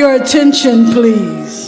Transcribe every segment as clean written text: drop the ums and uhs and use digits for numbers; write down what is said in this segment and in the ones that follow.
your attention, please.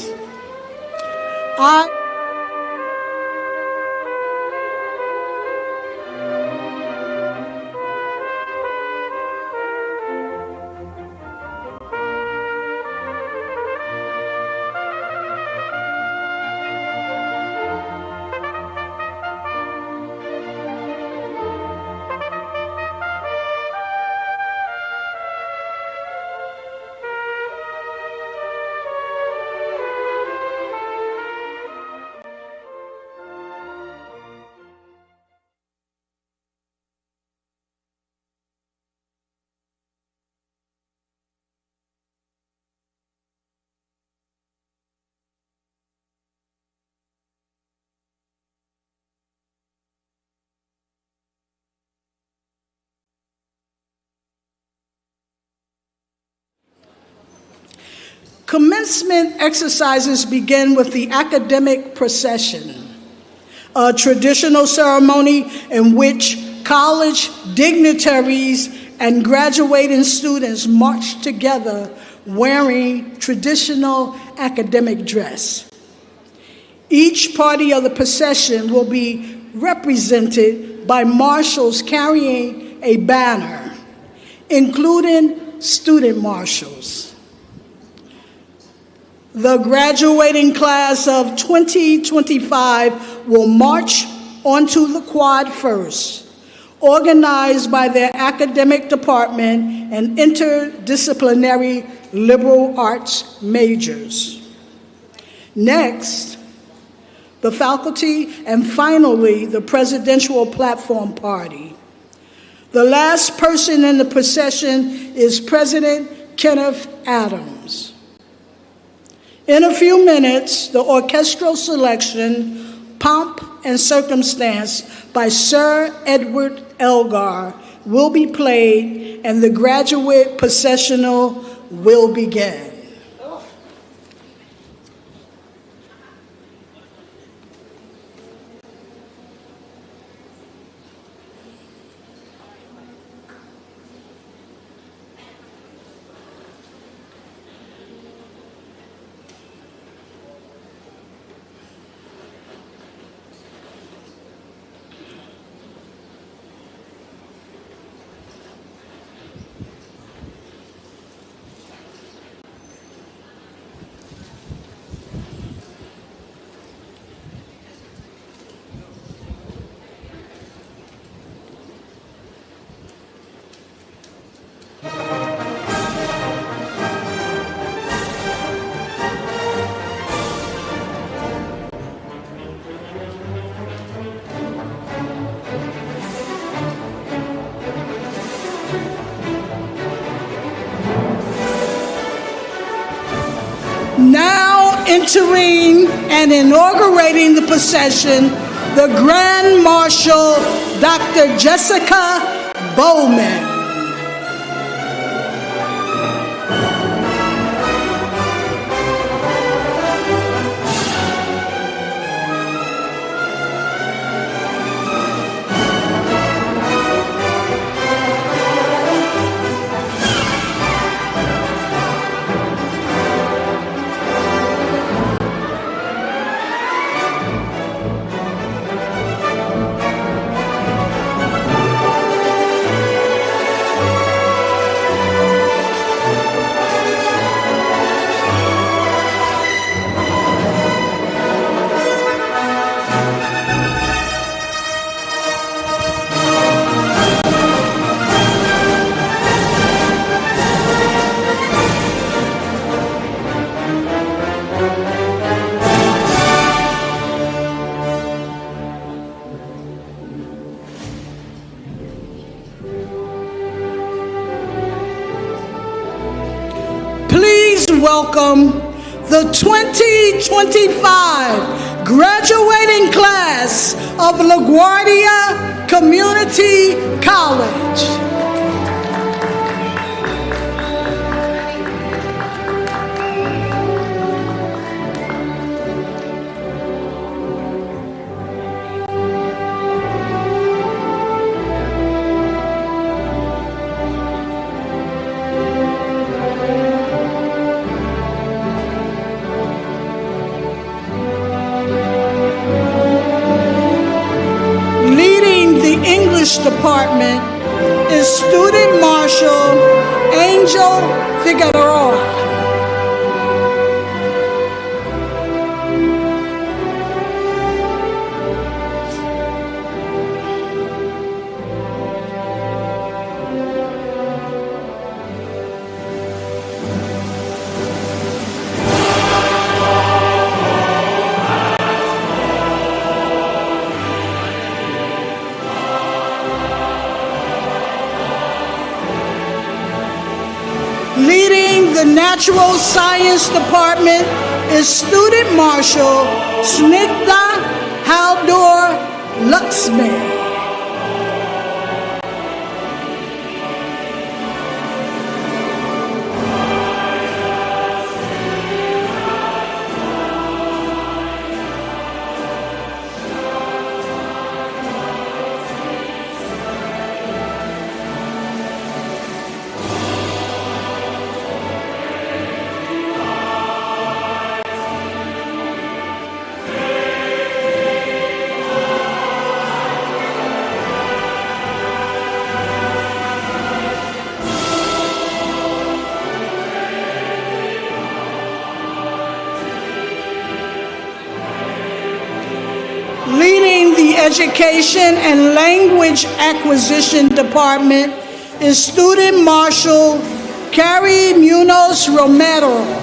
Commencement exercises begin with the academic procession, a traditional ceremony in which college dignitaries and graduating students march together wearing traditional academic dress. Each party of the procession will be represented by marshals carrying a banner, including student marshals. The graduating class of 2025 will march onto the quad first, organized by their academic department and interdisciplinary liberal arts majors. Next, the faculty, and finally, the presidential platform party. The last person in the procession is President Kenneth Adams. In a few minutes, the orchestral selection, Pomp and Circumstance by Sir Edward Elgar will be played and the graduate processional will begin. Now entering and inaugurating the procession, the Grand Marshal, Dr. Jessica Bowman. Welcome the 2025 graduating class of LaGuardia Community College. Student Marshal Angel Figueroa. Leading the Natural Science Department is Student Marshal Snigdha Haldur Luxmi. Leading the Education and Language Acquisition Department is Student Marshal Carrie Munoz Romero.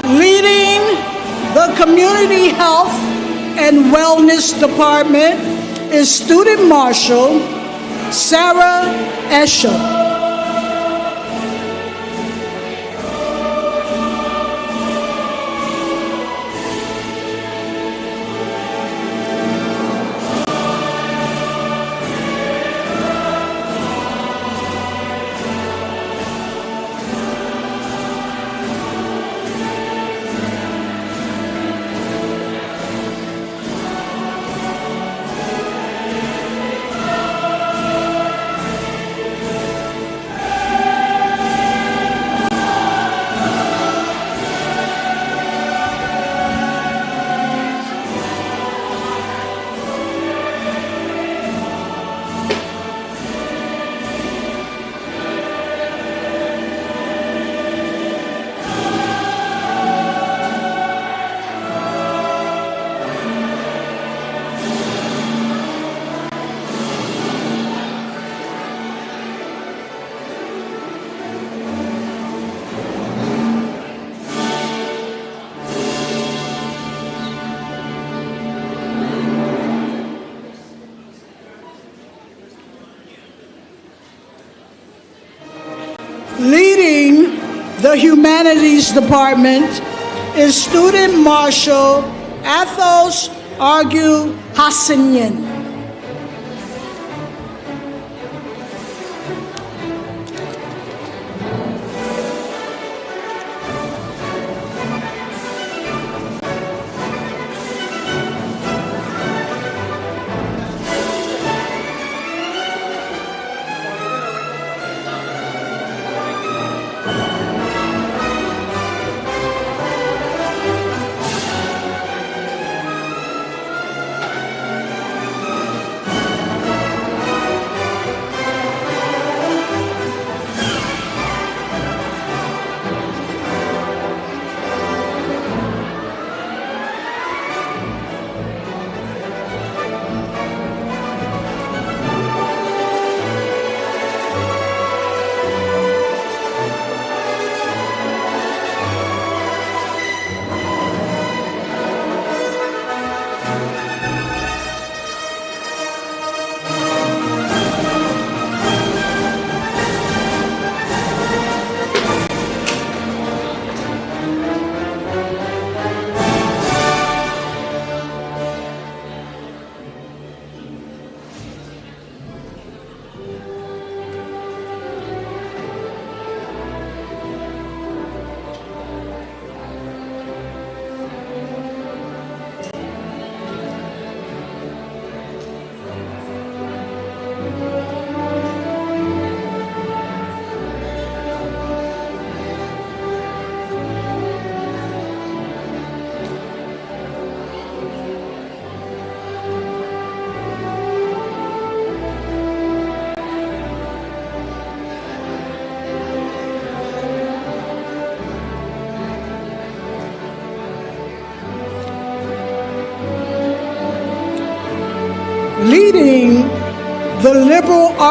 Leading the Community Health and Wellness Department is Student Marshal Sarah Escher. Leading the Humanities Department is Student Marshal Athos Argu Hassanian.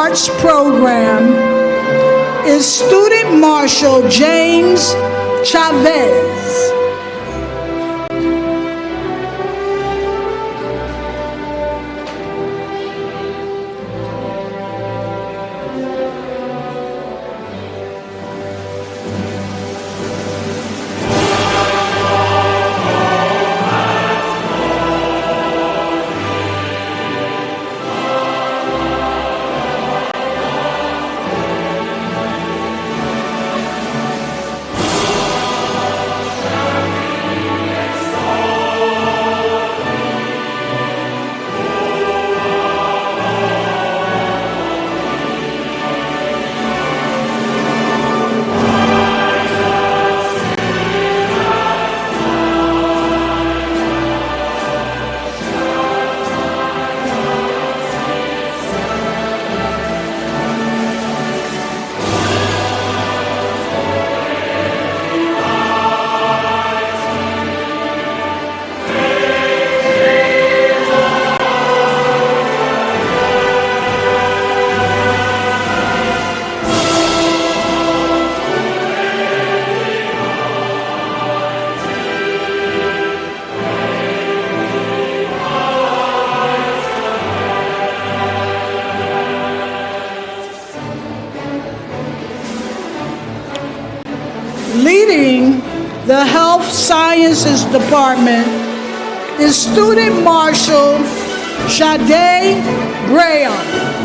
Arts Program is Student Marshal James Chavez. Leading the Health Sciences Department is Student Marshal Sade Graham.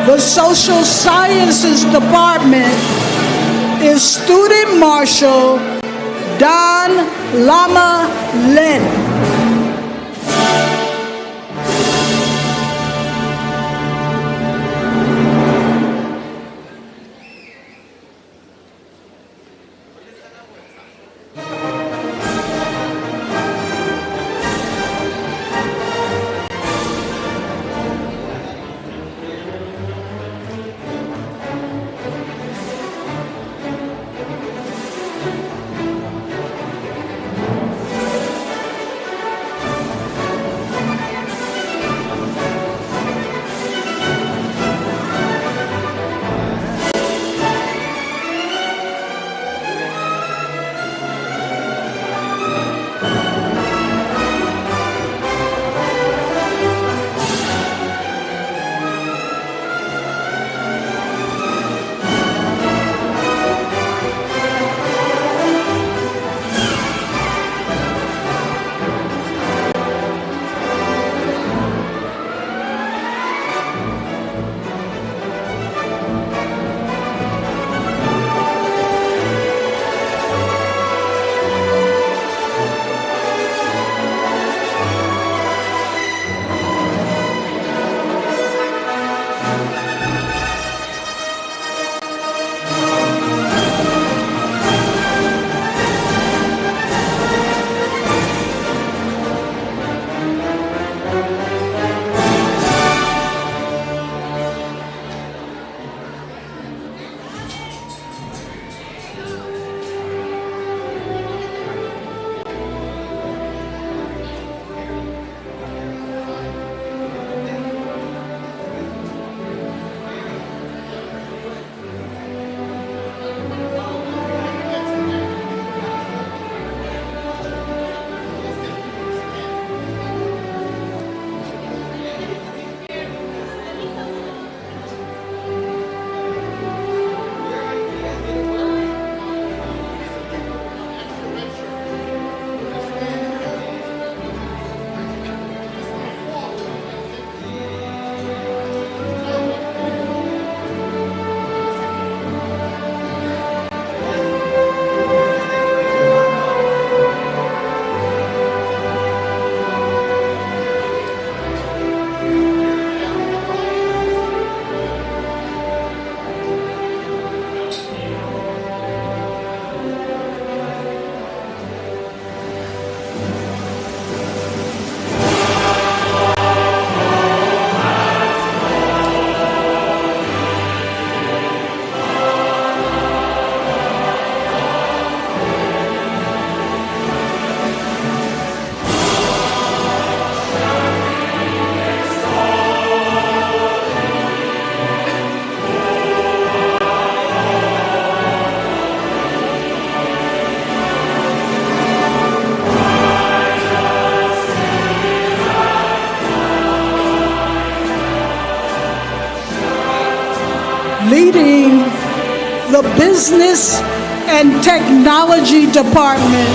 The Social Sciences Department is Student Marshal Don Lama Lin. Business and Technology Department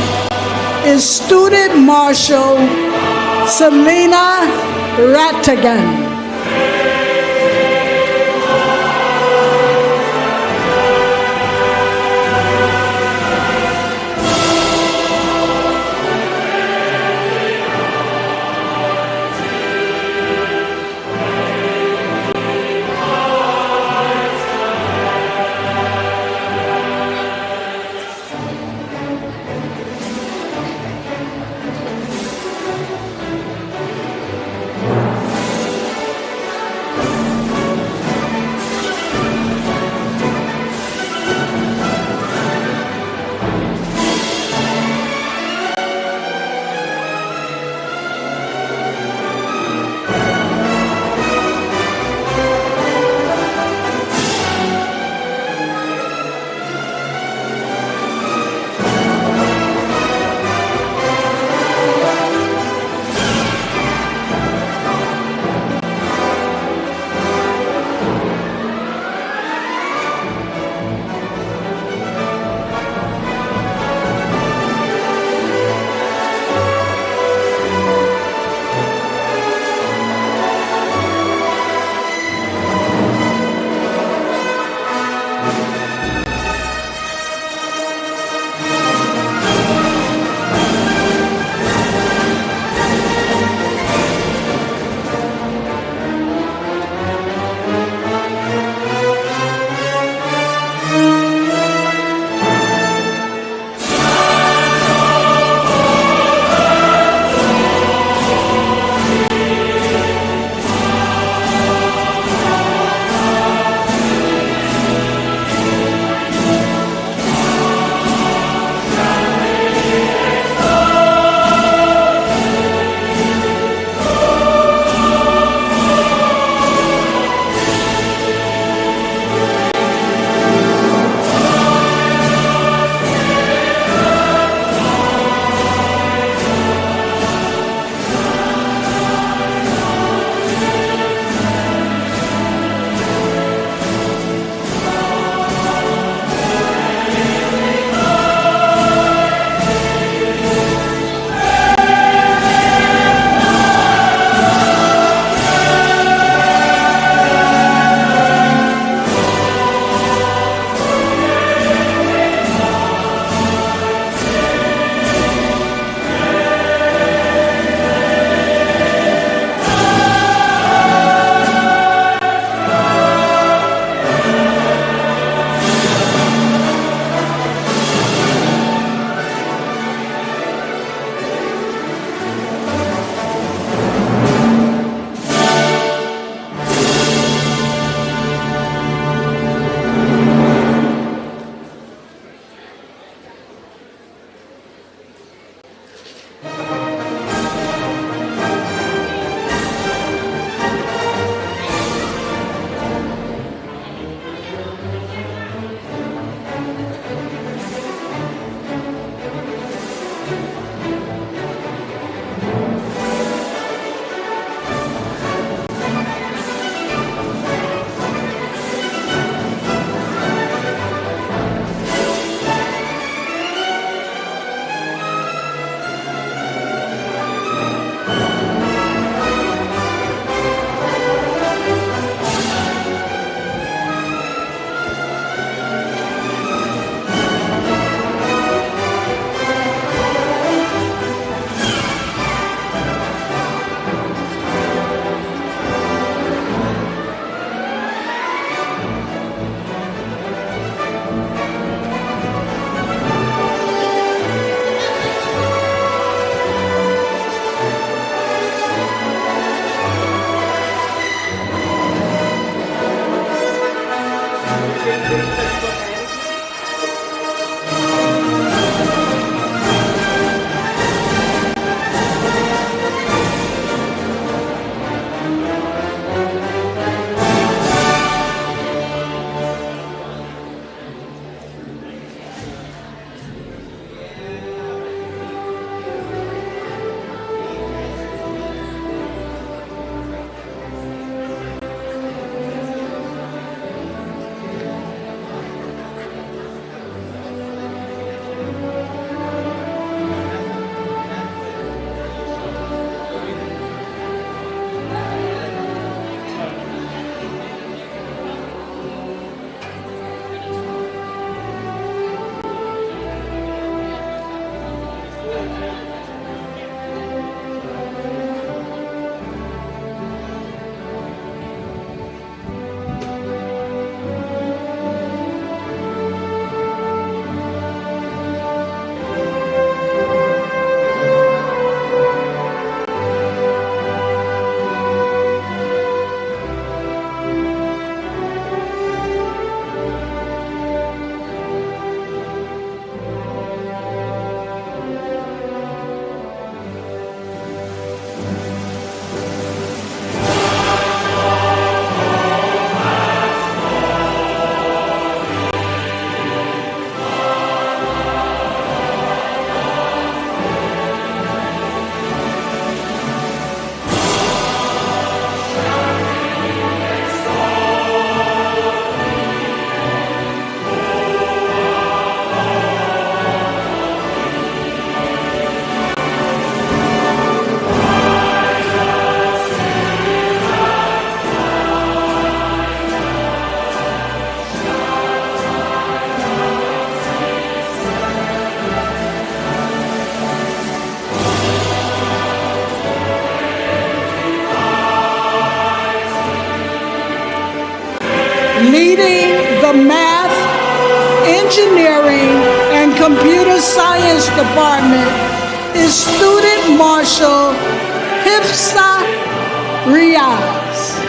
is Student Marshal Selena Rattigan. Engineering and Computer Science Department is Student Marshal Hifsa Riaz.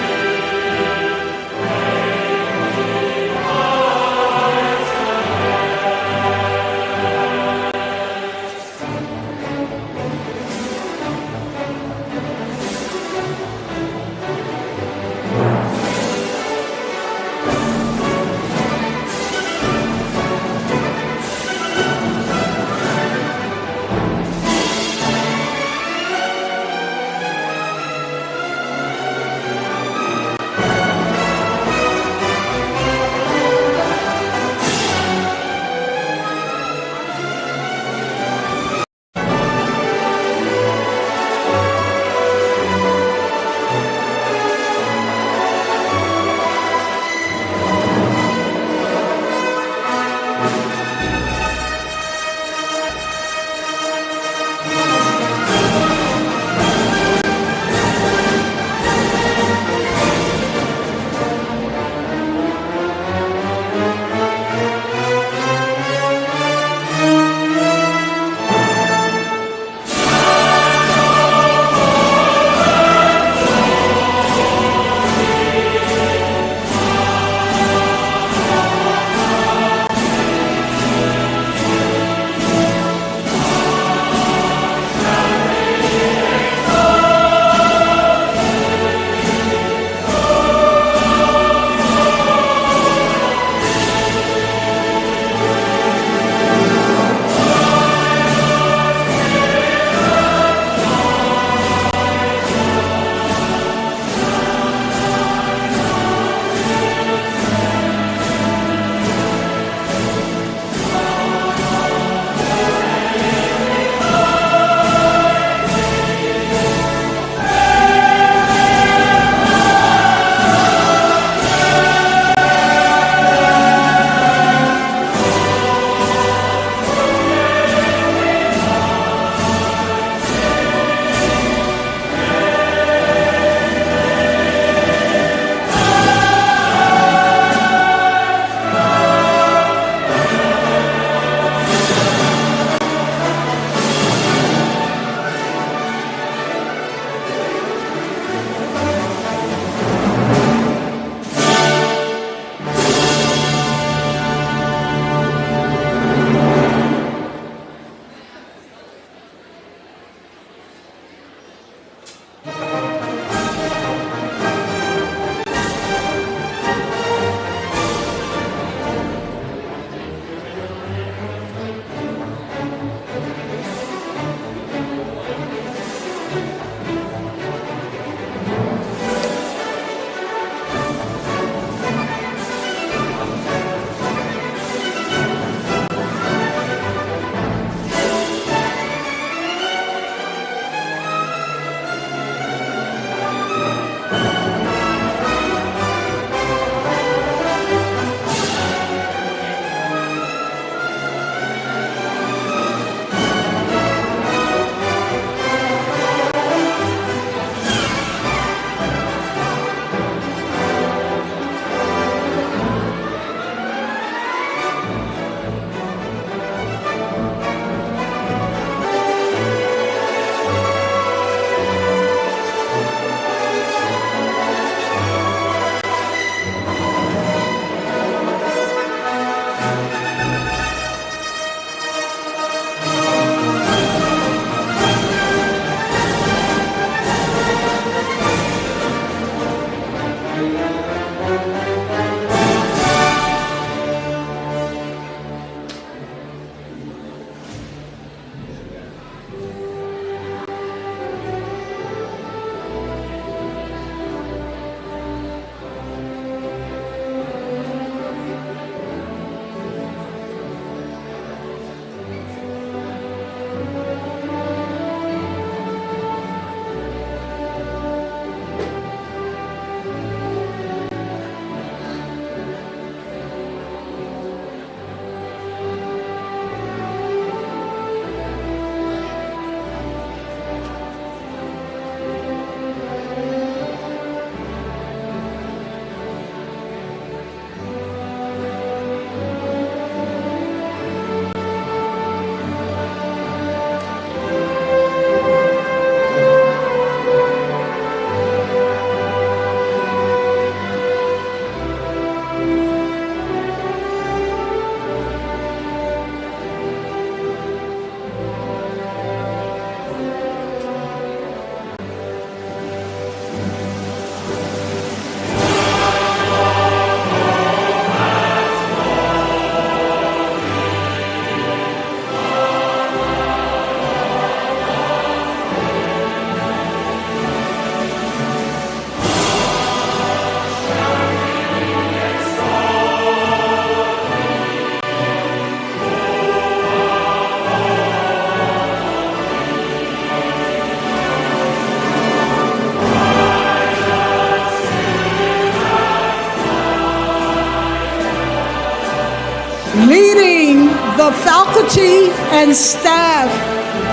the faculty and staff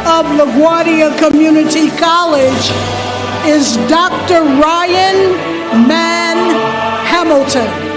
of LaGuardia Community College is Dr. Ryan Mann Hamilton.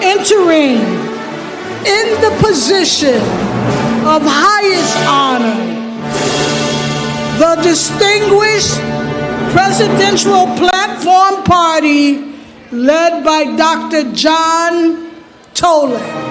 Entering in the position of highest honor, the distinguished Presidential Platform Party led by Dr. John Toland.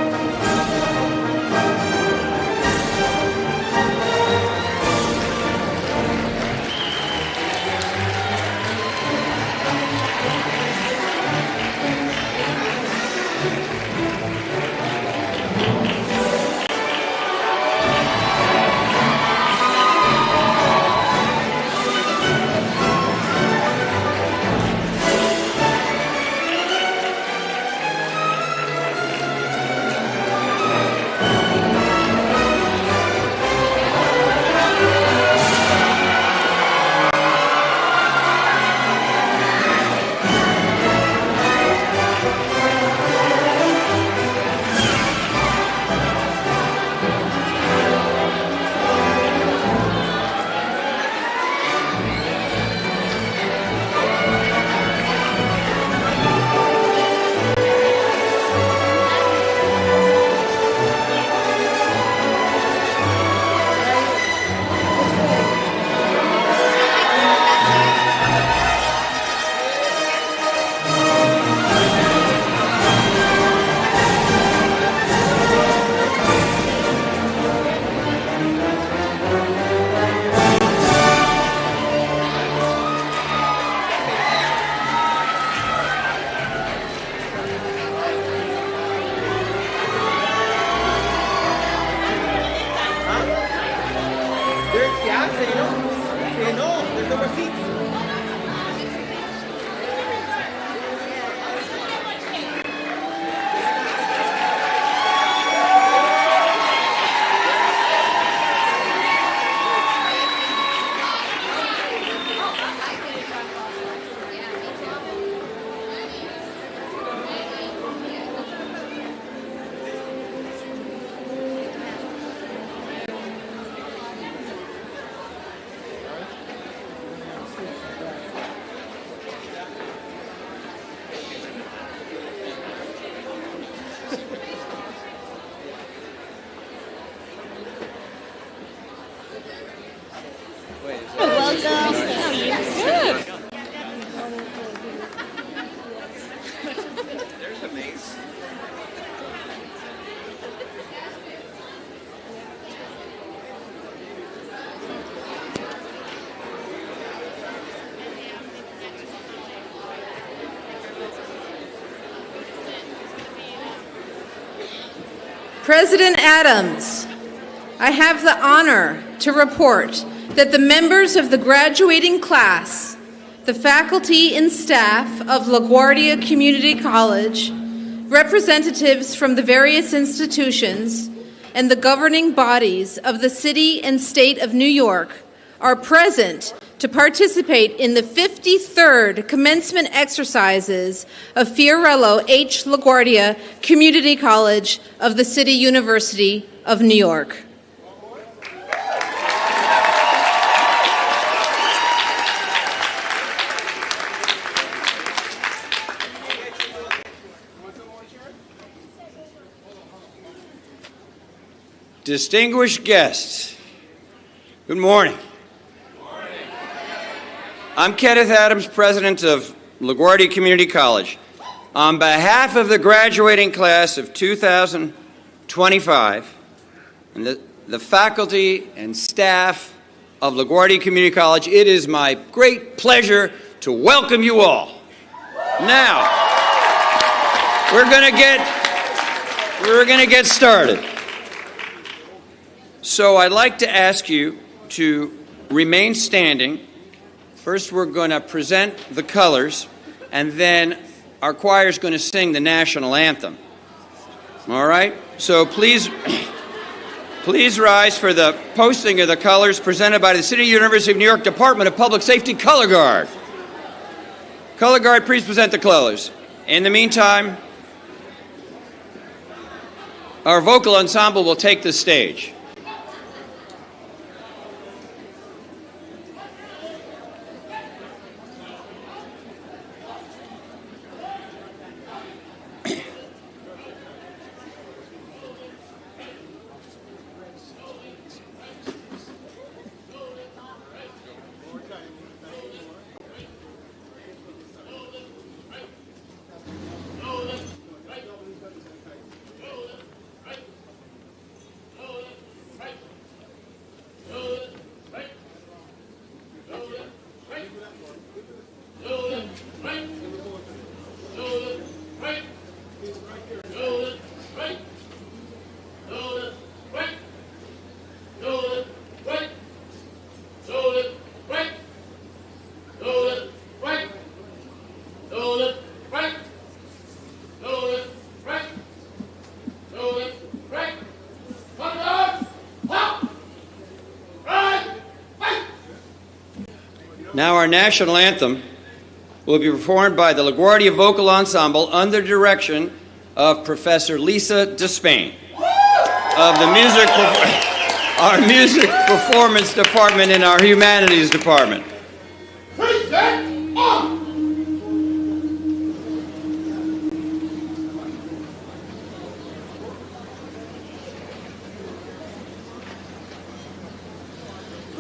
President Adams, I have the honor to report that the members of the graduating class, the faculty and staff of LaGuardia Community College, representatives from the various institutions, and the governing bodies of the city and state of New York are present to participate in the 53rd commencement exercises of Fiorello H. LaGuardia Community College of the City University of New York. Distinguished guests, good morning. I'm Kenneth Adams, president of LaGuardia Community College. On behalf of the graduating class of 2025 and the faculty and staff of LaGuardia Community College, it is my great pleasure to welcome you all. Now, we're going to get started. So I'd like to ask you to remain standing. First, we're going to present the colors, and then our choir is going to sing the national anthem. All right? So please rise for the posting of the colors presented by the City University of New York Department of Public Safety Color Guard. Color Guard, please present the colors. In the meantime, our vocal ensemble will take the stage. Now our national anthem will be performed by the LaGuardia Vocal Ensemble under the direction of Professor Lisa Despain of the our music performance department and our humanities department. Present on!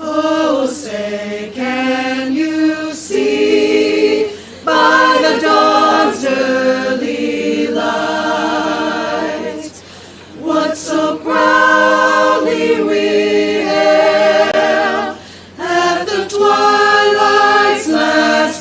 Oh, say, can you see by the dawn's early light what so proudly we hailed at the twilight's last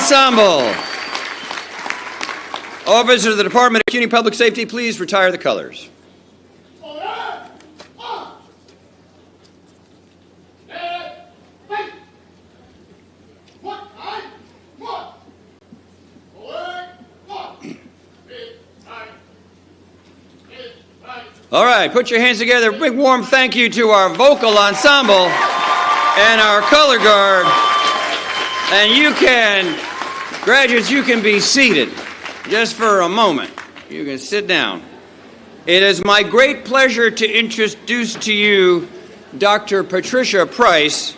Ensemble. Officers of the Department of CUNY Public Safety, please retire the colors. All right, put your hands together. A big warm thank you to our vocal ensemble and our color guard. And you can, graduates, you can be seated just for a moment. You can sit down. It is my great pleasure to introduce to you Dr. Patricia Price,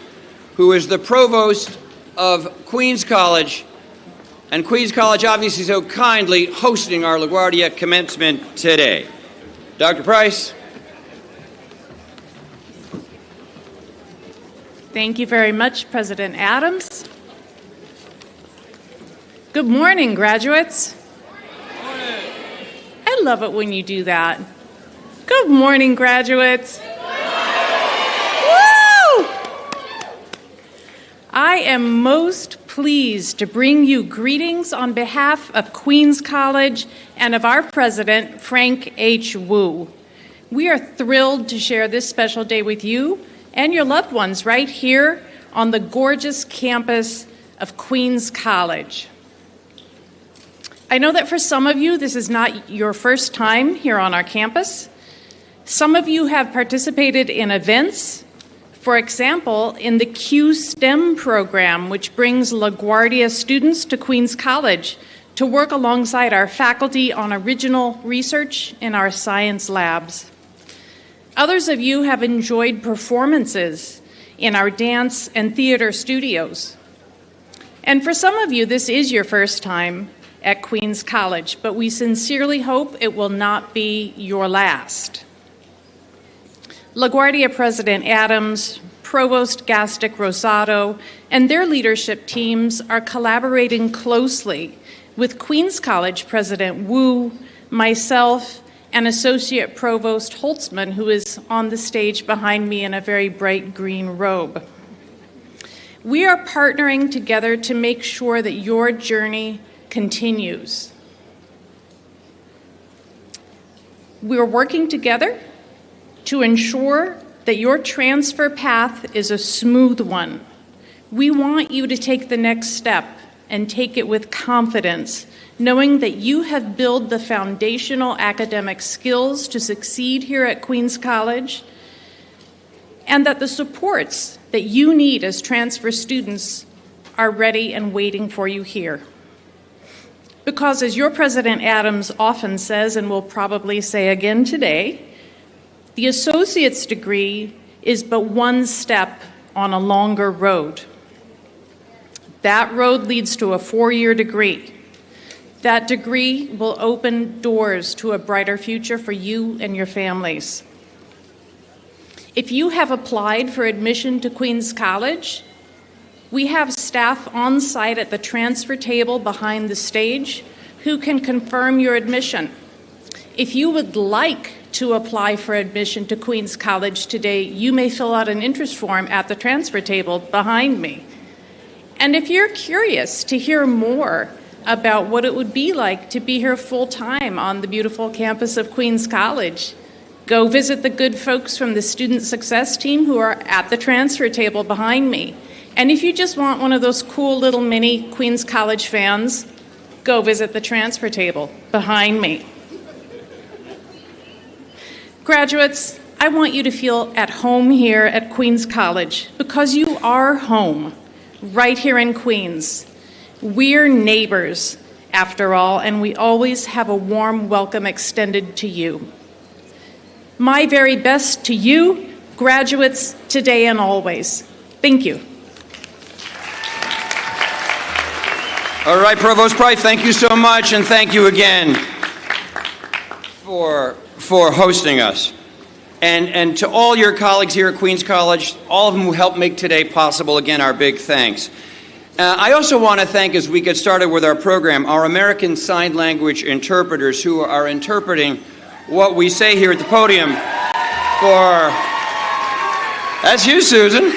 who is the provost of Queens College, and Queens College obviously so kindly hosting our LaGuardia commencement today. Dr. Price. Thank you very much, President Adams. Good morning, graduates. Good morning. I love it when you do that. Good morning, graduates. Woo! I am most pleased to bring you greetings on behalf of Queens College and of our president, Frank H. Wu. We are thrilled to share this special day with you and your loved ones right here on the gorgeous campus of Queens College. I know that for some of you, this is not your first time here on our campus. Some of you have participated in events, for example, in the Q-STEM program, which brings LaGuardia students to Queens College to work alongside our faculty on original research in our science labs. Others of you have enjoyed performances in our dance and theater studios. And for some of you, this is your first time at Queens College, but we sincerely hope it will not be your last. LaGuardia President Adams, Provost Gastick Rosado, and their leadership teams are collaborating closely with Queens College President Wu, myself, and Associate Provost Holtzman, who is on the stage behind me in a very bright green robe. We are partnering together to make sure that your journey continues. We're working together to ensure that your transfer path is a smooth one. We want you to take the next step and take it with confidence, knowing that you have built the foundational academic skills to succeed here at Queens College, and that the supports that you need as transfer students are ready and waiting for you here. Because as your President Adams often says, and will probably say again today, the associate's degree is but one step on a longer road. That road leads to a 4-year degree. That degree will open doors to a brighter future for you and your families. If you have applied for admission to Queens College, we have staff on site at the transfer table behind the stage who can confirm your admission. If you would like to apply for admission to Queens College today, you may fill out an interest form at the transfer table behind me. And if you're curious to hear more about what it would be like to be here full-time on the beautiful campus of Queens College, go visit the good folks from the Student Success team who are at the transfer table behind me. And if you just want one of those cool little mini Queens College fans, go visit the transfer table behind me. Graduates, I want you to feel at home here at Queens College because you are home, right here in Queens. We're neighbors, after all, and we always have a warm welcome extended to you. My very best to you, graduates, today and always. Thank you. All right, Provost Price, thank you so much, and thank you again for hosting us. And to all your colleagues here at Queens College, all of them who helped make today possible, again, our big thanks. I also want to thank, as we get started with our program, our American Sign Language interpreters who are interpreting what we say here at the podium that's you, Susan,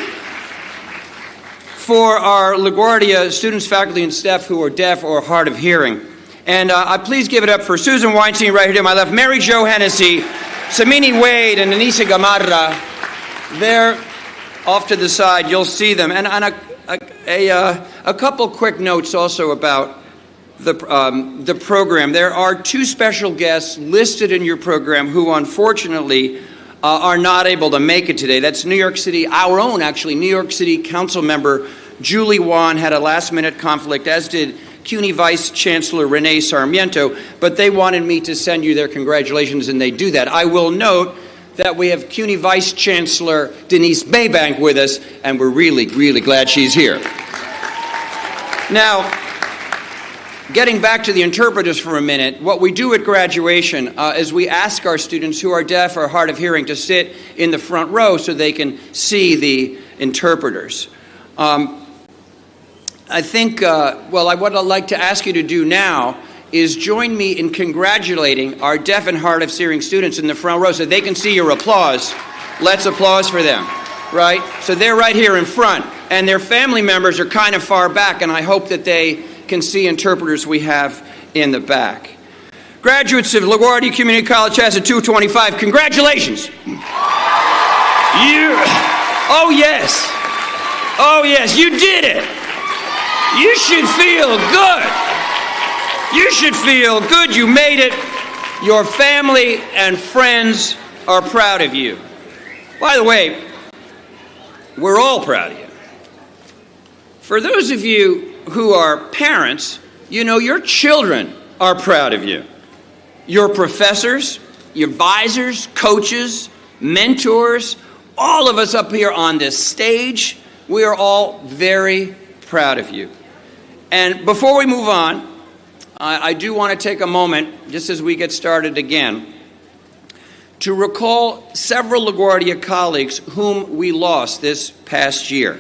for our LaGuardia students, faculty, and staff who are deaf or hard of hearing. And please give it up for Susan Weinstein right here to my left, Mary Jo Hennessy, Samini Wade, and Anissa Gamarra. They're off to the side. You'll see them. And a couple quick notes also about the program. There are two special guests listed in your program who unfortunately are not able to make it today. That's New York City, our own actually, New York City Council member Julie Wan had a last-minute conflict, as did CUNY Vice Chancellor Renee Sarmiento, but they wanted me to send you their congratulations, and they do that. I will note that we have CUNY Vice Chancellor Denise Maybank with us, and we're really, really glad she's here. Now, getting back to the interpreters for a minute, what we do at graduation is we ask our students who are deaf or hard of hearing to sit in the front row so they can see the interpreters. I think, what I'd like to ask you to do now is join me in congratulating our deaf and hard of hearing students in the front row so they can see your applause. Let's applause for them, right? So they're right here in front, and their family members are kind of far back, and I hope that they can see interpreters we have in the back. Graduates of LaGuardia Community College Class of 225, congratulations. Oh yes, you did it. You should feel good. You should feel good. You made it. Your family and friends are proud of you. By the way, we're all proud of you. For those of you who are parents, you know your children are proud of you. Your professors, your advisors, coaches, mentors, all of us up here on this stage, we are all very proud of you. And before we move on, I do want to take a moment, just as we get started again, to recall several LaGuardia colleagues whom we lost this past year.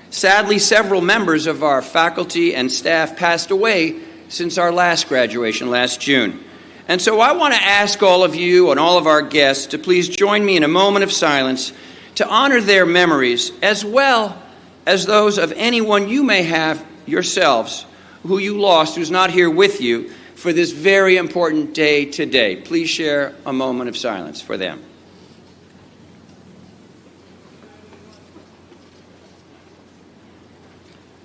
Sadly, several members of our faculty and staff passed away since our last graduation last June. And so I want to ask all of you and all of our guests to please join me in a moment of silence to honor their memories, as well as those of anyone you may have yourselves who you lost, who's not here with you for this very important day today. Please share a moment of silence for them.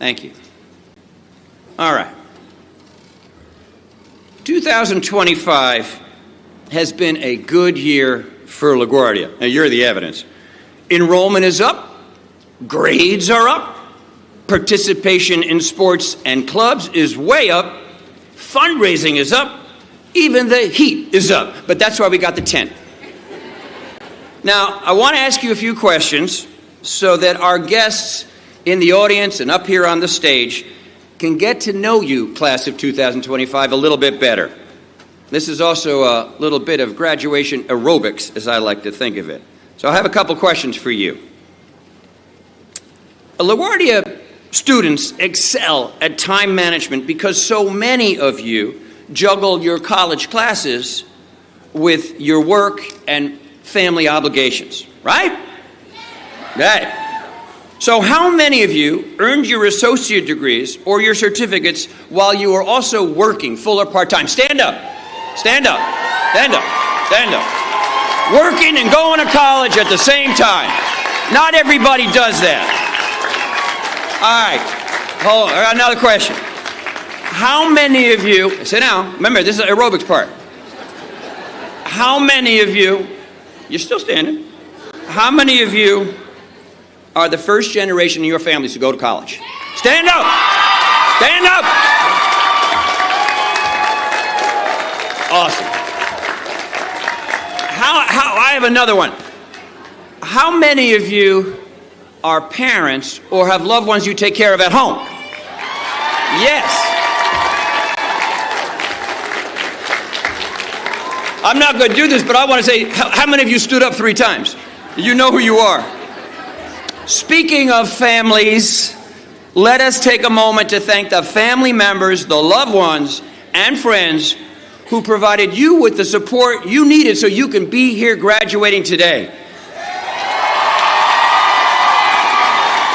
Thank you. All right. 2025 has been a good year for LaGuardia. Now, you're the evidence. Enrollment is up. Grades are up. Participation in sports and clubs is way up. Fundraising is up. Even the heat is up. But that's why we got the tent. Now, I want to ask you a few questions so that our guests in the audience and up here on the stage can get to know you, class of 2025, a little bit better. This is also a little bit of graduation aerobics, as I like to think of it. So I have a couple questions for you. LaGuardia students excel at time management because so many of you juggle your college classes with your work and family obligations, right? Right. So how many of you earned your associate degrees or your certificates while you were also working full or part-time? Stand up. Stand up. Stand up. Stand up. Working and going to college at the same time. Not everybody does that. All right, hold on, I got another question. How many of you, sit down, remember this is the aerobics part. How many of you, you're still standing, how many of you are the first generation in your families to go to college? Stand up, stand up. Awesome. I have another one. How many of you are parents or have loved ones you take care of at home? Yes. I'm not going to do this, but I want to say, how many of you stood up 3 times? You know who you are. Speaking of families, let us take a moment to thank the family members, the loved ones, and friends who provided you with the support you needed so you can be here graduating today.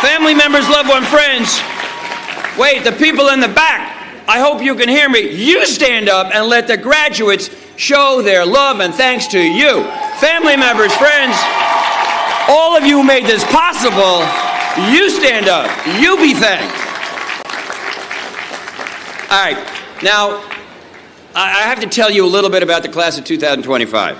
family members, loved ones, friends. Wait, the people in the back, I hope you can hear me. You stand up and let the graduates show their love and thanks to you. Family members, friends, all of you who made this possible, you stand up. You be thanked. All right, now, I have to tell you a little bit about the class of 2025.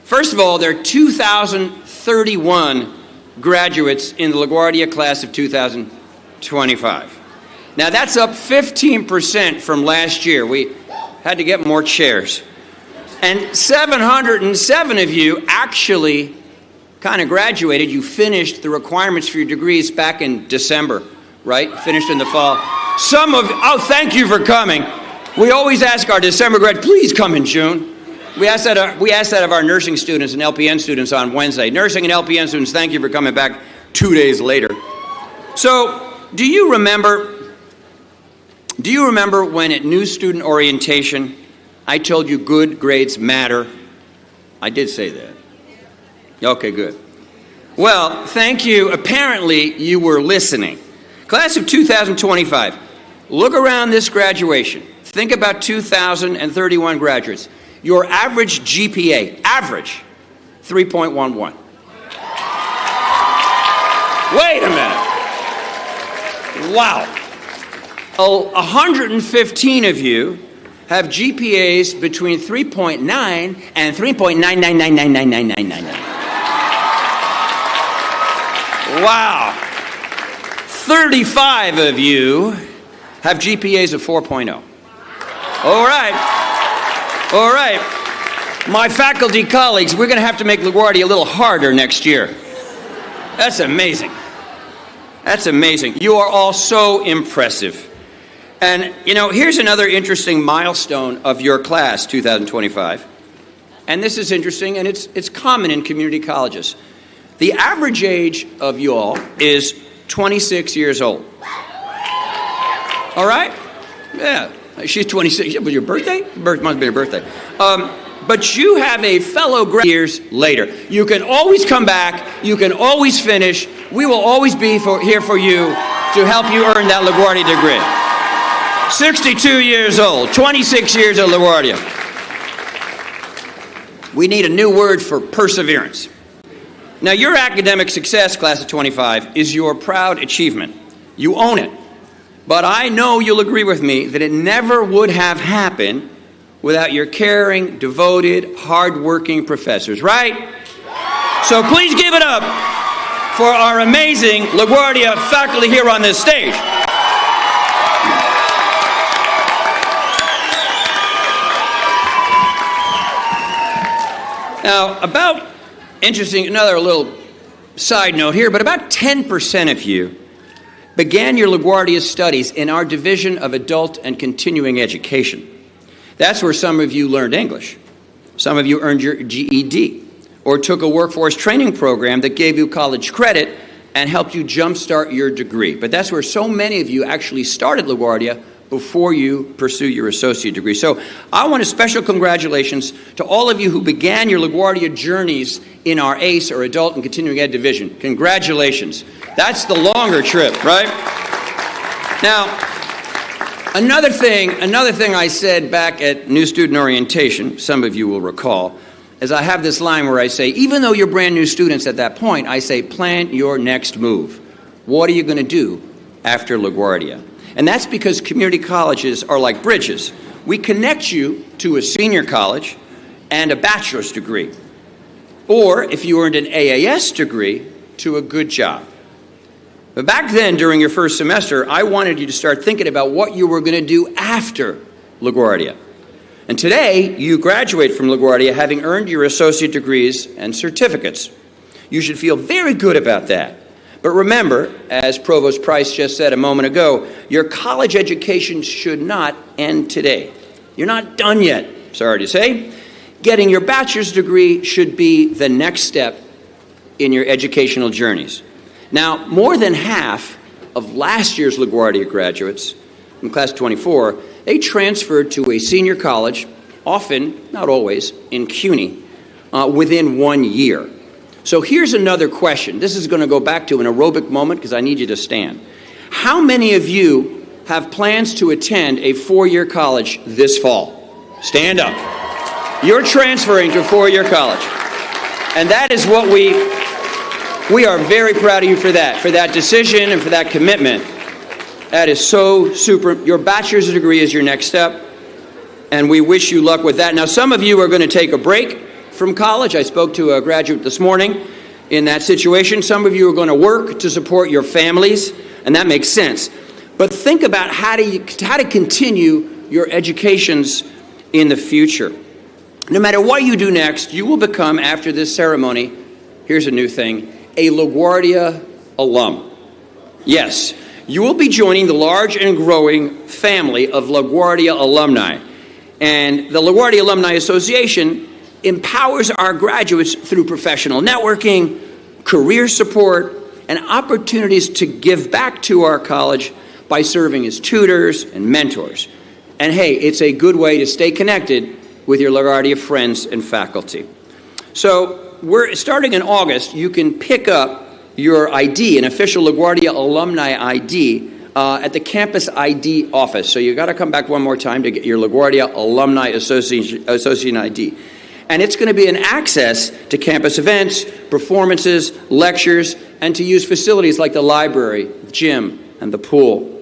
First of all, there are 2,031 graduates in the LaGuardia class of 2025. Now, that's up 15% from last year. We had to get more chairs. And 707 of you actually kind of graduated. You finished the requirements for your degrees back in December, right? Finished in the fall. Thank you for coming. We always ask our December grad, please come in June. We ask that of our nursing students and LPN students on Wednesday. Nursing and LPN students, thank you for coming back 2 days later. So, do you remember when at new student orientation, I told you good grades matter? I did say that. Okay, good. Well, thank you. Apparently, you were listening. Class of 2025, look around this graduation. Think about 2,031 graduates. Your average GPA, 3.11. Wait a minute. Wow. 115 of you have GPAs between 3.9 and 3.999999999. Wow. 35 of you have GPAs of 4.0. All right. All right. My faculty colleagues, we're going to have to make LaGuardia a little harder next year. That's amazing. That's amazing. You are all so impressive. And, you know, here's another interesting milestone of your class, 2025. And this is interesting, and it's common in community colleges. The average age of you all is 26 years old. All right? Yeah. She's 26. Was your birthday? Must have been her birthday. But you have a fellow years later. You can always come back. You can always finish. We will always be here for you to help you earn that LaGuardia degree. 62 years old, 26 years at LaGuardia. We need a new word for perseverance. Now, your academic success, class of 25, is your proud achievement. You own it. But I know you'll agree with me that it never would have happened without your caring, devoted, hard-working professors, right? So please give it up for our amazing LaGuardia faculty here on this stage. Now, another little side note here, but about 10% of you began your LaGuardia studies in our Division of Adult and Continuing Education. That's where some of you learned English. Some of you earned your GED or took a workforce training program that gave you college credit and helped you jumpstart your degree. But that's where so many of you actually started LaGuardia before you pursue your associate degree. So I want a special congratulations to all of you who began your LaGuardia journeys in our ACE, or Adult and Continuing Ed Division. Congratulations. That's the longer trip, right? Now, another thing I said back at New Student Orientation, some of you will recall, is I have this line where I say, even though you're brand new students at that point, I say, plan your next move. What are you going to do after LaGuardia? And that's because community colleges are like bridges. We connect you to a senior college and a bachelor's degree. Or, if you earned an AAS degree, to a good job. But back then, during your first semester, I wanted you to start thinking about what you were going to do after LaGuardia. And today, you graduate from LaGuardia having earned your associate degrees and certificates. You should feel very good about that. But remember, as Provost Price just said a moment ago, your college education should not end today. You're not done yet, sorry to say. Getting your bachelor's degree should be the next step in your educational journeys. Now, more than half of last year's LaGuardia graduates, in class of 24, they transferred to a senior college, often, not always, in CUNY, within 1 year. So here's another question. This is going to go back to an aerobic moment because I need you to stand. How many of you have plans to attend a four-year college this fall? Stand up. You're transferring to a four-year college. And that is what we are very proud of you for that decision and for that commitment. That is so super. Your bachelor's degree is your next step, and we wish you luck with that. Now, some of you are going to take a break from college. I spoke to a graduate this morning in that situation. Some of you are going to work to support your families, and that makes sense. But think about how to continue your educations in the future. No matter what you do next, you will become, after this ceremony, here's a new thing, a LaGuardia alum. Yes, you will be joining the large and growing family of LaGuardia alumni. And the LaGuardia Alumni Association empowers our graduates through professional networking, career support, and opportunities to give back to our college by serving as tutors and mentors. And hey, it's a good way to stay connected with your LaGuardia friends and faculty. So we're starting in August. You can pick up your ID, an official LaGuardia alumni ID, at the campus ID office. So you got to come back one more time to get your LaGuardia Alumni Association ID. And it's going to be an access to campus events, performances, lectures, and to use facilities like the library, gym, and the pool.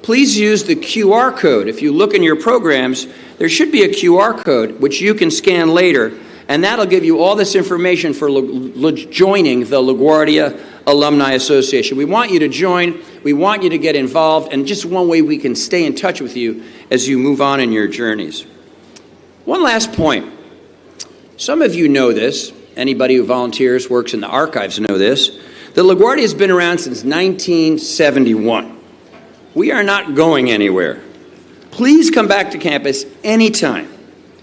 Please use the QR code. If you look in your programs, there should be a QR code which you can scan later, and that'll give you all this information for joining the LaGuardia Alumni Association. We want you to join. We want you to get involved, and just one way we can stay in touch with you as you move on in your journeys. One last point. Some of you know this. Anybody who volunteers, works in the archives know this. The LaGuardia has been around since 1971. We are not going anywhere. Please come back to campus anytime.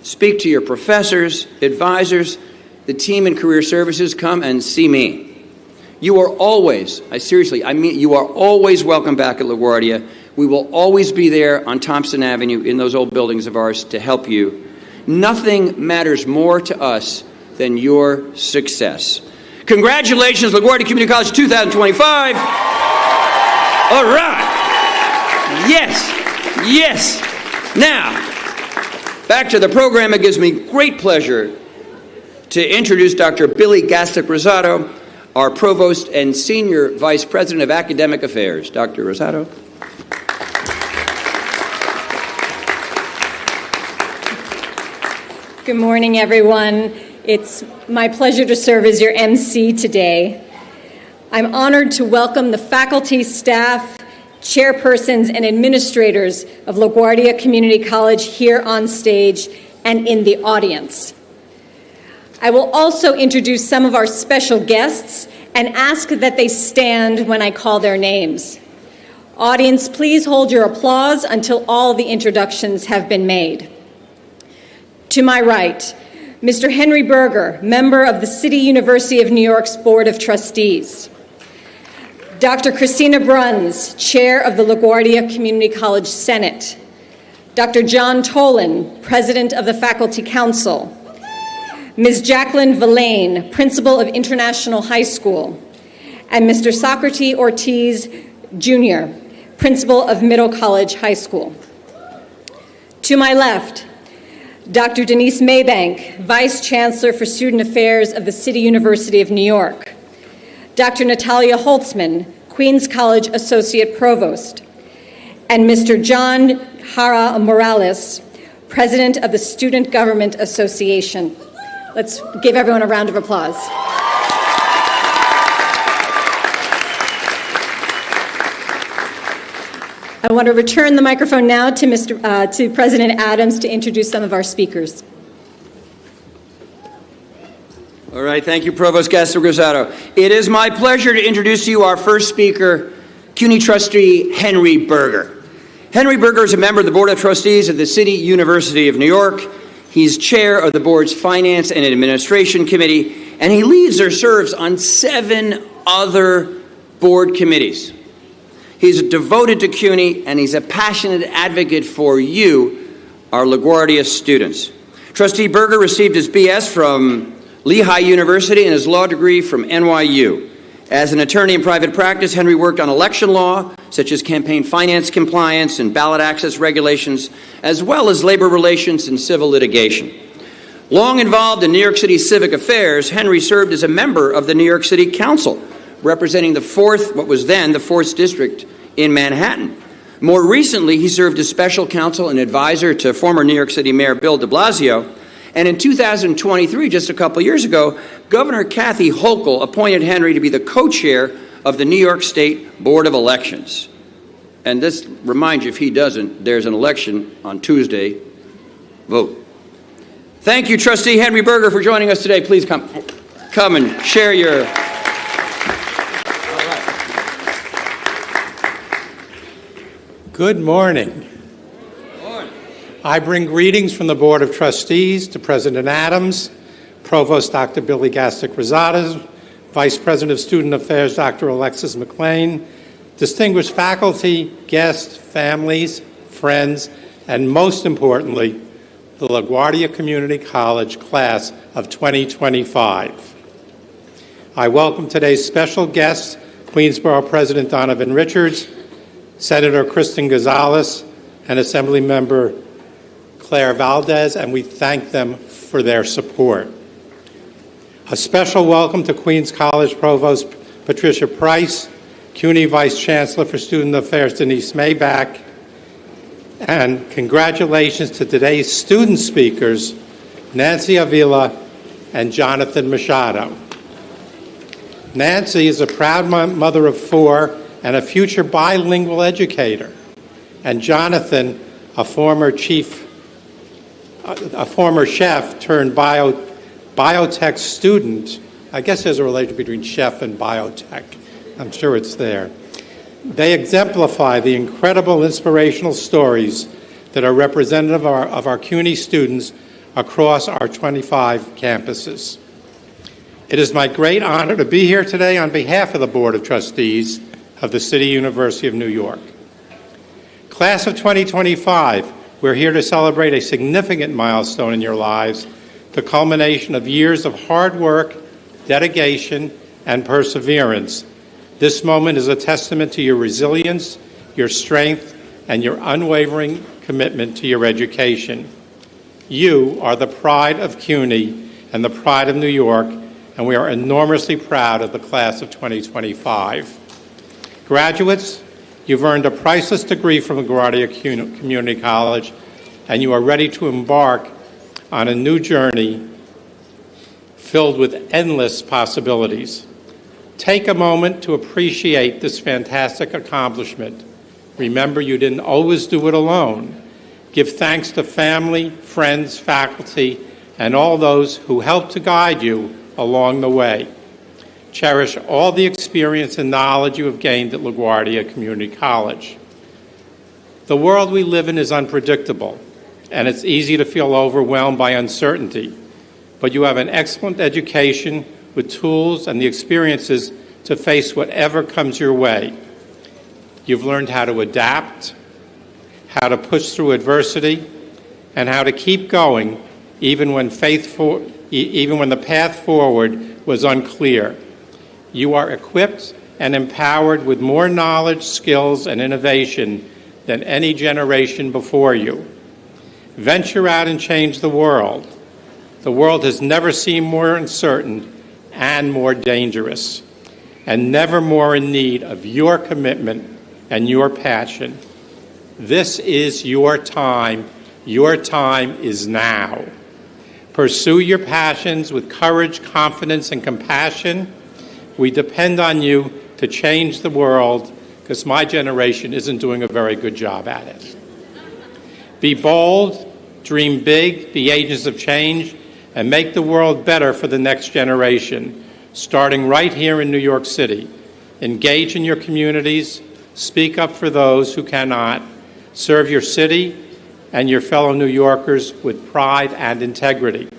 Speak to your professors, advisors, the team in career services. Come and see me. You are always, you are always welcome back at LaGuardia. We will always be there on Thompson Avenue in those old buildings of ours to help you. Nothing matters more to us than your success. Congratulations, LaGuardia Community College 2025. All right. Yes. Now, back to the program. It gives me great pleasure to introduce Dr. Billy Gastick-Rosado, our Provost and Senior Vice President of Academic Affairs. Dr. Rosado. Good morning, everyone. It's my pleasure to serve as your MC today. I'm honored to welcome the faculty, staff, chairpersons, and administrators of LaGuardia Community College here on stage and in the audience. I will also introduce some of our special guests and ask that they stand when I call their names. Audience, please hold your applause until all the introductions have been made. To my right, Mr. Henry Berger, member of the City University of New York's Board of Trustees. Dr. Christina Bruns, chair of the LaGuardia Community College Senate. Dr. John Tolan, president of the Faculty Council. Ms. Jacqueline Villain, principal of International High School. And Mr. Socrates Ortiz, Jr., principal of Middle College High School. To my left, Dr. Denise Maybank, Vice Chancellor for Student Affairs of the City University of New York. Dr. Natalia Holtzman, Queens College Associate Provost. And Mr. John Jara Morales, President of the Student Government Association. Let's give everyone a round of applause. I want to return the microphone now to President Adams to introduce some of our speakers. All right, thank you, Provost Gastick-Rosado. It is my pleasure to introduce to you our first speaker, CUNY trustee Henry Berger. Henry Berger is a member of the Board of Trustees of the City University of New York. He's chair of the board's Finance and Administration Committee, and he leads or serves on 7 other board committees. He's devoted to CUNY, and he's a passionate advocate for you, our LaGuardia students. Trustee Berger received his BS from Lehigh University and his law degree from NYU. As an attorney in private practice, Henry worked on election law, such as campaign finance compliance and ballot access regulations, as well as labor relations and civil litigation. Long involved in New York City civic affairs, Henry served as a member of the New York City Council, representing what was then the 4th District in Manhattan. More recently, he served as special counsel and advisor to former New York City Mayor Bill de Blasio. And in 2023, just a couple years ago, Governor Kathy Hochul appointed Henry to be the co-chair of the New York State Board of Elections. And this reminds you, if he doesn't, there's an election on Tuesday. Vote. Thank you, Trustee Henry Berger, for joining us today. Please come and share your... Good morning. I bring greetings from the Board of Trustees to President Adams, Provost Dr. Billy Gastick-Rosado, Vice President of Student Affairs Dr. Alexis McLean, distinguished faculty, guests, families, friends, and most importantly, the LaGuardia Community College class of 2025. I welcome today's special guests, Queensborough President Donovan Richards, Senator Kristen Gonzalez, and Assemblymember Claire Valdez, and we thank them for their support. A special welcome to Queens College Provost Patricia Price, CUNY Vice Chancellor for Student Affairs Denise Maybach, and congratulations to today's student speakers, Nancy Avila and Jonathan Machado. Nancy is a proud mother of 4 and a future bilingual educator, and Jonathan, a former chef turned biotech student. I guess there's a relation between chef and biotech. I'm sure it's there. They exemplify the incredible inspirational stories that are representative of our CUNY students across our 25 campuses. It is my great honor to be here today on behalf of the Board of Trustees of the City University of New York. Class of 2025, we're here to celebrate a significant milestone in your lives, the culmination of years of hard work, dedication, and perseverance. This moment is a testament to your resilience, your strength, and your unwavering commitment to your education. You are the pride of CUNY and the pride of New York, and we are enormously proud of the class of 2025. Graduates, you've earned a priceless degree from LaGuardia Community College, and you are ready to embark on a new journey filled with endless possibilities. Take a moment to appreciate this fantastic accomplishment. Remember, you didn't always do it alone. Give thanks to family, friends, faculty, and all those who helped to guide you along the way. Cherish all the experience and knowledge you have gained at LaGuardia Community College. The world we live in is unpredictable, and it's easy to feel overwhelmed by uncertainty, but you have an excellent education with tools and the experiences to face whatever comes your way. You've learned how to adapt, how to push through adversity, and how to keep going even when the path forward was unclear. You are equipped and empowered with more knowledge, skills, and innovation than any generation before you. Venture out and change the world. The world has never seemed more uncertain and more dangerous, and never more in need of your commitment and your passion. This is your time. Your time is now. Pursue your passions with courage, confidence, and compassion. We depend on you to change the world, because my generation isn't doing a very good job at it. Be bold, dream big, be agents of change, and make the world better for the next generation, starting right here in New York City. Engage in your communities, speak up for those who cannot, serve your city and your fellow New Yorkers with pride and integrity.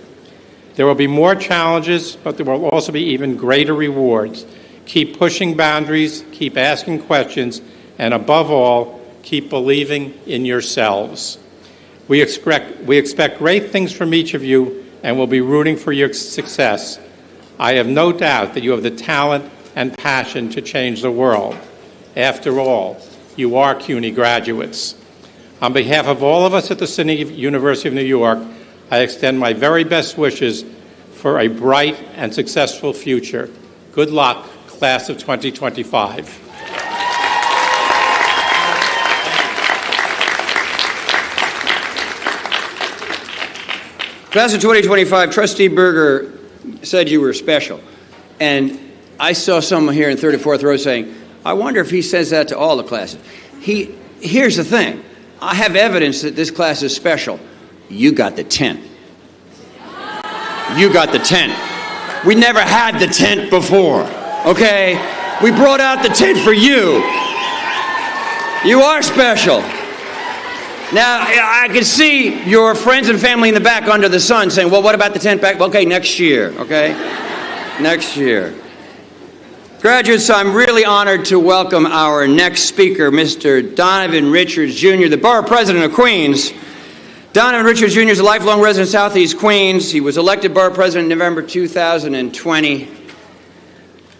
There will be more challenges, but there will also be even greater rewards. Keep pushing boundaries, keep asking questions, and above all, keep believing in yourselves. We expect great things from each of you, and will be rooting for your success. I have no doubt that you have the talent and passion to change the world. After all, you are CUNY graduates. On behalf of all of us at the City University of New York, I extend my very best wishes for a bright and successful future. Good luck, class of 2025. Class of 2025, Trustee Berger said you were special. And I saw someone here in 34th row saying, I wonder if he says that to all the classes. Here's the thing. I have evidence that this class is special. You got the tent. You got the tent. We never had the tent before, okay? We brought out the tent for you. You are special. Now, I can see your friends and family in the back under the sun saying, well, what about the tent back? Okay, next year, okay? Next year. Graduates, I'm really honored to welcome our next speaker, Mr. Donovan Richards, Jr., the Borough President of Queens. Donovan Richards, Jr. is a lifelong resident of Southeast Queens. He was elected Borough President in November 2020.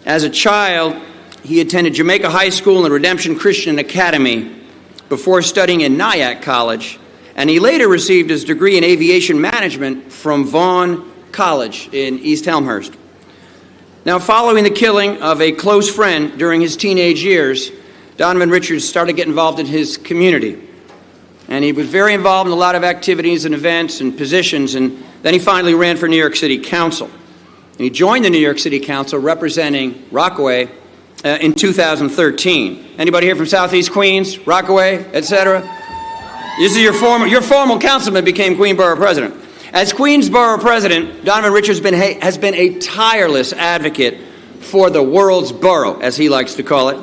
As a child, he attended Jamaica High School and Redemption Christian Academy before studying in Nyack College, and he later received his degree in aviation management from Vaughn College in East Elmhurst. Now, following the killing of a close friend during his teenage years, Donovan Richards started to get involved in his community. And he was very involved in a lot of activities and events and positions, and then he finally ran for New York City Council. And he joined the New York City Council representing Rockaway in 2013. Anybody here from Southeast Queens, Rockaway, etc.? This is your former councilman became Queens Borough President. As Queens Borough President, Donovan Richards has been a tireless advocate for the world's borough, as he likes to call it,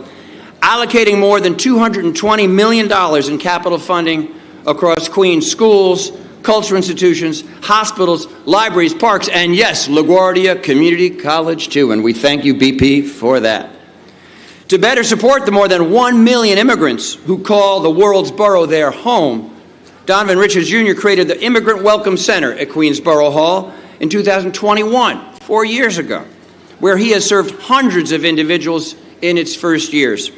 allocating more than $220 million in capital funding across Queens schools, cultural institutions, hospitals, libraries, parks, and yes, LaGuardia Community College too, and we thank you, BP, for that. To better support the more than 1 million immigrants who call the world's borough their home, Donovan Richards Jr. created the Immigrant Welcome Center at Queens Borough Hall in 2021, 4 years ago, where he has served hundreds of individuals in its first years.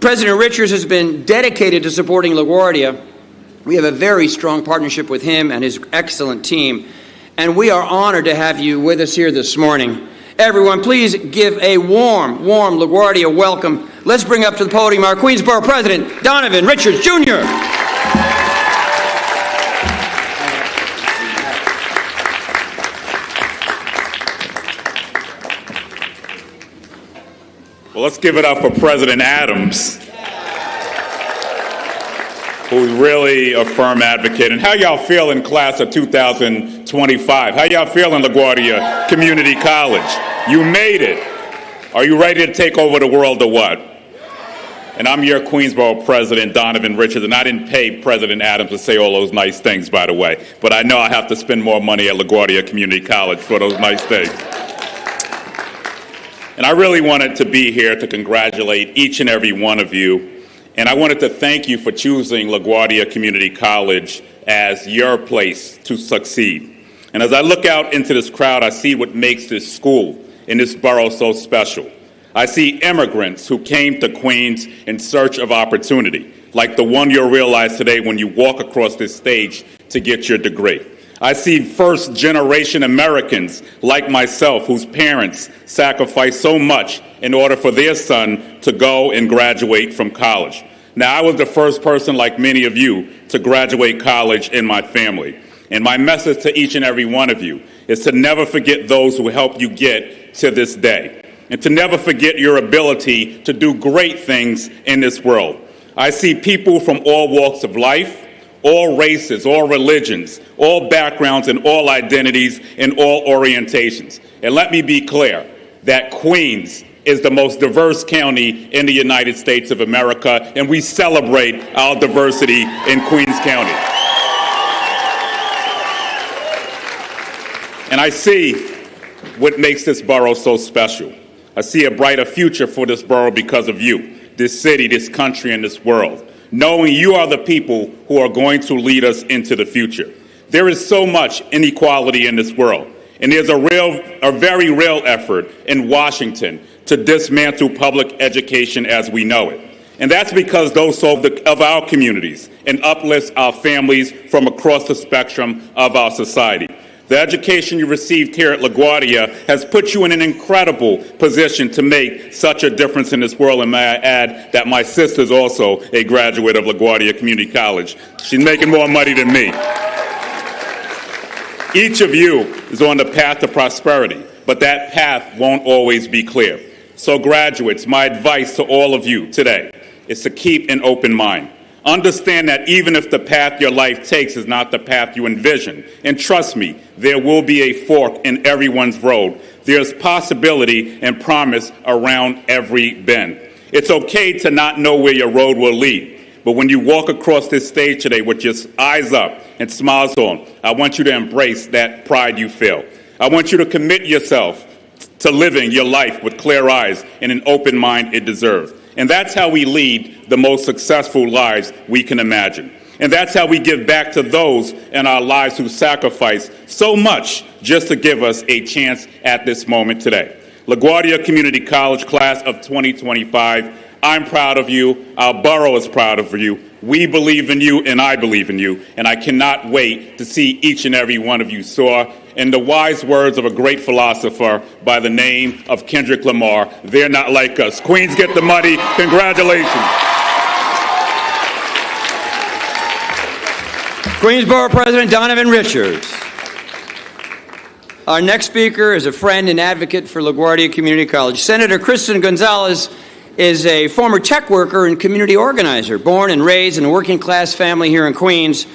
President Richards has been dedicated to supporting LaGuardia. We have a very strong partnership with him and his excellent team, and we are honored to have you with us here this morning. Everyone, please give a warm LaGuardia welcome. Let's bring up to the podium our Queens Borough President, Donovan Richards Jr. Well, let's give it up for President Adams, who's really a firm advocate. And how y'all feeling, class of 2025? How y'all feeling, LaGuardia Community College? You made it. Are you ready to take over the world or what? And I'm your Queensborough President, Donovan Richards, and I didn't pay President Adams to say all those nice things, by the way. But I know I have to spend more money at LaGuardia Community College for those nice things. And I really wanted to be here to congratulate each and every one of you. And I wanted to thank you for choosing LaGuardia Community College as your place to succeed. And as I look out into this crowd, I see what makes this school and this borough so special. I see immigrants who came to Queens in search of opportunity, like the one you'll realize today when you walk across this stage to get your degree. I see first-generation Americans like myself whose parents sacrificed so much in order for their son to go and graduate from college. Now, I was the first person, like many of you, to graduate college in my family. And my message to each and every one of you is to never forget those who helped you get to this day, and to never forget your ability to do great things in this world. I see people from all walks of life, all races, all religions, all backgrounds, and all identities, and all orientations. And let me be clear that Queens is the most diverse county in the United States of America, and we celebrate our diversity in Queens County. And I see what makes this borough so special. I see a brighter future for this borough because of you, this city, this country, and this world, knowing you are the people who are going to lead us into the future. There is so much inequality in this world, and there's a very real effort in Washington to dismantle public education as we know it. And that's because those of our communities and uplifts our families from across the spectrum of our society. The education you received here at LaGuardia has put you in an incredible position to make such a difference in this world. And may I add that my sister is also a graduate of LaGuardia Community College. She's making more money than me. Each of you is on the path to prosperity, but that path won't always be clear. So graduates, my advice to all of you today is to keep an open mind. Understand that even if the path your life takes is not the path you envision, and trust me, there will be a fork in everyone's road. There's possibility and promise around every bend. It's okay to not know where your road will lead, but when you walk across this stage today with your eyes up and smiles on, I want you to embrace that pride you feel. I want you to commit yourself to living your life with clear eyes and an open mind it deserves. And that's how we lead the most successful lives we can imagine. And that's how we give back to those in our lives who sacrifice so much just to give us a chance at this moment today. LaGuardia Community College class of 2025, I'm proud of you. Our borough is proud of you. We believe in you, and I believe in you. And I cannot wait to see each and every one of you soar. In the wise words of a great philosopher by the name of Kendrick Lamar, they're not like us. Queens get the money. Congratulations. Queensborough President Donovan Richards. Our next speaker is a friend and advocate for LaGuardia Community College. Senator Kristen Gonzalez is a former tech worker and community organizer, born and raised in a working-class family here in Queens.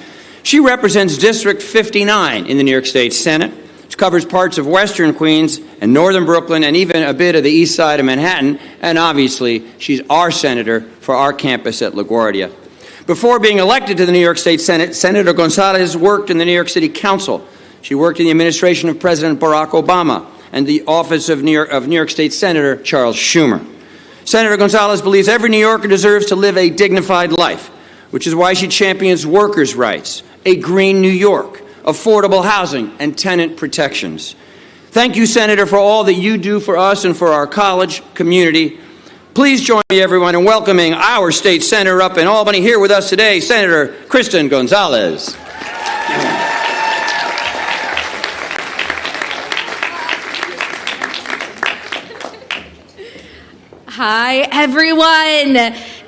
She represents District 59 in the New York State Senate, which covers parts of western Queens and northern Brooklyn and even a bit of the east side of Manhattan. And obviously, she's our senator for our campus at LaGuardia. Before being elected to the New York State Senate, Senator Gonzalez worked in the New York City Council. She worked in the administration of President Barack Obama and the office of New York State Senator Charles Schumer. Senator Gonzalez believes every New Yorker deserves to live a dignified life, which is why she champions workers' rights, a green New York, affordable housing, and tenant protections. Thank you, Senator, for all that you do for us and for our college community. Please join me, everyone, in welcoming our state senator up in Albany. Here with us today, Senator Kristen Gonzalez. Hi, everyone.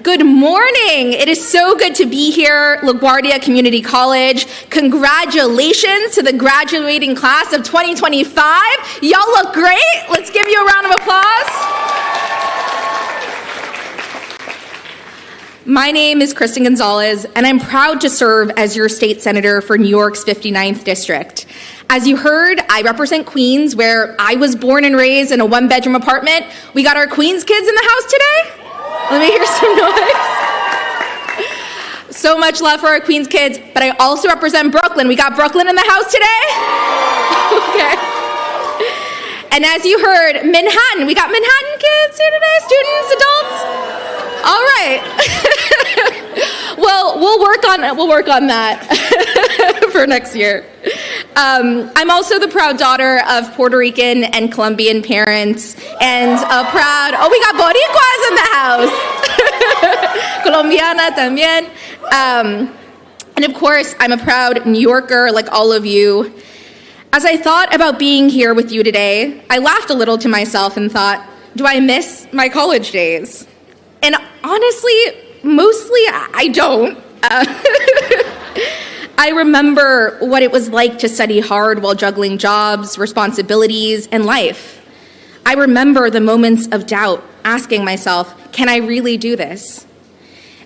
Good morning. It is so good to be here, LaGuardia Community College. Congratulations to the graduating class of 2025. Y'all look great. Let's give you a round of applause. My name is Kristen Gonzalez, and I'm proud to serve as your state senator for New York's 59th district. As you heard, I represent Queens, where I was born and raised in a one-bedroom apartment. We got our Queens kids in the house today? Let me hear some noise. So much love for our Queens kids, but I also represent Brooklyn. We got Brooklyn in the house today? Okay. And as you heard, Manhattan. We got Manhattan kids here today, students, adults? All right. Well, we'll work on that for next year. I'm also the proud daughter of Puerto Rican and Colombian parents, and we got Boricuas in the house. Colombiana también. And of course, I'm a proud New Yorker like all of you. As I thought about being here with you today, I laughed a little to myself and thought, do I miss my college days? And honestly, mostly I don't. I remember what it was like to study hard while juggling jobs, responsibilities, and life. I remember the moments of doubt, asking myself, can I really do this?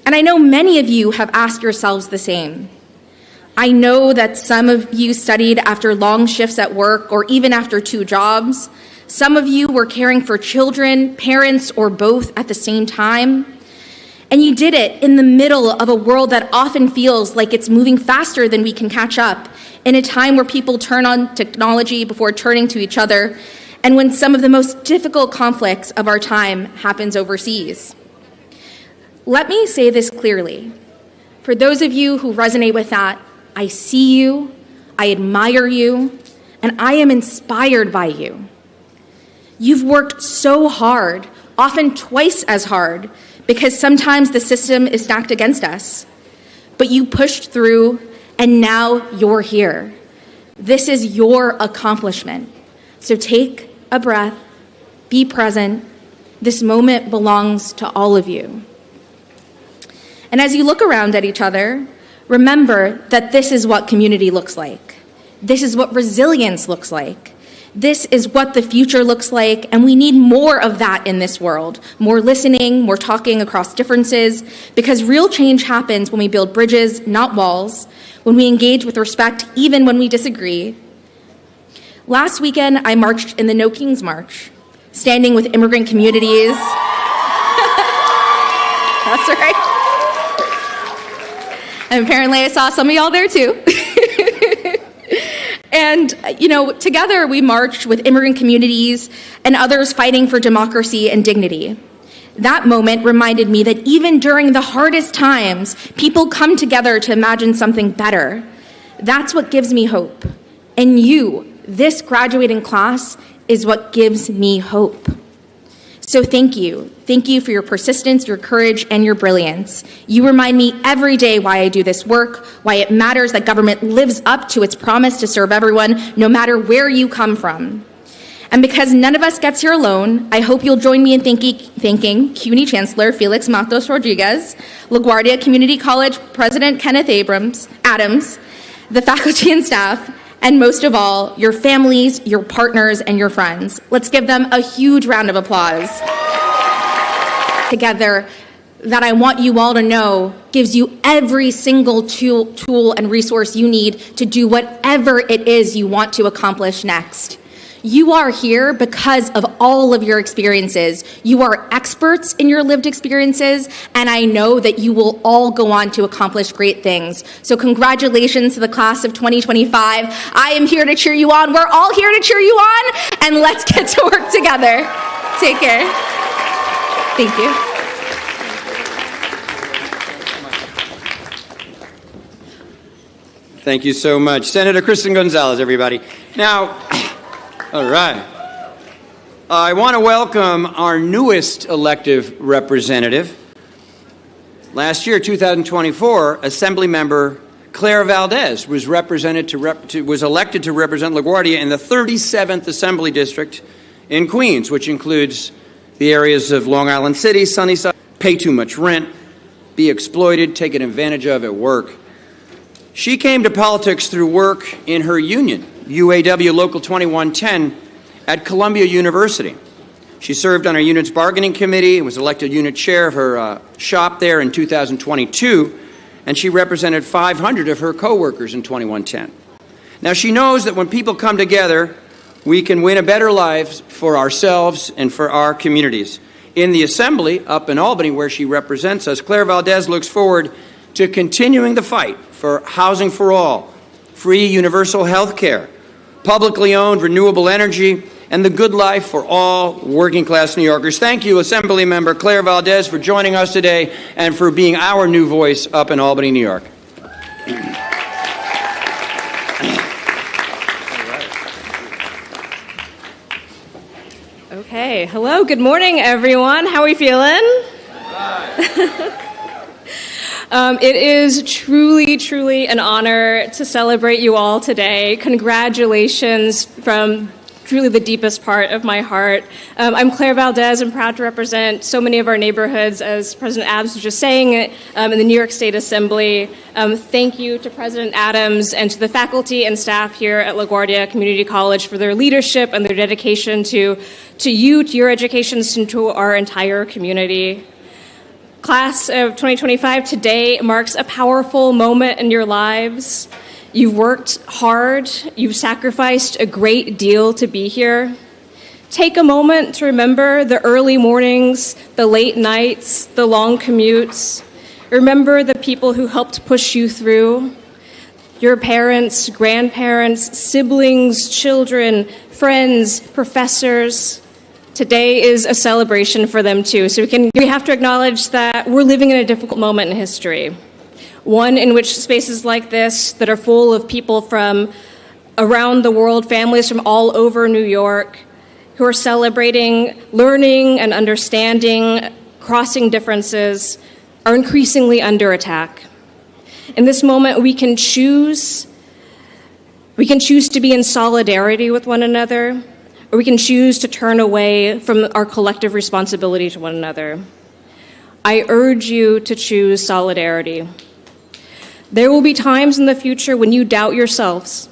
And I know many of you have asked yourselves the same. I know that some of you studied after long shifts at work or even after 2 jobs. Some of you were caring for children, parents, or both at the same time. And you did it in the middle of a world that often feels like it's moving faster than we can catch up, in a time where people turn on technology before turning to each other, and when some of the most difficult conflicts of our time happens overseas. Let me say this clearly. For those of you who resonate with that, I see you, I admire you, and I am inspired by you. You've worked so hard, often twice as hard, because sometimes the system is stacked against us. But you pushed through, and now you're here. This is your accomplishment. So take a breath, be present. This moment belongs to all of you. And as you look around at each other, remember that this is what community looks like. This is what resilience looks like. This is what the future looks like, and we need more of that in this world. More listening, more talking across differences, because real change happens when we build bridges, not walls, when we engage with respect, even when we disagree. Last weekend, I marched in the No Kings March, standing with immigrant communities. That's right. And apparently I saw some of y'all there too. And, together we marched with immigrant communities and others fighting for democracy and dignity. That moment reminded me that even during the hardest times, people come together to imagine something better. That's what gives me hope. And you, this graduating class, is what gives me hope. So thank you. Thank you for your persistence, your courage, and your brilliance. You remind me every day why I do this work, why it matters that government lives up to its promise to serve everyone, no matter where you come from. And because none of us gets here alone, I hope you'll join me in thanking CUNY Chancellor Felix Matos Rodriguez, LaGuardia Community College President Kenneth Adams, the faculty and staff, and most of all, your families, your partners, and your friends. Let's give them a huge round of applause. Together, that I want you all to know gives you every single tool and resource you need to do whatever it is you want to accomplish next. You are here because of all of your experiences. You are experts in your lived experiences, and I know that you will all go on to accomplish great things. So congratulations to the class of 2025. I am here to cheer you on. We're all here to cheer you on, and let's get to work together. Take care. Thank you. Thank you so much. Senator Kristen Gonzalez, everybody. Now, all right. I want to welcome our newest elective representative. Last year, 2024, Assemblymember Claire Valdez was elected to represent LaGuardia in the 37th Assembly District in Queens, which includes the areas of Long Island City, Sunnyside. Pay too much rent, be exploited, taken advantage of at work. She came to politics through work in her union, UAW Local 2110, at Columbia University. She served on our unit's bargaining committee and was elected unit chair of her shop there in 2022, and she represented 500 of her coworkers in 2110. Now, she knows that when people come together, we can win a better life for ourselves and for our communities. In the Assembly, up in Albany, where she represents us, Claire Valdez looks forward to continuing the fight for housing for all, free universal health care, publicly owned renewable energy, and the good life for all working-class New Yorkers. Thank you, Assemblymember Claire Valdez, for joining us today and for being our new voice up in Albany, New York. Okay, hello, good morning, everyone. How are we feeling? It is truly an honor to celebrate you all today. Congratulations from truly the deepest part of my heart. I'm Claire Valdez. I'm proud to represent so many of our neighborhoods, as President Adams was just saying, in the New York State Assembly. Thank you to President Adams and to the faculty and staff here at LaGuardia Community College for their leadership and their dedication to you, to your educations, and to our entire community. Class of 2025, today marks a powerful moment in your lives. You've worked hard, you've sacrificed a great deal to be here. Take a moment to remember the early mornings, the late nights, the long commutes. Remember the people who helped push you through. Your parents, grandparents, siblings, children, friends, professors. Today is a celebration for them too. So we have to acknowledge that we're living in a difficult moment in history. one in which spaces like this that are full of people from around the world, families from all over New York, who are celebrating learning and understanding, crossing differences, are increasingly under attack. In this moment, we can choose to be in solidarity with one another, or we can choose to turn away from our collective responsibility to one another. I urge you to choose solidarity. There will be times in the future when you doubt yourselves,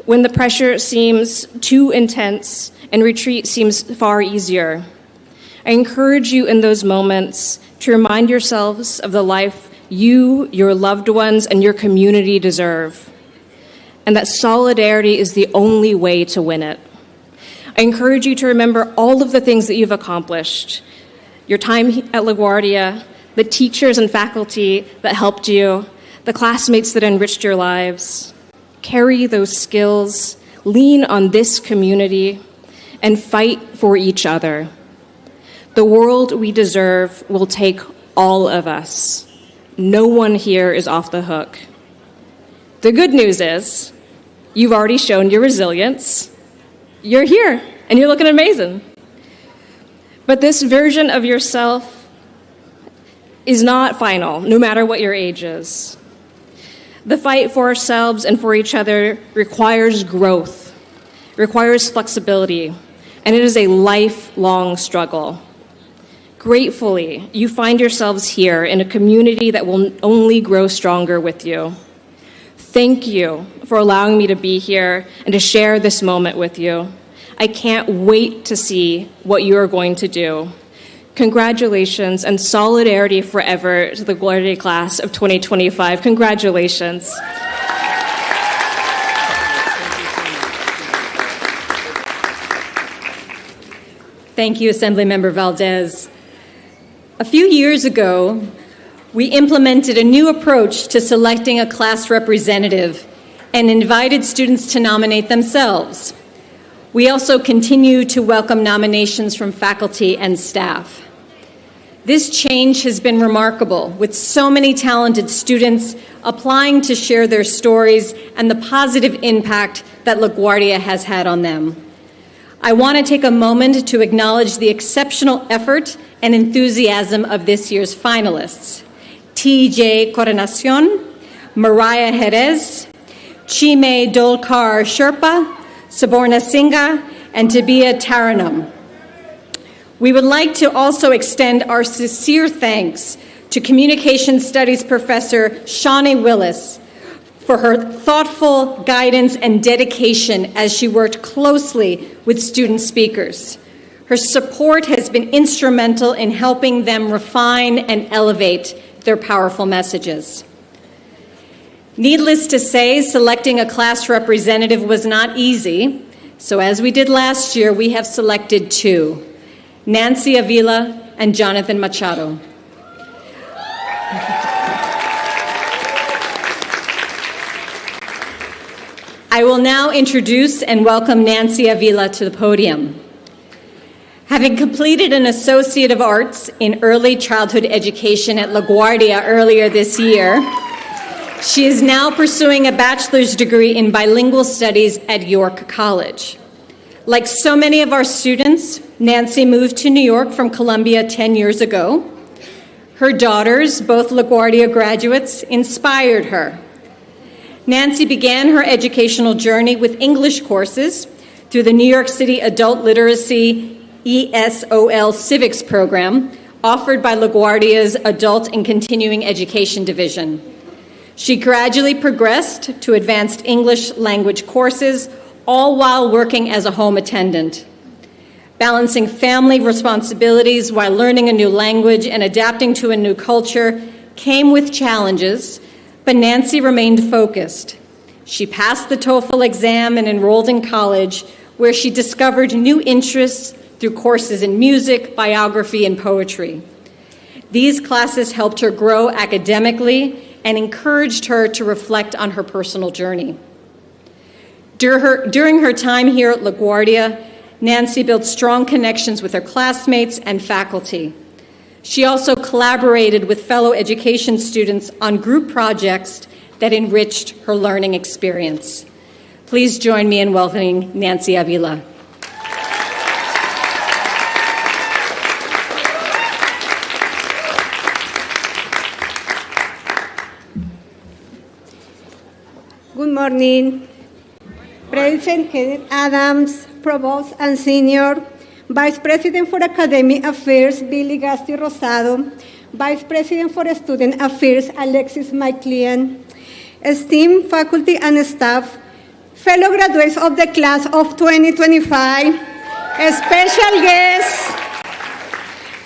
when the pressure seems too intense and retreat seems far easier. I encourage you in those moments to remind yourselves of the life you, your loved ones, and your community deserve, and that solidarity is the only way to win it. I encourage you to remember all of the things that you've accomplished, your time at LaGuardia, the teachers and faculty that helped you, the classmates that enriched your lives. Carry those skills, lean on this community, and fight for each other. The world we deserve will take all of us. No one here is off the hook. The good news is, you've already shown your resilience. You're here, and you're looking amazing. But this version of yourself is not final, no matter what your age is. The fight for ourselves and for each other requires growth, requires flexibility, and it is a lifelong struggle. Gratefully, you find yourselves here in a community that will only grow stronger with you. Thank you for allowing me to be here and to share this moment with you. I can't wait to see what you are going to do. Congratulations and solidarity forever to the LaGuardia class of 2025. Congratulations. Thank you, Assemblymember Valdez. A few years ago, we implemented a new approach to selecting a class representative and invited students to nominate themselves. We also continue to welcome nominations from faculty and staff. This change has been remarkable, with so many talented students applying to share their stories and the positive impact that LaGuardia has had on them. I want to take a moment to acknowledge the exceptional effort and enthusiasm of this year's finalists: T.J. Coronacion, Mariah Jerez, Chime Dolkar Sherpa, Saborna Singha, and Tabia Taranum. We would like to also extend our sincere thanks to Communication Studies Professor Shawnee Willis for her thoughtful guidance and dedication as she worked closely with student speakers. Her support has been instrumental in helping them refine and elevate their powerful messages. Needless to say, selecting a class representative was not easy, so as we did last year, we have selected two: Nancy Avila and Jonathan Machado. I will now introduce and welcome Nancy Avila to the podium. Having completed an Associate of Arts in Early Childhood Education at LaGuardia earlier this year, she is now pursuing a bachelor's degree in bilingual studies at York College. Like so many of our students, Nancy moved to New York from Columbia 10 years ago. Her daughters, both LaGuardia graduates, inspired her. Nancy began her educational journey with English courses through the New York City Adult Literacy ESOL Civics program offered by LaGuardia's Adult and Continuing Education Division. She gradually progressed to advanced English language courses, all while working as a home attendant. Balancing family responsibilities while learning a new language and adapting to a new culture came with challenges, but Nancy remained focused. She passed the TOEFL exam and enrolled in college, where she discovered new interests through courses in music, biography, and poetry. These classes helped her grow academically and encouraged her to reflect on her personal journey. During her time here at LaGuardia, Nancy built strong connections with her classmates and faculty. She also collaborated with fellow education students on group projects that enriched her learning experience. Please join me in welcoming Nancy Avila. Good morning. President Kenneth Adams, Provost and Senior, Vice President for Academic Affairs, Billy Gasti Rosado, Vice President for Student Affairs, Alexis McLean, esteemed faculty and staff, fellow graduates of the class of 2025, special guests,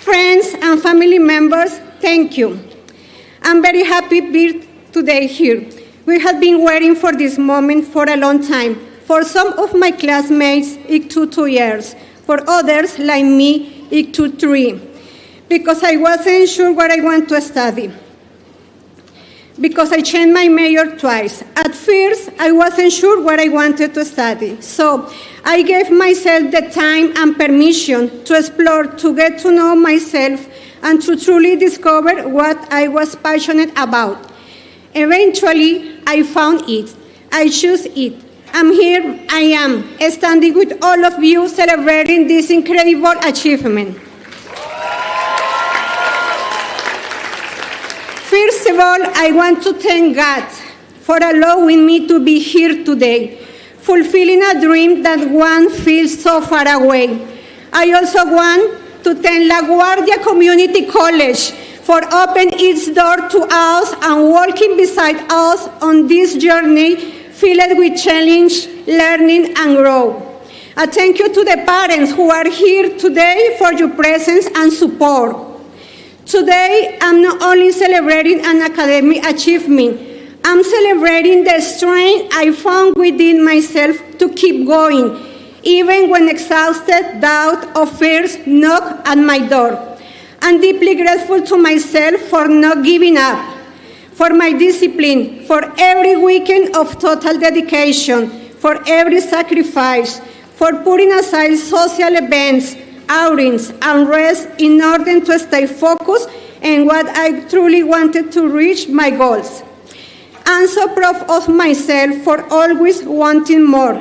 friends and family members, thank you. I'm very happy to be today here. We have been waiting for this moment for a long time. For some of my classmates, it took 2 years. For others, like me, it took 3. Because I wasn't sure what I want to study. Because I changed my major twice. At first, I wasn't sure what I wanted to study. So I gave myself the time and permission to explore, to get to know myself, and to truly discover what I was passionate about. Eventually, I found it. I chose it. And here I am, standing with all of you, celebrating this incredible achievement. First of all, I want to thank God for allowing me to be here today, fulfilling a dream that one feels so far away. I also want to thank LaGuardia Community College for opening its door to us and walking beside us on this journey filled with challenge, learning, and growth. A thank you to the parents who are here today for your presence and support. Today, I'm not only celebrating an academic achievement, I'm celebrating the strength I found within myself to keep going, even when exhausted, doubt, or fears knock at my door. I'm deeply grateful to myself for not giving up, for my discipline, for every weekend of total dedication, for every sacrifice, for putting aside social events, outings, and rest in order to stay focused on what I truly wanted to reach my goals. I'm so proud of myself for always wanting more,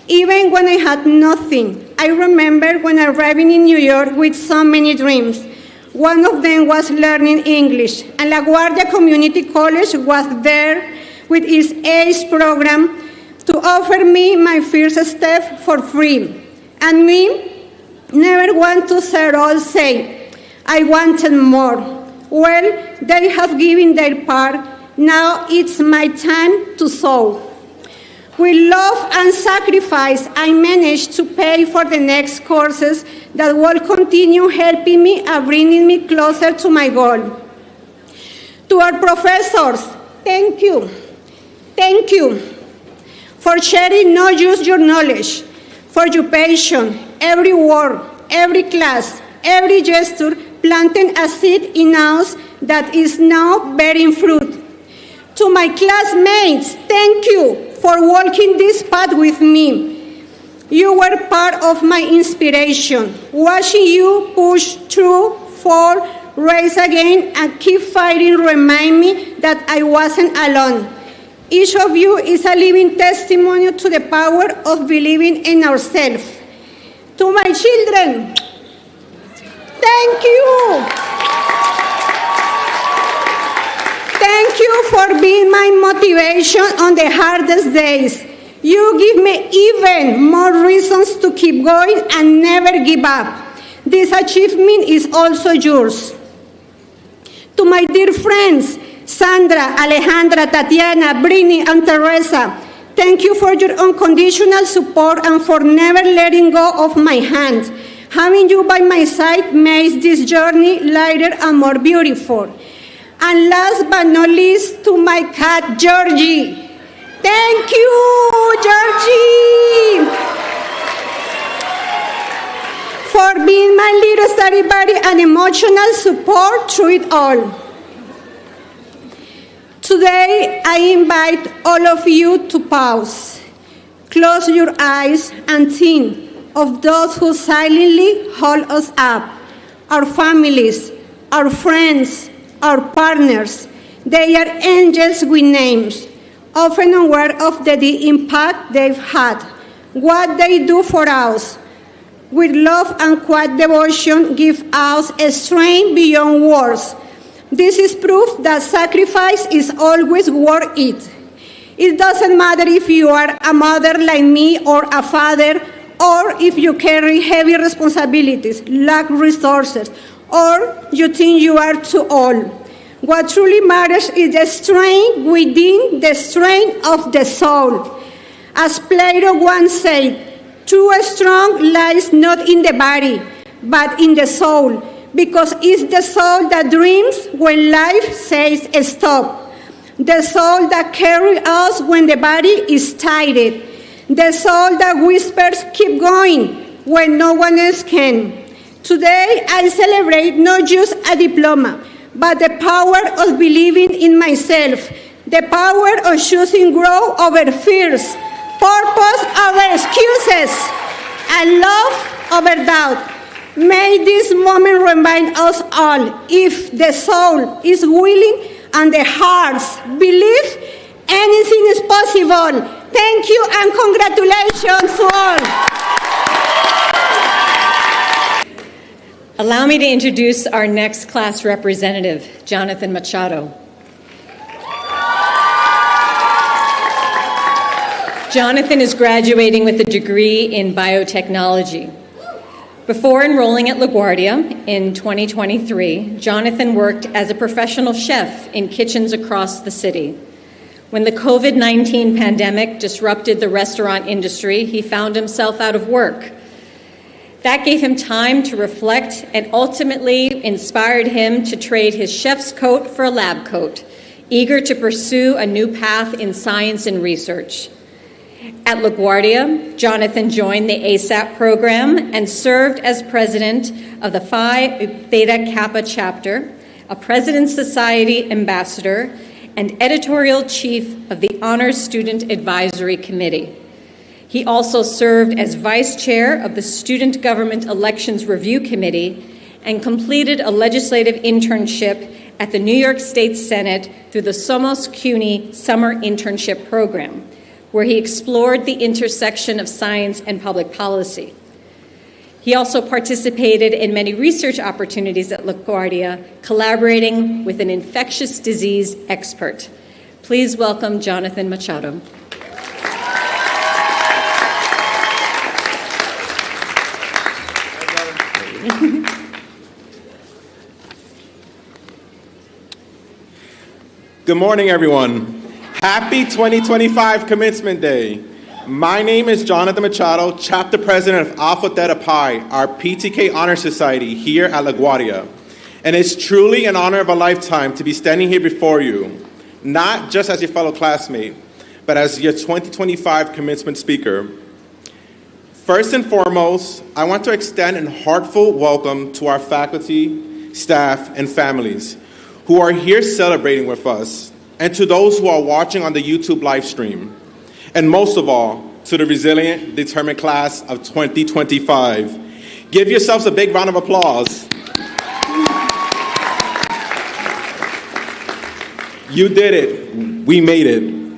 even when I had nothing. I remember when arriving in New York with so many dreams. One of them was learning English, and LaGuardia Community College was there with its ACE program to offer me my first step for free. And me, never want to settle, say, I wanted more. Well, they have given their part. Now it's my time to sow. With love and sacrifice, I managed to pay for the next courses that will continue helping me and bringing me closer to my goal. To our professors, thank you. Thank you for sharing not just your knowledge, for your passion, every word, every class, every gesture, planting a seed in us that is now bearing fruit. To my classmates, thank you for walking this path with me. You were part of my inspiration. Watching you push through, fall, rise again, and keep fighting remind me that I wasn't alone. Each of you is a living testimony to the power of believing in ourselves. To my children, thank you. Thank you for being my motivation on the hardest days. You give me even more reasons to keep going and never give up. This achievement is also yours. To my dear friends, Sandra, Alejandra, Tatiana, Brini, and Teresa, thank you for your unconditional support and for never letting go of my hand. Having you by my side makes this journey lighter and more beautiful. And last but not least, to my cat, Georgie. Thank you, Georgie, for being my little study buddy and emotional support through it all. Today, I invite all of you to pause. Close your eyes and think of those who silently hold us up, our families, our friends, our partners. They are angels with names, often unaware of the impact they've had, what they do for us. With love and quiet devotion, give us a strength beyond words. This is proof that sacrifice is always worth it. It doesn't matter if you are a mother like me or a father, or if you carry heavy responsibilities, lack resources, or you think you are too old. What truly matters is the strength within the strength of the soul. As Plato once said, true strength lies not in the body, but in the soul, because it's the soul that dreams when life says stop. The soul that carries us when the body is tired. The soul that whispers, keep going, when no one else can. Today, I celebrate not just a diploma, but the power of believing in myself, the power of choosing growth over fears, purpose over excuses, and love over doubt. May this moment remind us all, if the soul is willing and the hearts believe, anything is possible. Thank you and congratulations to all. Allow me to introduce our next class representative, Jonathan Machado. Jonathan is graduating with a degree in biotechnology. Before enrolling at LaGuardia in 2023, Jonathan worked as a professional chef in kitchens across the city. When the COVID-19 pandemic disrupted the restaurant industry, he found himself out of work. That gave him time to reflect and ultimately inspired him to trade his chef's coat for a lab coat, eager to pursue a new path in science and research. At LaGuardia, Jonathan joined the ASAP program and served as president of the Phi Theta Kappa chapter, a President's Society ambassador, and editorial chief of the Honors Student Advisory Committee. He also served as vice chair of the Student Government Elections Review Committee and completed a legislative internship at the New York State Senate through the Somos CUNY Summer Internship Program, where he explored the intersection of science and public policy. He also participated in many research opportunities at LaGuardia, collaborating with an infectious disease expert. Please welcome Jonathan Machado. Good morning, everyone. Happy 2025 Commencement Day. My name is Jonathan Machado, Chapter President of Alpha Theta Pi, our PTK Honor Society here at LaGuardia. And it's truly an honor of a lifetime to be standing here before you, not just as your fellow classmate, but as your 2025 commencement speaker. First and foremost, I want to extend a heartfelt welcome to our faculty, staff, and families who are here celebrating with us, and to those who are watching on the YouTube live stream. And most of all, to the resilient, determined class of 2025. Give yourselves a big round of applause. You did it. We made it.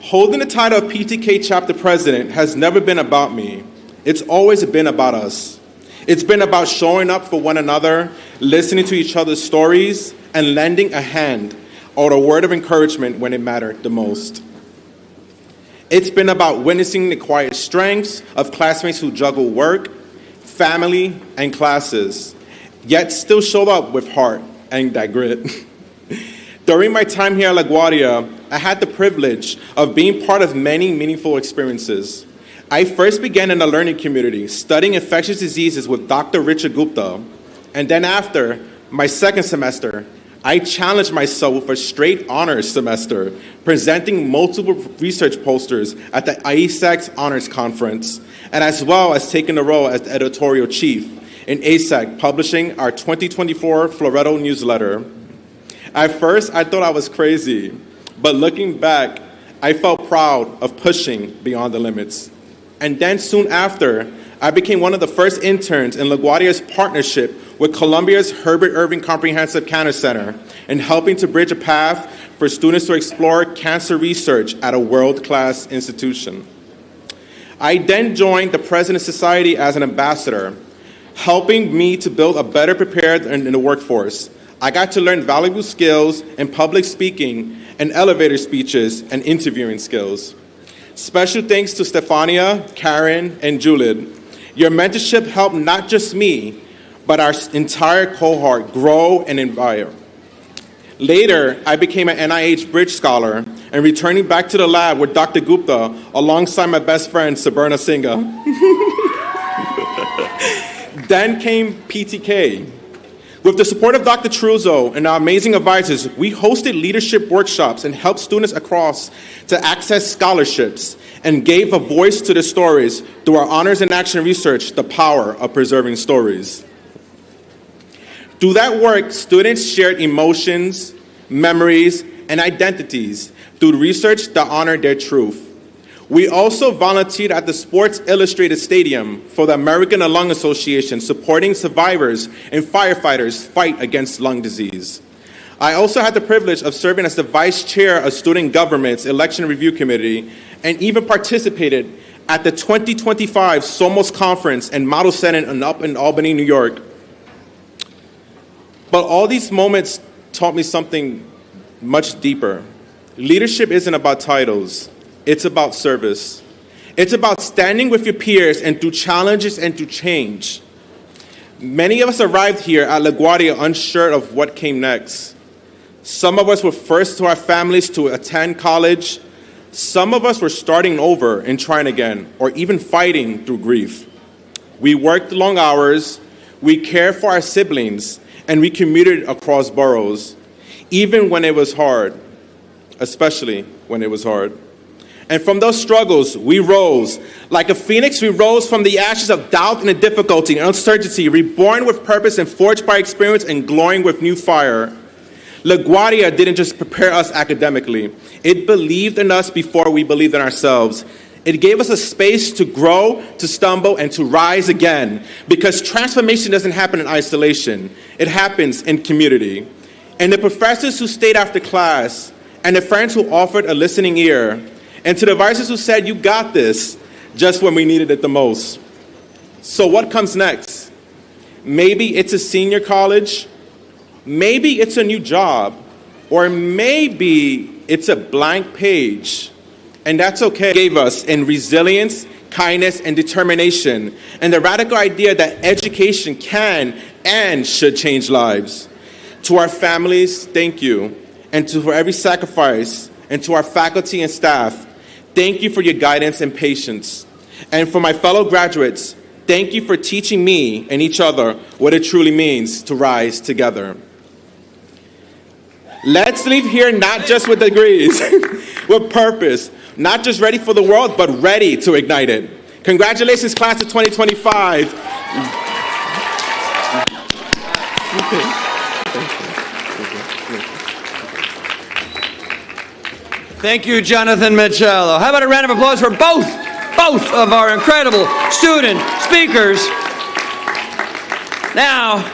Holding the title of PTK Chapter President has never been about me. It's always been about us. It's been about showing up for one another, listening to each other's stories, and lending a hand or a word of encouragement when it mattered the most. It's been about witnessing the quiet strengths of classmates who juggle work, family, and classes, yet still show up with heart and that grit. During my time here at LaGuardia, I had the privilege of being part of many meaningful experiences. I first began in the learning community, studying infectious diseases with Dr. Richard Gupta, and then after my second semester, I challenged myself with a straight honors semester, presenting multiple research posters at the ASAC's Honors Conference, and as well as taking the role as the editorial chief in ASAC, publishing our 2024 Floretto newsletter. At first, I thought I was crazy, but looking back, I felt proud of pushing beyond the limits. And then soon after, I became one of the first interns in LaGuardia's partnership with Columbia's Herbert Irving Comprehensive Cancer Center in helping to bridge a path for students to explore cancer research at a world-class institution. I then joined the President's Society as an ambassador, helping me to build a better prepared in the workforce. I got to learn valuable skills in public speaking and elevator speeches and interviewing skills. Special thanks to Stefania, Karen, and Juliet. Your mentorship helped not just me, but our entire cohort grow and inspire. Later, I became an NIH Bridge Scholar and returning back to the lab with Dr. Gupta alongside my best friend, Sabarna Singha. Then came PTK. With the support of Dr. Truzzo and our amazing advisors, we hosted leadership workshops and helped students across to access scholarships and gave a voice to the stories through our Honors in Action research, The Power of Preserving Stories. Through that work, students shared emotions, memories, and identities through research that honored their truth. We also volunteered at the Sports Illustrated Stadium for the American Lung Association, supporting survivors and firefighters fight against lung disease. I also had the privilege of serving as the vice chair of Student Government's Election Review Committee and even participated at the 2025 Somos Conference and Model Senate up in Albany, New York. But all these moments taught me something much deeper. Leadership isn't about titles. It's about service. It's about standing with your peers and through challenges and through change. Many of us arrived here at LaGuardia unsure of what came next. Some of us were first to our families to attend college. Some of us were starting over and trying again, or even fighting through grief. We worked long hours, we cared for our siblings, and we commuted across boroughs, even when it was hard, especially when it was hard. And from those struggles, we rose. Like a phoenix, we rose from the ashes of doubt and difficulty and uncertainty, reborn with purpose and forged by experience and glowing with new fire. LaGuardia didn't just prepare us academically. It believed in us before we believed in ourselves. It gave us a space to grow, to stumble, and to rise again. Because transformation doesn't happen in isolation. It happens in community. And the professors who stayed after class, and the friends who offered a listening ear, and to the advisors who said, you got this, just when we needed it the most. So what comes next? Maybe it's a senior college, maybe it's a new job, or maybe it's a blank page. And that's okay. Gave us in resilience, kindness, and determination, and the radical idea that education can and should change lives. To our families, thank you. And for every sacrifice, and to our faculty and staff, thank you for your guidance and patience. And for my fellow graduates, thank you for teaching me and each other what it truly means to rise together. Let's leave here not just with degrees, with purpose, not just ready for the world, but ready to ignite it. Congratulations, class of 2025. Thank you, Jonathan Michello. How about a round of applause for both of our incredible student speakers? Now,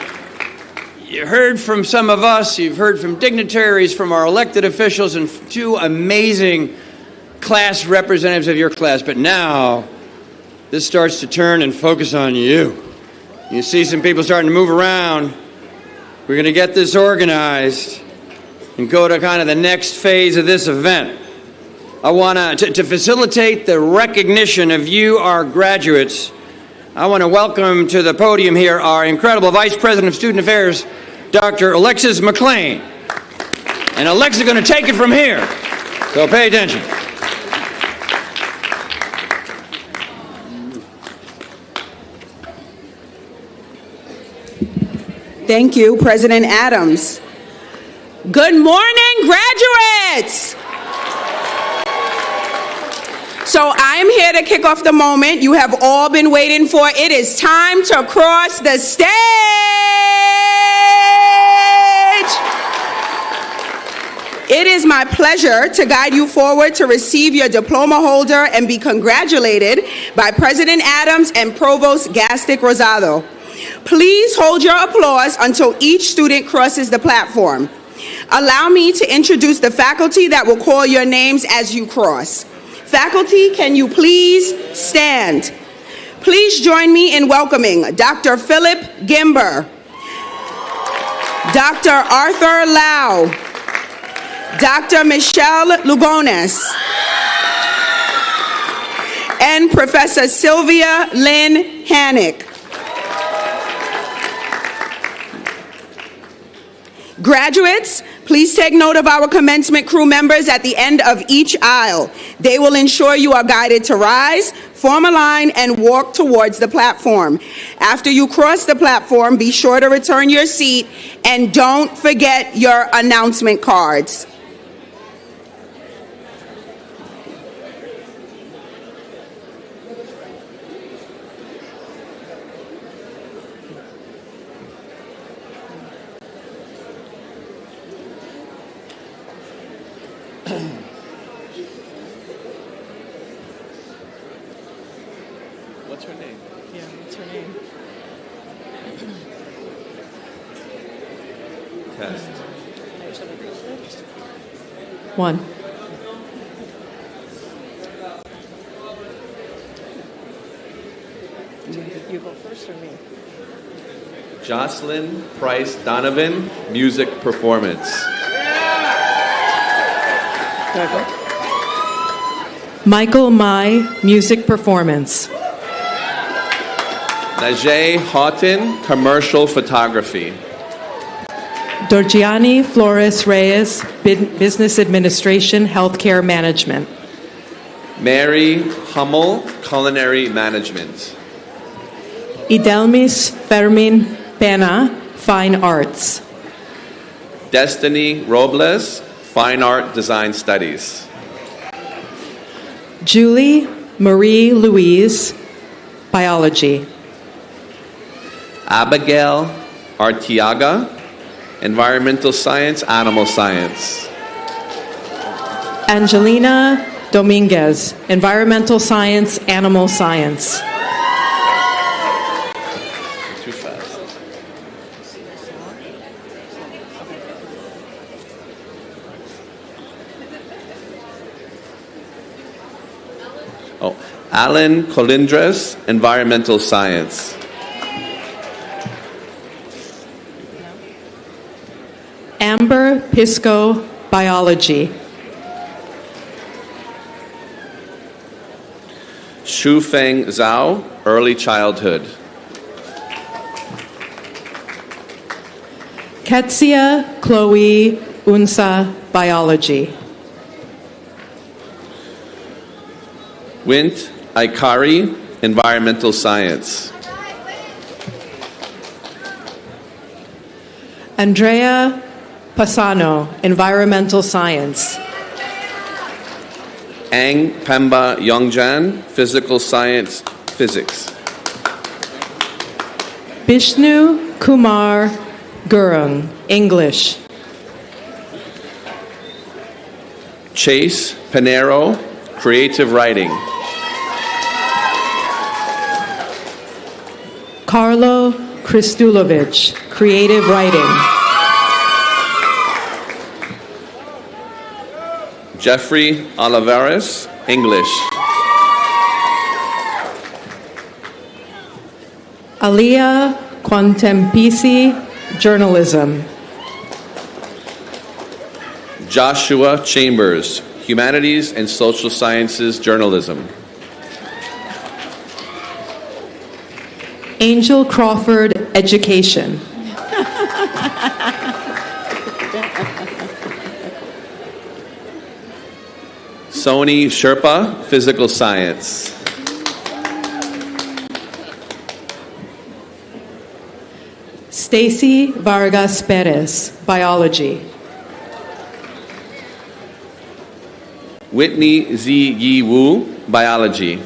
you heard from some of us, you've heard from dignitaries, from our elected officials, and two amazing class representatives of your class. But now, this starts to turn and focus on you. You see some people starting to move around. We're going to get this organized and go to kind of the next phase of this event. I want to facilitate the recognition of you, our graduates. I want to welcome to the podium here our incredible Vice President of Student Affairs, Dr. Alexis McLean. And Alexis is going to take it from here, so pay attention. Thank you, President Adams. Good morning, graduates! So I'm here to kick off the moment you have all been waiting for. It is time to cross the stage! It is my pleasure to guide you forward to receive your diploma holder and be congratulated by President Adams and Provost Gastick Rosado. Please hold your applause until each student crosses the platform. Allow me to introduce the faculty that will call your names as you cross. Faculty, can you please stand? Please join me in welcoming Dr. Philip Gimber, Dr. Arthur Lau, Dr. Michelle Lugones, and Professor Sylvia Lynn Hannick. Graduates, please take note of our commencement crew members at the end of each aisle. They will ensure you are guided to rise, form a line, and walk towards the platform. After you cross the platform, be sure to return your seat and don't forget your announcement cards. What's her name? Yeah, what's her name? Test. 1. You go first or me? Jocelyn Price Donovan, music performance. Michael Mai, music performance. Najee Houghton, commercial photography. Dorgiani Flores Reyes, business administration, healthcare management. Mary Hummel, culinary management. Idelmis Fermin Pena, fine arts. Destiny Robles, fine art design studies. Julie Marie Louise, biology. Abigail Artiaga, environmental science, animal science. Angelina Dominguez, environmental science, animal science. Too fast. Oh, Alan Colindres, environmental science. Amber Pisco, biology. Shufeng Zhao, early childhood. Ketsia Chloe Unsa, biology. Wint Aikari, environmental science. Andrea Pasano, environmental science. Ang Pemba Yongjan, physical science, physics. Bishnu Kumar Gurung, English. Chase Pinero, creative writing. Carlo Kristulovich, creative writing. Jeffrey Olivares, English. Alia Quantempisi, journalism. Joshua Chambers, humanities and social sciences, journalism. Angel Crawford, education. Sony Sherpa, physical science. Stacy Vargas Perez, biology. Whitney Z. Yi Wu, biology.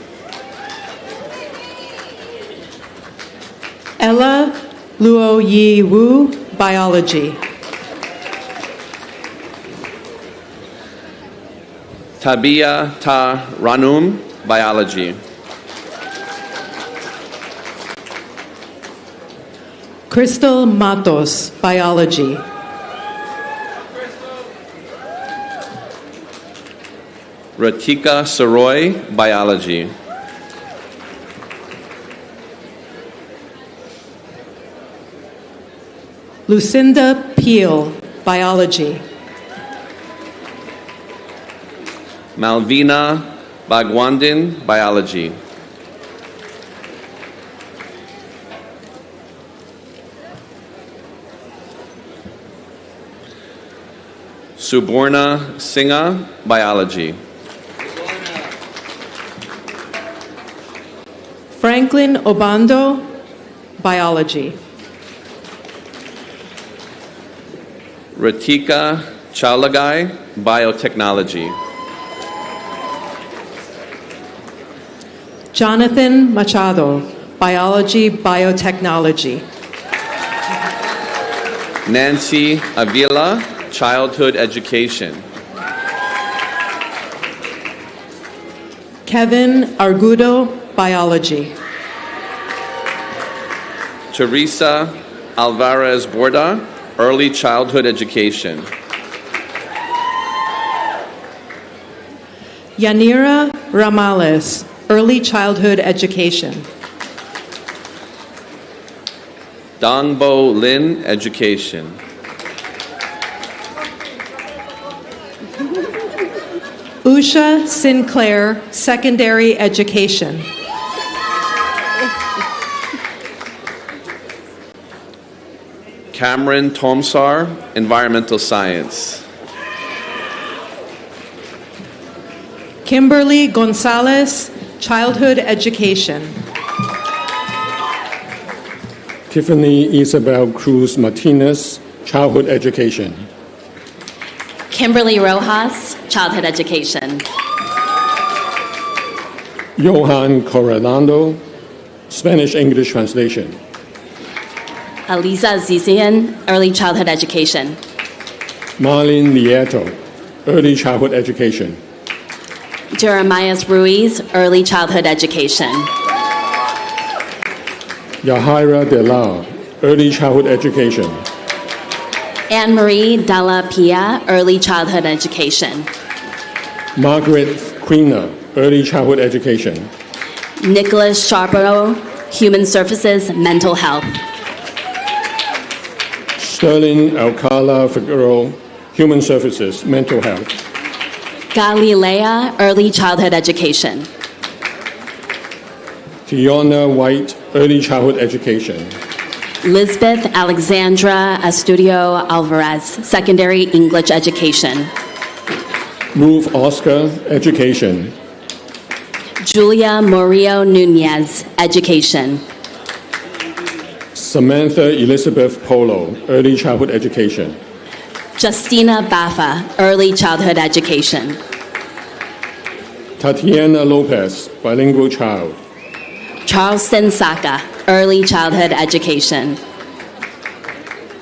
Ella Luo Yi Wu, biology. Tabia Ta Ranum, Biology. Crystal Matos, Biology. Ratika Saroy, Biology. Lucinda Peel, Biology. Malvina Bagwandin, Biology. Suborna Singha, Biology. Franklin Obando, Biology. Ratika Chalagai, Biotechnology. Jonathan Machado, Biology, Biotechnology. Nancy Avila, Childhood Education. Kevin Argudo, Biology. Teresa Alvarez Borda, Early Childhood Education. Yanira Ramales, Early Childhood Education. Dongbo Lin, Education. Usha Sinclair, Secondary Education. Cameron Tomsar, Environmental Science. Kimberly Gonzalez, Childhood Education. Tiffany Isabel Cruz Martinez, Childhood Education. Kimberly Rojas, Childhood Education. Johan Coronado, Spanish English Translation. Aliza Zizian, Early Childhood Education. Marlene Nieto, Early Childhood Education. Jeremias Ruiz, Early Childhood Education. Yahaira Delar, Early Childhood Education. Anne-Marie Dalla Pia, Early Childhood Education. Margaret Quina, Early Childhood Education. Nicholas Charbonneau, Human Services, Mental Health. Sterling Alcala Figueroa, Human Services, Mental Health. Galilea, Early Childhood Education. Tiona White, Early Childhood Education. Lisbeth Alexandra Astudio Alvarez, Secondary English Education. Ruth Oscar, Education. Julia Murillo Nunez, Education. Samantha Elizabeth Polo, Early Childhood Education. Justina Baffa, Early Childhood Education. Tatiana Lopez, Bilingual Child. Charleston Saka, Early Childhood Education.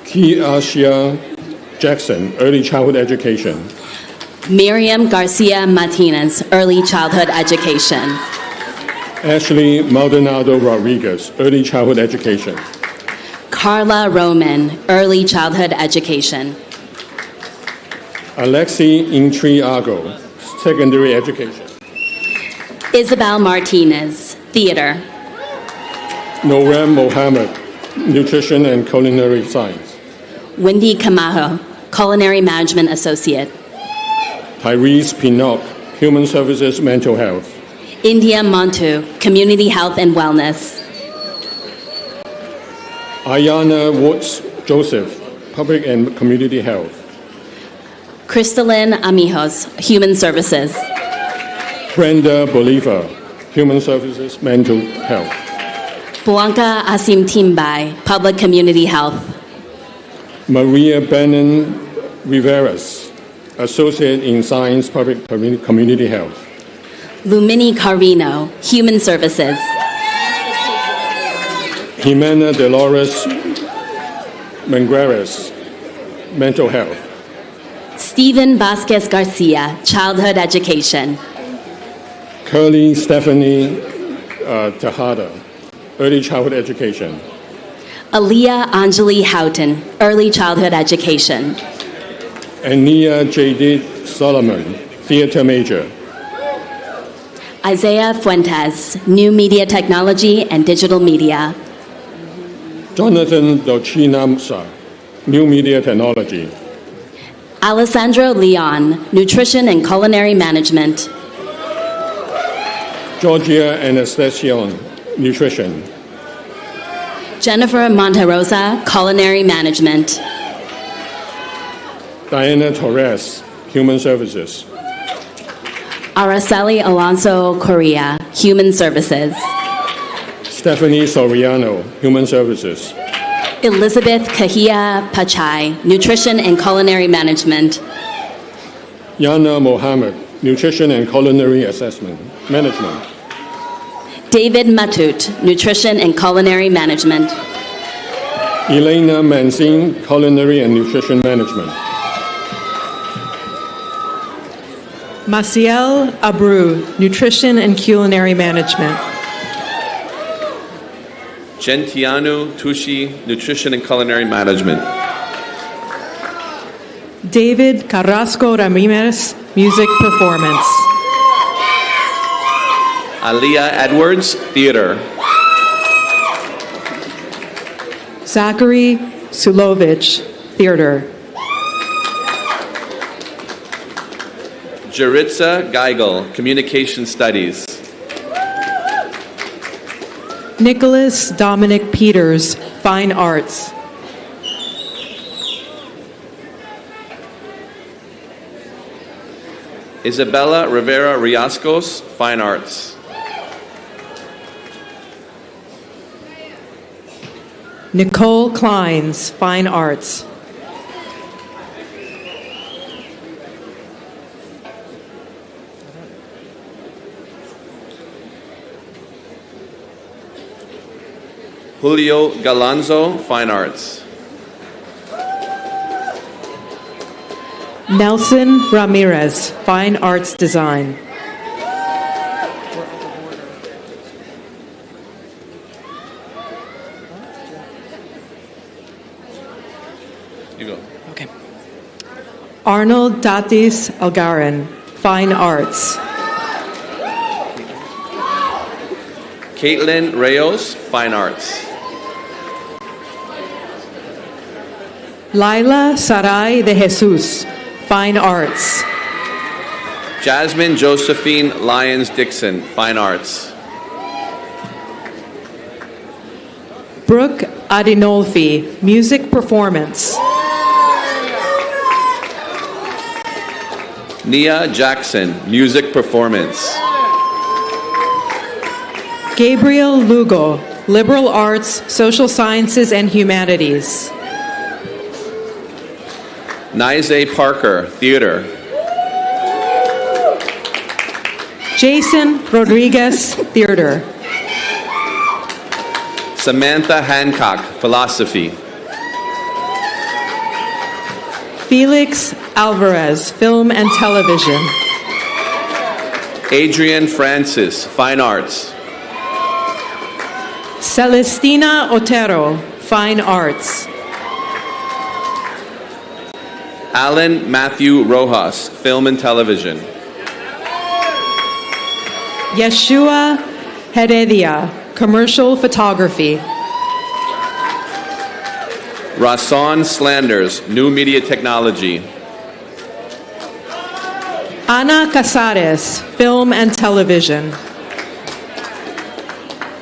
Kiashia Jackson, Early Childhood Education. Miriam Garcia Martinez, Early Childhood Education. Ashley Maldonado Rodriguez, Early Childhood Education. Carla Roman, Early Childhood Education. Alexi Intriago, Secondary Education. Isabel Martinez, Theater. Norem Mohammed, Nutrition and Culinary Science. Wendy Camajo, Culinary Management Associate. Tyrese Pinnock, Human Services, Mental Health. India Montu, Community Health and Wellness. Ayana Woods Joseph, Public and Community Health. Crystalline Amijos, Human Services. Brenda Bolivar, Human Services, Mental Health. Blanca Asim Timbay, Public Community Health. Maria Benin Riveras, Associate in Science, Public Community Health. Lumini Carvino, Human Services. Jimena Dolores Mengueres, Mental Health. Stephen Vasquez Garcia, Childhood Education. Curly Stephanie Tejada, Early Childhood Education. Aaliyah Anjali Houghton, Early Childhood Education. Ania J.D. Solomon, Theater Major. Isaiah Fuentes, New Media Technology and Digital Media. Jonathan Dochinamsa, New Media Technology. Alessandro Leon, Nutrition and Culinary Management. Georgia Anastasion, Nutrition. Jennifer Monterosa, Culinary Management. Diana Torres, Human Services. Araceli Alonso Correa, Human Services. Stephanie Soriano, Human Services. Elizabeth Kahia Pachai, Nutrition and Culinary Management. Yana Mohammed, Nutrition and Culinary Assessment Management. David Matut, Nutrition and Culinary Management. Elena Manzin, Culinary and Nutrition Management. Maciel Abreu, Nutrition and Culinary Management. Gentiano Tushi, Nutrition and Culinary Management. David Carrasco Ramirez, Music Performance. Aliyah Edwards, Theater. Zachary Sulovich, Theater. Jaritza Geigel, Communication Studies. Nicholas Dominic Peters, Fine Arts. Isabella Rivera Riascos, Fine Arts. Nicole Kleins, Fine Arts. Julio Galanzo, Fine Arts. Nelson Ramirez, Fine Arts Design. You go. Okay. Arnold Datis Algarin, Fine Arts. Caitlin Reyes, Fine Arts. Laila Saray de Jesus, Fine Arts. Jasmine Josephine Lyons Dixon, Fine Arts. Brooke Adinolfi, Music Performance. Nia Jackson, Music Performance. Gabriel Lugo, Liberal Arts, Social Sciences and Humanities. Nize Parker, Theater. Jason Rodriguez, Theater. Samantha Hancock, Philosophy. Felix Alvarez, Film and Television. Adrian Francis, Fine Arts. Celestina Otero, Fine Arts. Alan Matthew Rojas, Film and Television. Yeshua Heredia, Commercial Photography. Rason Slanders, New Media Technology. Ana Casares, Film and Television.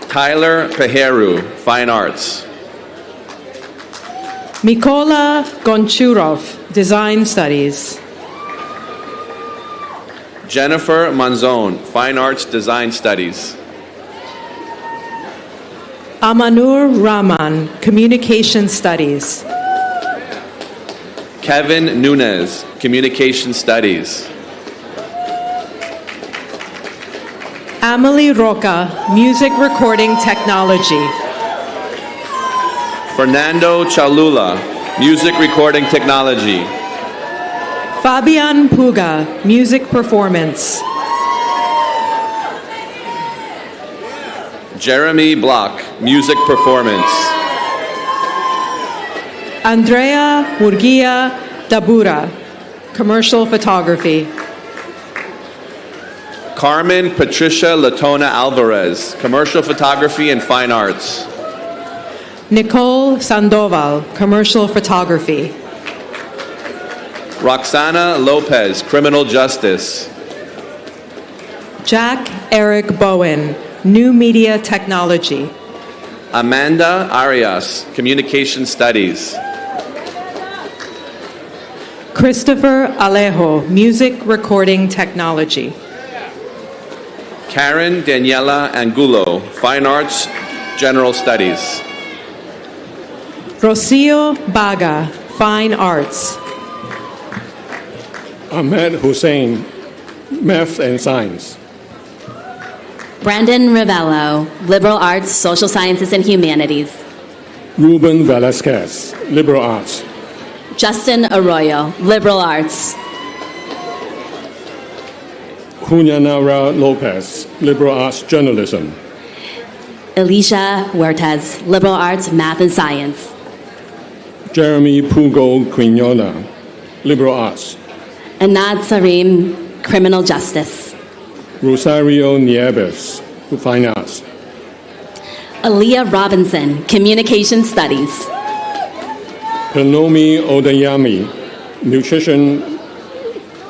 Tyler Peheru, Fine Arts. Mikola Gonchurov, Design Studies. Jennifer Manzone, Fine Arts Design Studies. Amanur Rahman, Communication Studies. Kevin Nunez, Communication Studies. Amelie Roca, Music Recording Technology. Fernando Chalula, Music Recording Technology. Fabian Puga, music performance. Jeremy Block, music performance. Andrea Murguia Dabura, commercial photography. Carmen Patricia Latona Alvarez, commercial photography and fine arts. Nicole Sandoval, commercial photography. Roxana Lopez, criminal justice. Jack Eric Bowen, new media technology. Amanda Arias, communication studies. Christopher Alejo, music recording technology. Karen Daniela Angulo, fine arts, general studies. Rocio Baga, fine arts. Ahmed Hussein, math and science. Brandon Ravello, liberal arts, social sciences, and humanities. Ruben Velasquez, liberal arts. Justin Arroyo, liberal arts. Julianara Lopez, liberal arts journalism. Alicia Huertas, liberal arts, math, and science. Jeremy Pugo Quinola, liberal arts. Anad Sarim, criminal justice. Rosario Nieves, fine arts. Aaliyah Robinson, communication studies. Panomi Odayami, nutrition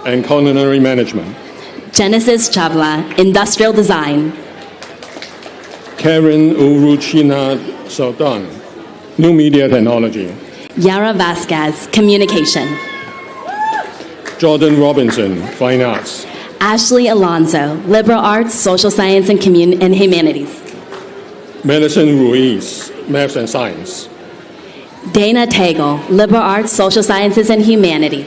and culinary management. Genesis Chavla, industrial design. Karen Uruchina Sultan, new media technology. Yara Vasquez, communication. Jordan Robinson, fine arts. Ashley Alonso, liberal arts, social science, and humanities. Madison Ruiz, math and science. Dana Tagle, liberal arts, social sciences, and humanities.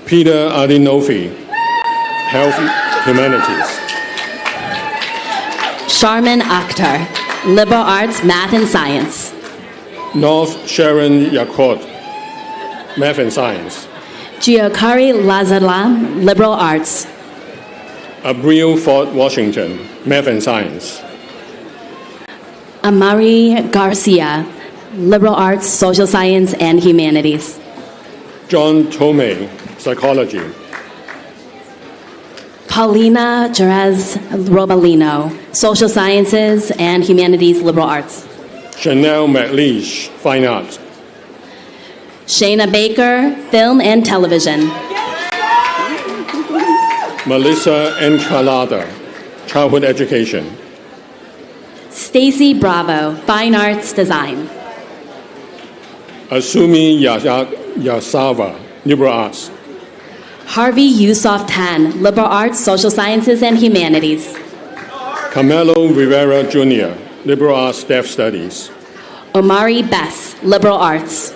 Peter Adinofi, health humanities. Sharman Akhtar, liberal arts, math, and science. North Sharon Yakot, math and science. Giocari Lazala, liberal arts. Abril Fort Washington, math and science. Amari Garcia, liberal arts, social science, and humanities. John Tomei, psychology. Paulina Jerez Robalino, social sciences and humanities, liberal arts. Chanel McLeish, fine arts. Shayna Baker, film and television. Melissa Encalada, childhood education. Stacy Bravo, fine arts design. Asumi Yasawa, liberal arts. Harvey Yusof Tan, liberal arts, social sciences, and humanities. Camelo Rivera Jr., liberal arts, staff studies. Omari Bess, liberal arts.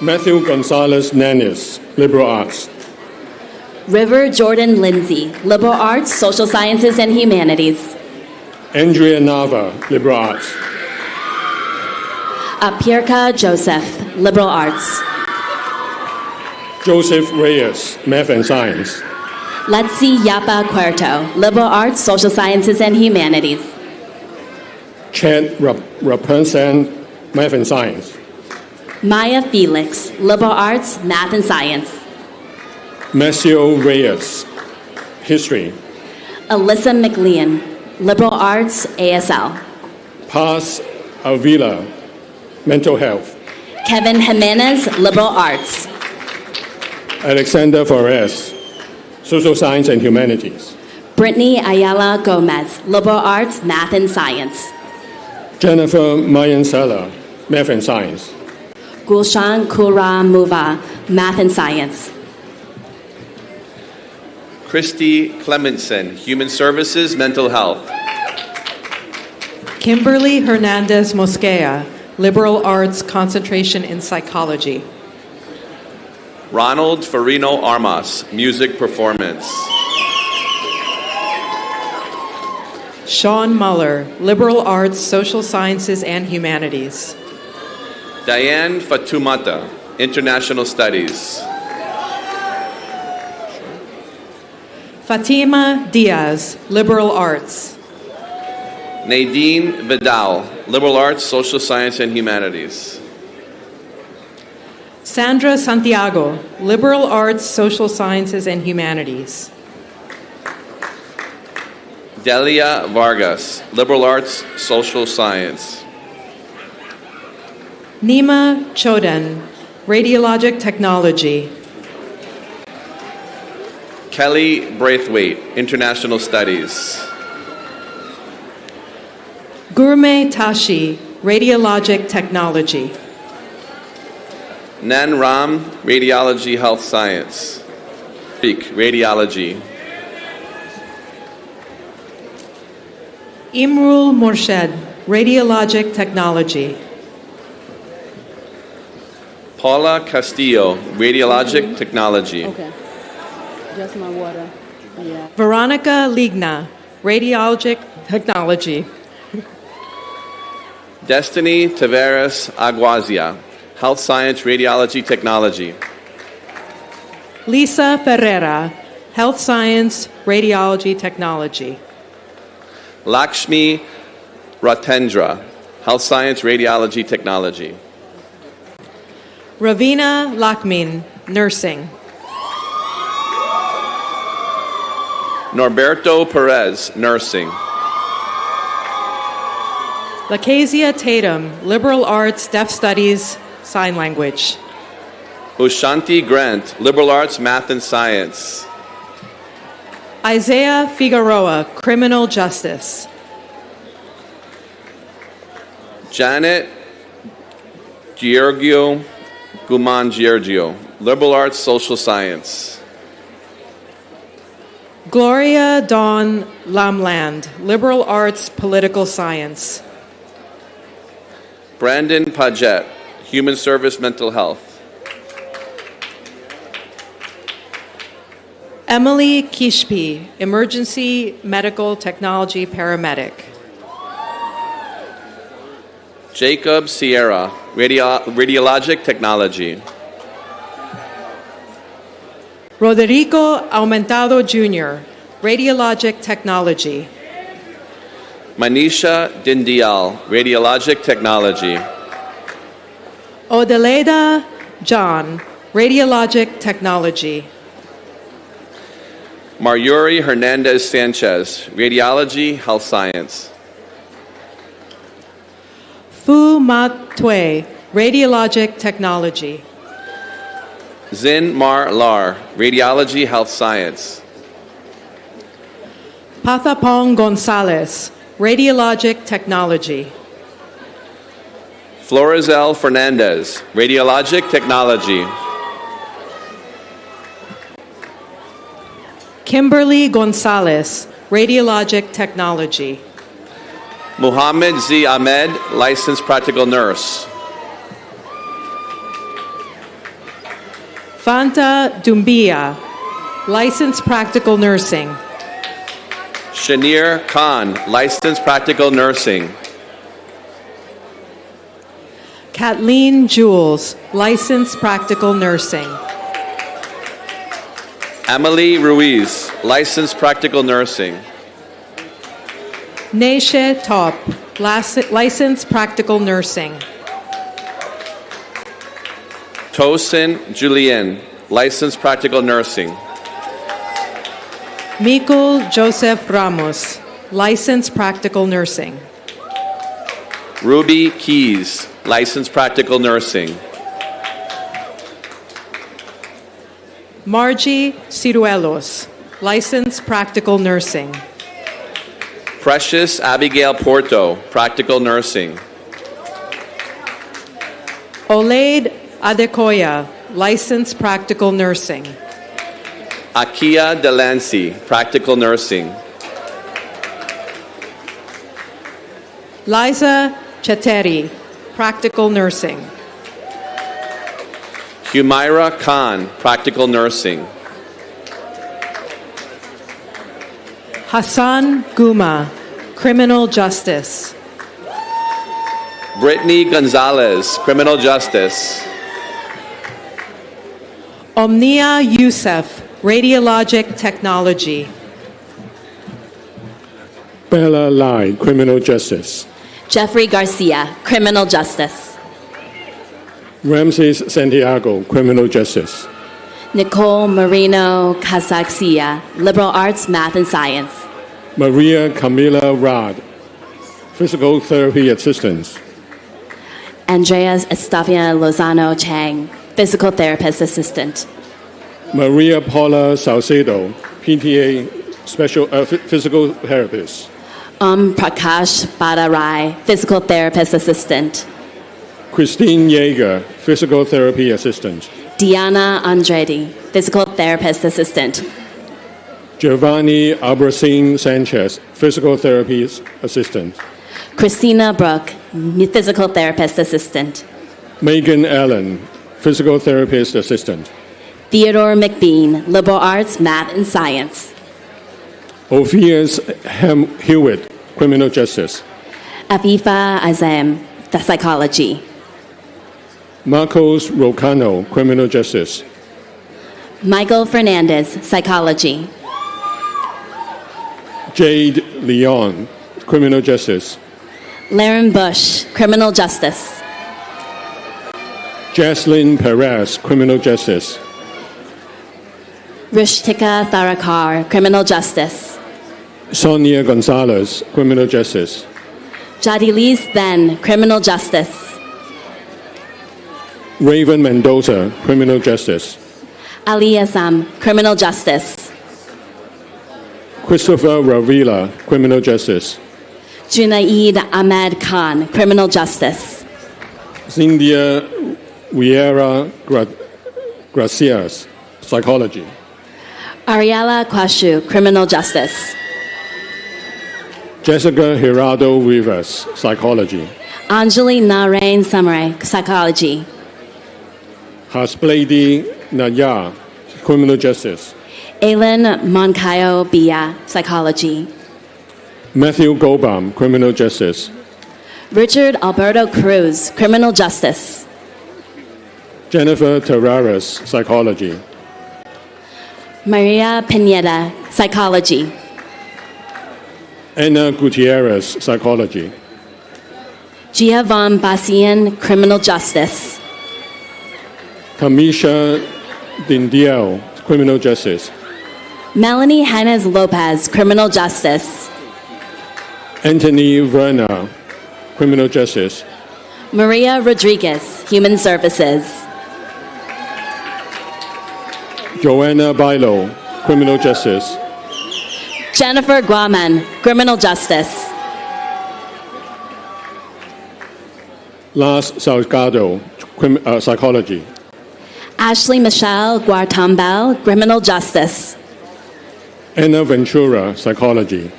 Matthew Gonzalez Nanis, liberal arts. River Jordan Lindsay, liberal arts, social sciences, and humanities. Andrea Nava, liberal arts. Apirka Joseph, liberal arts. Joseph Reyes, math and science. Letzi Yapa Cuerto, liberal arts, social sciences, and humanities. Chad Rapunsan, math and science. Maya Felix, liberal arts, math, and science. Macio Reyes, history. Alyssa McLean, liberal arts, ASL. Paz Avila, mental health. Kevin Jimenez, liberal arts. Alexander Flores, social science and humanities. Brittany Ayala Gomez, liberal arts, math, and science. Jennifer Mayansela, math and science. Gulshan Kura Muva, math and science. Christy Clementson, human services, mental health. Kimberly Hernandez Mosquea, liberal arts, concentration in psychology. Ronald Farino Armas, music performance. Sean Muller, liberal arts, social sciences, and humanities. Diane Fatumata, international studies. Fatima Diaz, Liberal Arts. Nadine Vidal, Liberal Arts, Social Science, and Humanities. Sandra Santiago, Liberal Arts, Social Sciences, and Humanities. Delia Vargas, Liberal Arts, Social Science. Nima Choden, Radiologic Technology. Kelly Braithwaite, International Studies. Gurme Tashi, Radiologic Technology. Nan Ram, Radiology Health Science. Speak, Radiology. Imrul Morshed, Radiologic Technology. Paula Castillo, Radiologic Technology. Okay. Just my water. Yeah. Veronica Ligna, Radiologic Technology. Destiny Taveras Aguazia, Health Science Radiology Technology. Lisa Ferreira, Health Science Radiology Technology. Lakshmi Ratendra, Health Science Radiology Technology. Ravina Lakmin, Nursing. Norberto Perez, Nursing. Lakezia Tatum, Liberal Arts, Deaf Studies, Sign Language. Ushanti Grant, Liberal Arts, Math and Science. Isaiah Figueroa, Criminal Justice. Janet Giorgio Guman Giorgio, Liberal Arts, Social Science. Gloria Dawn Lamland, Liberal Arts, Political Science. Brandon Paget, Human Service Mental Health. Emily Kishpi, Emergency Medical Technology Paramedic. Jacob Sierra, Radiologic Technology. Roderico Aumentado Jr., Radiologic Technology. Manisha Dindial, Radiologic Technology. Odeleda John, Radiologic Technology. Marjorie Hernandez Sanchez, Radiology, Health Science. Fu Mat Tue, Radiologic Technology. Zin Mar Lar, Radiology, Health Science. Pathapong Gonzalez, Radiologic Technology. Florizel Fernandez, Radiologic Technology. Kimberly Gonzalez, Radiologic Technology. Muhammad Z. Ahmed, Licensed Practical Nurse. Fanta Dumbia, Licensed Practical Nursing. Shanir Khan, Licensed Practical Nursing. Kathleen Jules, Licensed Practical Nursing. Emily Ruiz, Licensed Practical Nursing. Neisha Top, Licensed Practical Nursing. Tosin Julien, Licensed Practical Nursing. Mikul Joseph Ramos, Licensed Practical Nursing. Ruby Keys, Licensed Practical Nursing. Margie Ciruelos, Licensed Practical Nursing. Precious Abigail Porto, Practical Nursing. Olaide Adekoya, Licensed Practical Nursing. Akia Delancey, Practical Nursing. Liza Cheteri, Practical Nursing. Humaira Khan, Practical Nursing. Hassan Guma, Criminal Justice. Brittany Gonzalez, Criminal Justice. Omnia Youssef, Radiologic Technology. Bella Lai, Criminal Justice. Jeffrey Garcia, Criminal Justice. Ramses Santiago, Criminal Justice. Nicole Marino Casaxia, Liberal Arts, Math and Science. Maria Camila Rad, Physical Therapy Assistant. Andreas Estafia Lozano Chang, Physical Therapist Assistant. Maria Paula Salcedo, PTA Physical Therapist. Prakash Badarai, Physical Therapist Assistant. Christine Yeager, Physical Therapy Assistant. Diana Andretti, Physical Therapist Assistant. Giovanni Albercin Sanchez, Physical Therapy Assistant. Christina Brook, Physical Therapist Assistant. Megan Allen, Physical Therapist Assistant. Theodore McBean, Liberal Arts, Math and Science. Ophias Hewitt, Criminal Justice. Afifa Azam, the Psychology. Marcos Rocano, Criminal Justice. Michael Fernandez, Psychology. Jade Leon, Criminal Justice. Laren Bush, Criminal Justice. Jaslyn Perez, Criminal Justice. Rishtika Tharakar, Criminal Justice. Sonia Gonzalez, Criminal Justice. Jadilis Then, Criminal Justice. Raven Mendoza, Criminal Justice. Ali Assam, Criminal Justice. Christopher Ravila, Criminal Justice. Junaid Ahmed Khan, Criminal Justice. Cynthia Vieira Gracias, Psychology. Ariela Quashu, Criminal Justice. Jessica Gerardo Rivas, Psychology. Anjali Narain Samurai, Psychology. Hasplady Nayar, Criminal Justice. Aylin Moncayo Bia, Psychology. Matthew Gobam, Criminal Justice. Richard Alberto Cruz, Criminal Justice. Jennifer Terrares, Psychology. Maria Pineda, Psychology. Anna Gutierrez, Psychology. Gia Von Basian, Criminal Justice. Kamisha Dindiel, Criminal Justice. Melanie Hannes Lopez, Criminal Justice. Anthony Verna, Criminal Justice. Maria Rodriguez, Human Services. Joanna Bailo, Criminal Justice. Jennifer Guaman, Criminal Justice. Lars Salgado, Psychology. Ashley Michelle Guartambal, Criminal Justice. Anna Ventura, Psychology.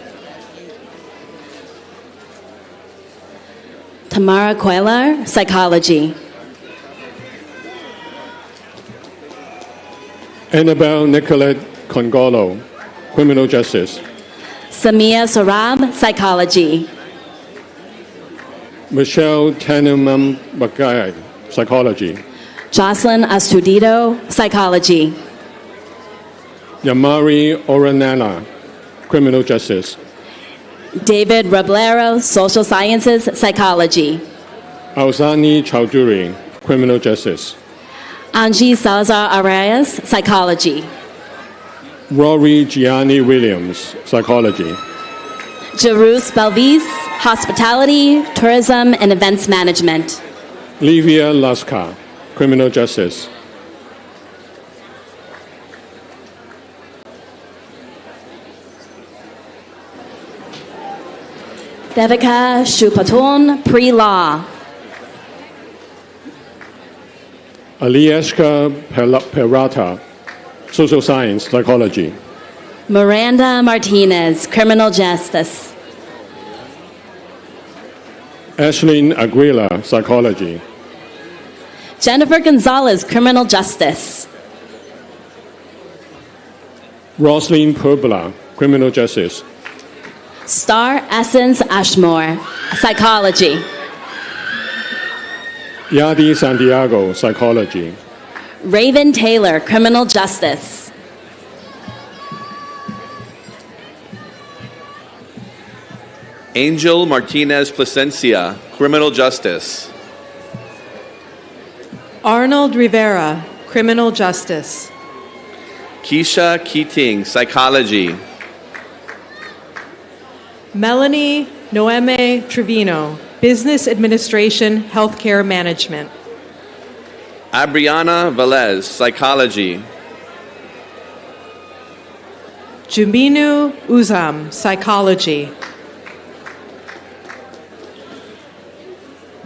Tamara Cuellar, Psychology. Annabelle Nicolette Congolo, Criminal Justice. Samia Sarab, Psychology. Michelle Tanimam Bagai, Psychology. Jocelyn Astudillo, Psychology. Yamari Oranana, Criminal Justice. David Roblero, Social Sciences, Psychology. Alzani Chowdhury, Criminal Justice. Angie Salazar Arias, Psychology. Rory Gianni Williams, Psychology. Jerus Belvis, Hospitality, Tourism, and Events Management. Livia Laska, Criminal Justice. Devika Shupatun, Pre-Law. Aliashka Perata, Social Science, Psychology. Miranda Martinez, Criminal Justice. Ashlyn Aguila, Psychology. Jennifer Gonzalez, Criminal Justice. Roslyn Purbla, Criminal Justice. Star Essence Ashmore, Psychology. Yadi Santiago, Psychology. Raven Taylor, Criminal Justice. Angel Martinez Plasencia, Criminal Justice. Arnold Rivera, Criminal Justice. Keisha Keating, Psychology. Melanie Noeme Trevino, Business Administration, Healthcare Management. Abriana Velez, Psychology. Juminu Uzam, Psychology.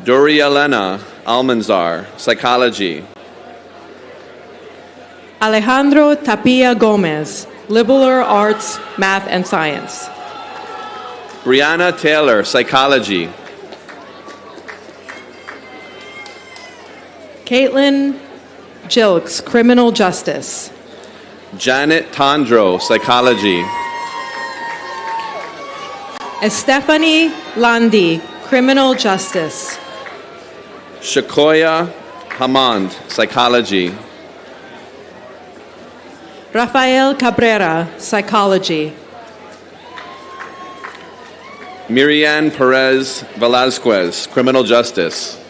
Dorialena Almanzar, Psychology. Alejandro Tapia Gomez, Liberal Arts, Math and Science. Brianna Taylor, Psychology. Caitlin Jilks, Criminal Justice. Janet Tondro, Psychology. Estefany Landi, Criminal Justice. Shakoya Hamand, Psychology. Rafael Cabrera, Psychology. Miriam Perez Velasquez, Criminal Justice.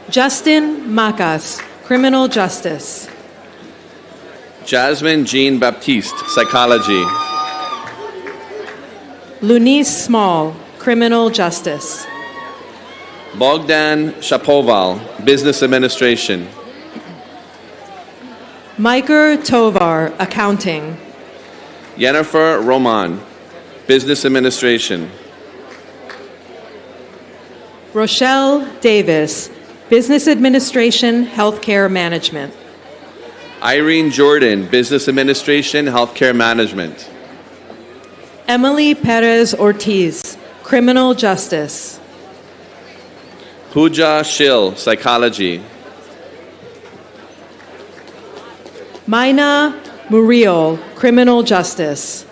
Justin Macas, Criminal Justice. Jasmine Jean Baptiste, Psychology. Lunice Small, Criminal Justice. Bogdan Shapoval, Business Administration. Miker Tovar, Accounting. Jennifer Roman, Business Administration. Rochelle Davis, Business Administration, Healthcare Management. Irene Jordan, Business Administration, Healthcare Management. Emily Perez Ortiz, Criminal Justice. Pooja Shil, Psychology. Maina Muriel, Criminal Justice.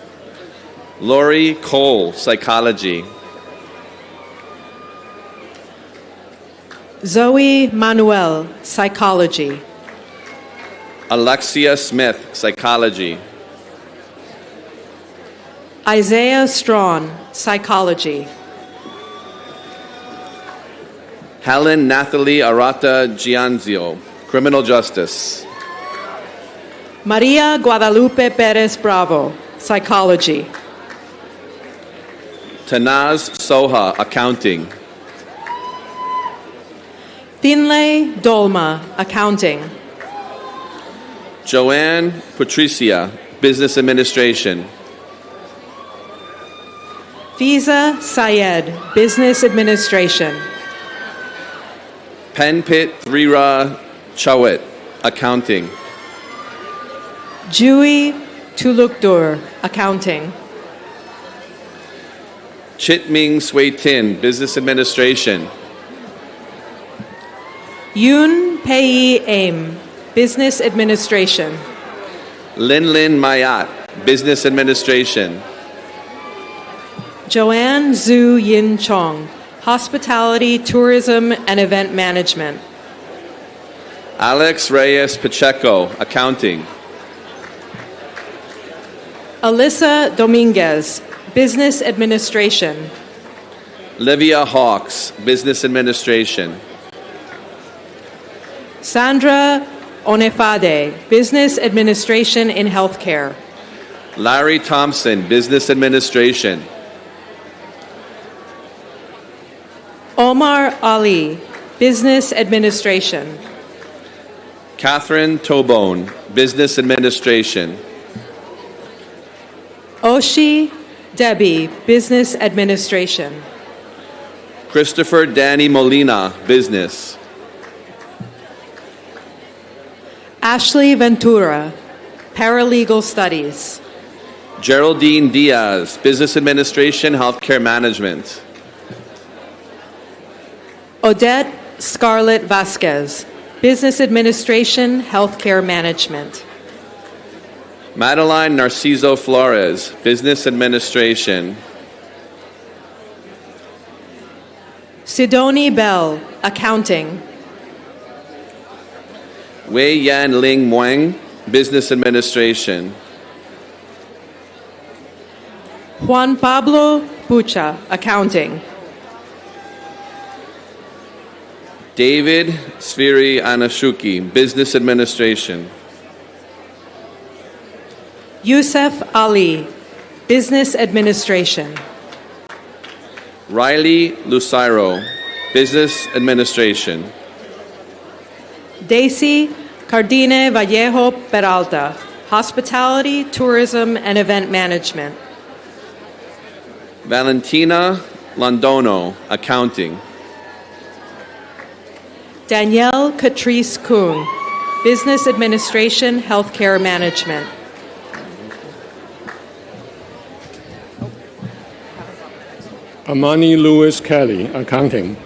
Lori Cole, Psychology. Zoe Manuel, Psychology. Alexia Smith, Psychology. Isaiah Strawn, Psychology. Helen Nathalie Arata Gianzio, Criminal Justice. Maria Guadalupe Perez Bravo, Psychology. Tanaz Soha, Accounting. Thinley Dolma, Accounting. Joanne Patricia, Business Administration. Fiza Syed, Business Administration. Penpit Thrira Chawit, Accounting. Jui Tulukdur, Accounting. Chitming Sway Tin, Business Administration. Yoon Pei Aim, Business Administration. Lin Lin Mayat, Business Administration. Joanne Zhu Yin Chong, Hospitality, Tourism, and Event Management. Alex Reyes Pacheco, Accounting. Alyssa Dominguez, Business Administration. Livia Hawks, Business Administration. Sandra Onefade, Business Administration in Healthcare. Larry Thompson, Business Administration. Omar Ali, Business Administration. Catherine Tobone, Business Administration. Oshi Debbie, Business Administration. Christopher Danny Molina, Business. Ashley Ventura, Paralegal Studies. Geraldine Diaz, Business Administration, Healthcare Management. Odette Scarlett Vasquez, Business Administration, Healthcare Management. Madeline Narciso Flores, Business Administration. Sidoni Bell, Accounting. Wei Yan Ling Muang, Business Administration. Juan Pablo Bucha, Accounting. David Sfiri Anashuki, Business Administration. Yusuf Ali, Business Administration. Riley Lucero, Business Administration. Daisy Cardine Vallejo Peralta, Hospitality, Tourism, and Event Management. Valentina Londono, Accounting. Danielle Catrice Kuhn, Business Administration, Healthcare Management. Amani Lewis Kelly, Accounting.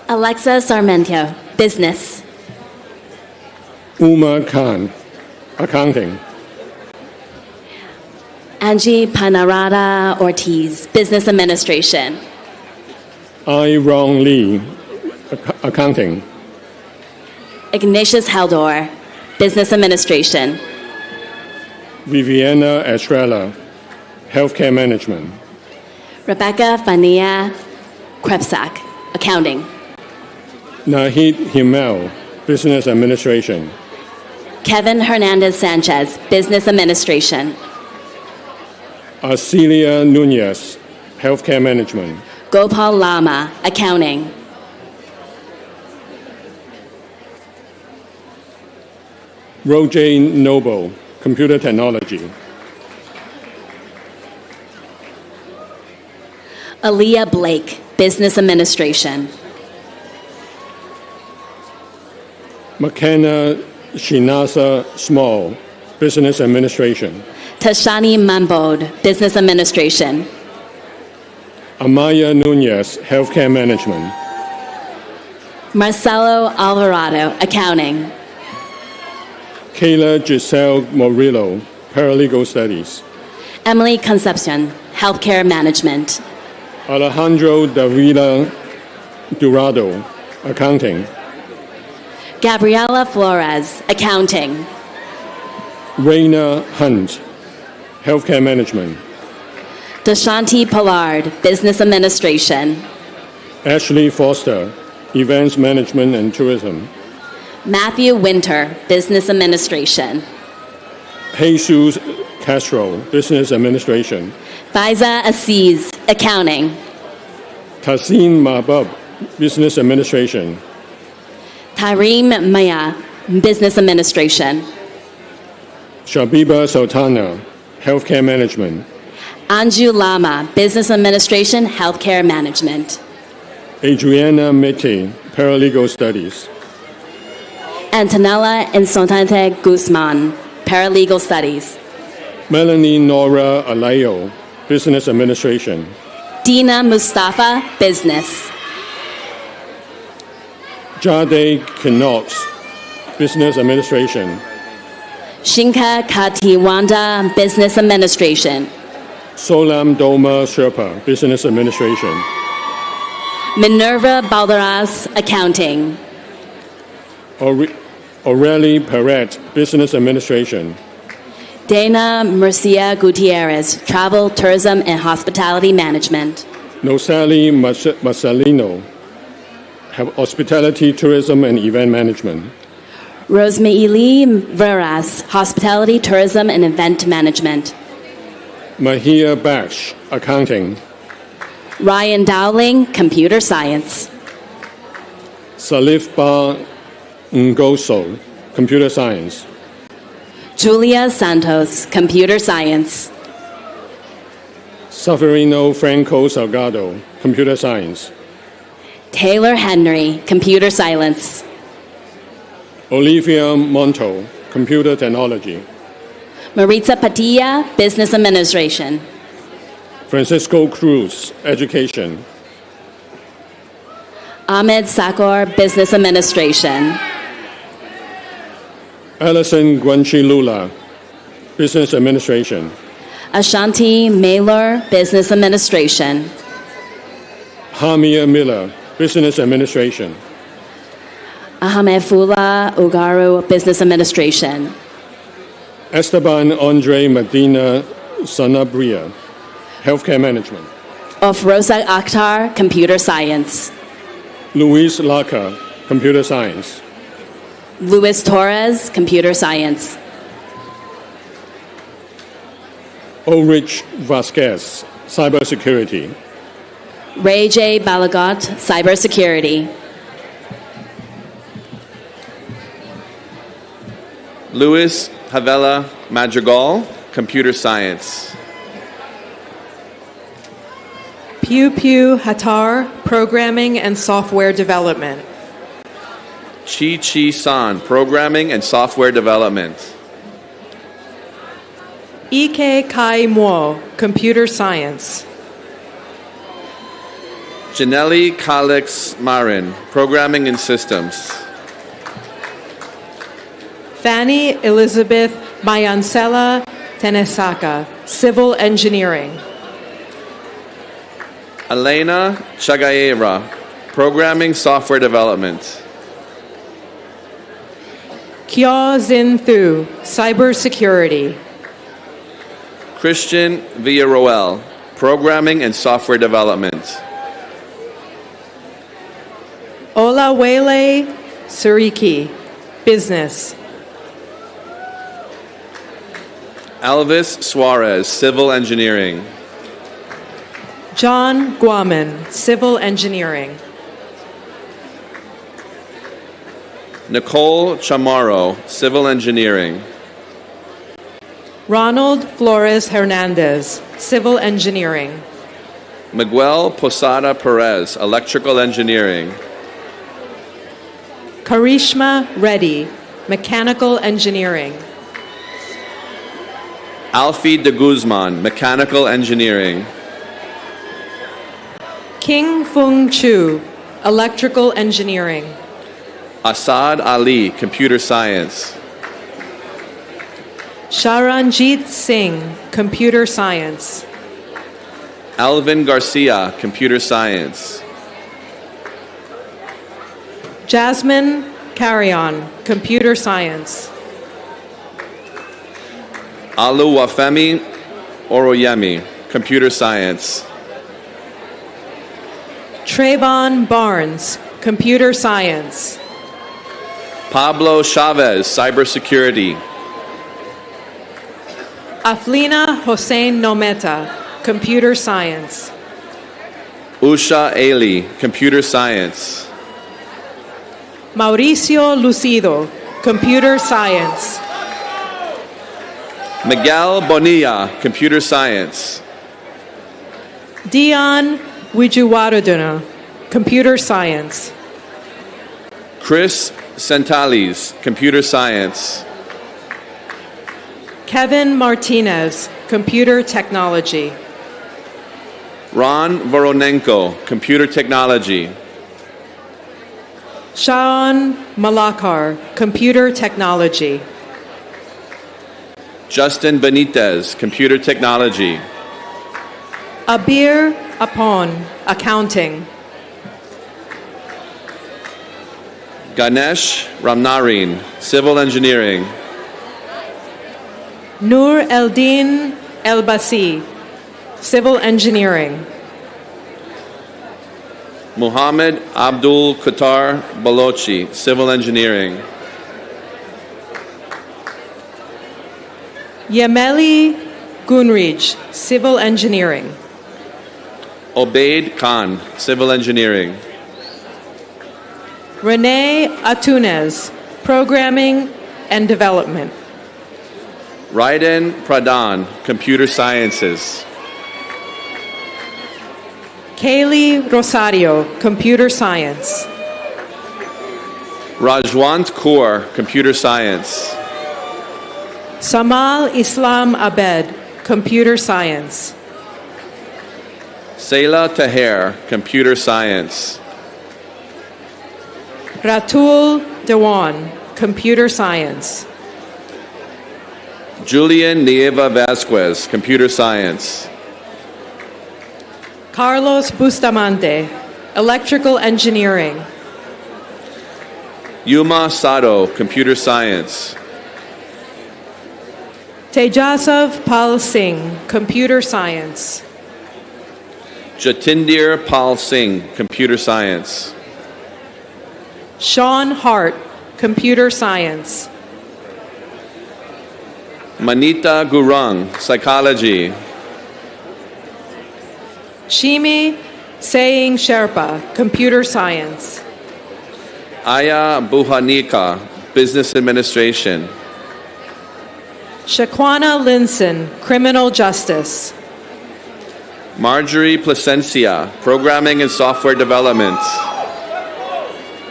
Alexa Sarmentio, Business. Uma Khan, Accounting. Angie Panarada Ortiz, Business Administration. I. Rong Lee, Accounting. Ignatius Haldor, Business Administration. Viviana Estrella, Healthcare Management. Rebecca Fania Krebsak, Accounting. Nahid Himmel, Business Administration. Kevin Hernandez Sanchez, Business Administration. Arcelia Nunez, Healthcare Management. Gopal Lama, Accounting. Roger Noble, Computer Technology. Aaliyah Blake, Business Administration. McKenna Shinasa Small, Business Administration. Tashani Mambod, Business Administration. Amaya Nunez, Healthcare Management. Marcelo Alvarado, Accounting. Kayla Giselle Morillo, Paralegal Studies. Emily Concepcion, Healthcare Management. Alejandro Davila Durado, Accounting. Gabriela Flores, Accounting. Raina Hunt, Healthcare Management. Dashanti Pollard, Business Administration. Ashley Foster, Events Management and Tourism. Matthew Winter, Business Administration. Jesus Castro, Business Administration. Faiza Aziz, Accounting. Tassin Mahbub, Business Administration. Tareem Maya, Business Administration. Shabiba Sultana, Healthcare Management. Anju Lama, Business Administration, Healthcare Management. Adriana Mete, Paralegal Studies. Antonella Insotante Guzman, Paralegal Studies. Melanie Nora Alayo, Business Administration. Dina Mustafa, Business. Jade Knox, Business Administration. Shinka Katiwanda, Business Administration. Solam Doma Sherpa, Business Administration. Minerva Balderas, Accounting. Aurelie Perret, Business Administration. Dana Murcia Gutierrez, Travel, Tourism, and Hospitality Management. Nosali Marcelino, Hospitality, Tourism, and Event Management. Rosmeili Veras, Hospitality, Tourism, and Event Management. Mahia Bash, Accounting. Ryan Dowling, Computer Science. Salif Ba Ngoso, Computer Science. Julia Santos, Computer Science. Severino Franco Salgado, Computer Science. Taylor Henry, Computer Science. Olivia Monto, Computer Technology. Maritza Padilla, Business Administration. Francisco Cruz, Education. Ahmed Sakor, Business Administration. Alison Guanchilula, Business Administration. Ashanti Maylor, Business Administration. Hamia Miller, Business Administration. Ahamefula Ugaru, Business Administration. Esteban Andre Medina Sanabria, Healthcare Management. of Rosa Akhtar, Computer Science. Luis Laca, Computer Science. Luis Torres, Computer Science. Ulrich Vasquez, Cybersecurity. Ray J. Balagot, Cybersecurity. Luis Havela Madrigal, Computer Science. Pew Pew Hatar, Programming and Software Development. Chi Chi San, Programming and Software Development. Ike Kai Mo, Computer Science. Janelli Calix Marin, Programming and Systems. Fanny Elizabeth Mayancela Tenesaka, Civil Engineering. Elena Chagaera, Programming Software Development. Kyo Zin Thu, Cybersecurity. Christian Villarroel, Programming and Software Development. Olawale Suriki, Business. Elvis Suarez, Civil Engineering. John Guaman, Civil Engineering. Nicole Chamorro, Civil Engineering. Ronald Flores Hernandez, Civil Engineering. Miguel Posada Perez, Electrical Engineering. Karishma Reddy, Mechanical Engineering. Alfie de Guzman, Mechanical Engineering. King Fung Chu, Electrical Engineering. Asad Ali, Computer Science. Sharanjit Singh, Computer Science. Alvin Garcia, Computer Science. Jasmine Carrion, Computer Science. Aluwafemi Oroyemi, Computer Science. Trayvon Barnes, Computer Science. Pablo Chavez, Cybersecurity. Aflina Hossein Nometa, Computer Science. Usha Ailey, Computer Science. Mauricio Lucido, Computer Science. Miguel Bonilla, Computer Science. Dion Wijuwaraduna, Computer Science. Chris Sentales, Computer Science. Kevin Martinez, Computer Technology. Ron Voronenko, Computer Technology. Shaun Malakar, Computer Technology. Justin Benitez, Computer Technology. Abir Apon, Accounting. Ganesh Ramnarine, Civil Engineering. Nur Eldin Elbasi, Civil Engineering. Muhammad Abdul Qatar Balochi, Civil Engineering. Yameli Gunrij, Civil Engineering. Obaid Khan, Civil Engineering. Renee Atunez, Programming and Development. Raiden Pradhan, Computer Sciences. Kaylee Rosario, Computer Science. Rajwant Kaur, Computer Science. Samal Islam Abed, Computer Science. Sayla Taher, Computer Science. Ratul Dewan, Computer Science. Julian Nieva Vasquez, Computer Science. Carlos Bustamante, Electrical Engineering. Yuma Sato, Computer Science. Tejasav Pal Singh, Computer Science. Jatindir Pal Singh, Computer Science. Sean Hart, Computer Science. Manita Gurung, Psychology. Shimi Saying Sherpa, Computer Science. Aya Buhanika, Business Administration. Shaquana Linson, Criminal Justice. Marjorie Placencia, Programming and Software Development.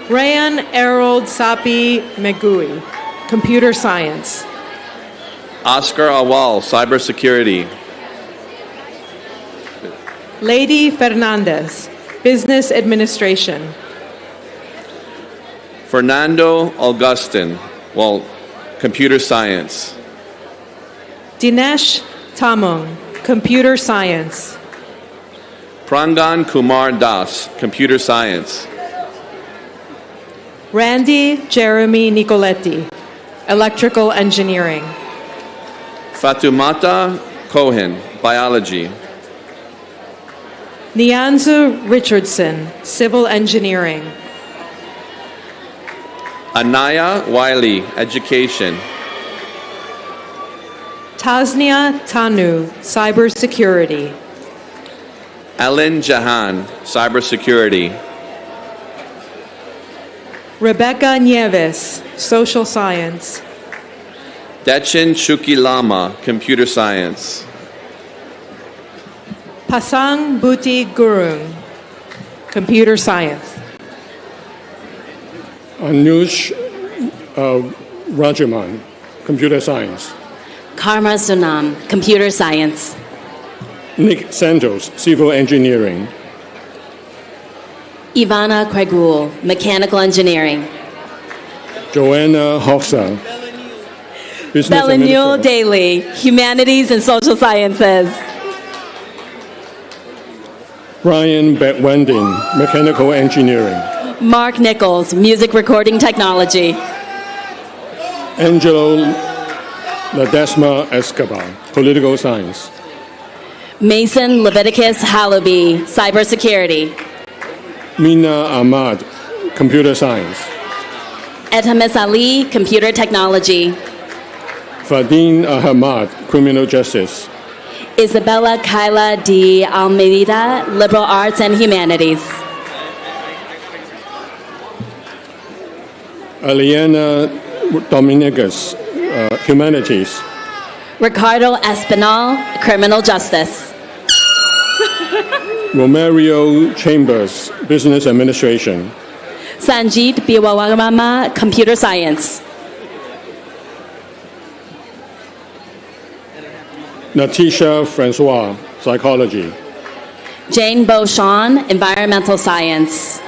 Rayan Errol Sapi Megui, Computer Science. Oscar Awal, Cybersecurity. Lady Fernandez, Business Administration. Fernando Augustin, Computer Science. Dinesh Tamung, Computer Science. Prangan Kumar Das, Computer Science. Randy Jeremy Nicoletti, Electrical Engineering. Fatumata Cohen, Biology. Nianzu Richardson, Civil Engineering. Anaya Wiley, Education. Tasnia Tanu, Cybersecurity. Ellen Jahan, Cybersecurity. Rebecca Nieves, Social Science. Dechin Chukilama, Computer Science. Pasang Buti Gurung, Computer Science. Anush Rajaman, Computer Science. Karma Sunam, Computer Science. Nick Santos, Civil Engineering. Ivana Craigul, Mechanical Engineering. Joanna Hoxa, Business Bellenuel Administration. Daly, Humanities and Social Sciences. Brian Betwending, Mechanical Engineering. Mark Nichols, Music Recording Technology. Angelo Ledesma Escobar, Political Science. Mason Leviticus Hallaby, Cybersecurity. Mina Ahmad, Computer Science. Etamis Ali, Computer Technology. Fadin Ahmad, Criminal Justice. Isabella Kyla D. Almeida, Liberal Arts and Humanities. Aliana Dominguez, Humanities. Ricardo Espinal, Criminal Justice. Romario Chambers, Business Administration. Sanjeet Biwawarama, Computer Science. Natisha Francois, Psychology. Jane Beauchamp, Environmental Science.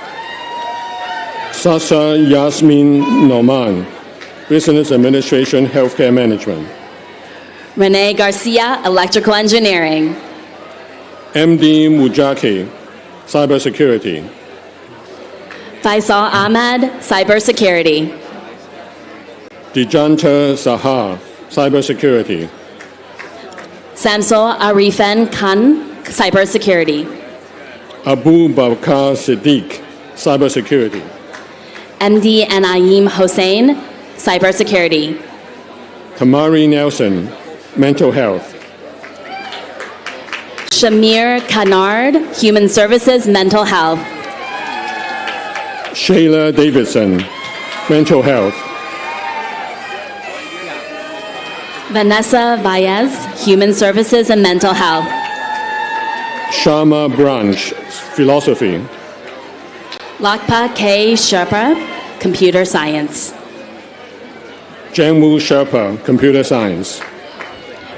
Sasa Yasmin Noman, Business Administration, Healthcare Management. Renee Garcia, Electrical Engineering. MD Mujaki, Cybersecurity. Faisal Ahmed, Cybersecurity. Dijanta Sahar, Cybersecurity. Samso Arifen Khan, Cybersecurity. Abu Bakr Siddiq, Cybersecurity. MD Anaim Hossein, Cybersecurity. Tamari Nelson, Mental Health. Shamir Khanard, Human Services, Mental Health. Shayla Davidson, Mental Health. Vanessa Valles, Human Services and Mental Health. Sharma Branch, Philosophy. Lakpa K. Sherpa, Computer Science. Jangwoo Sherpa, Computer Science.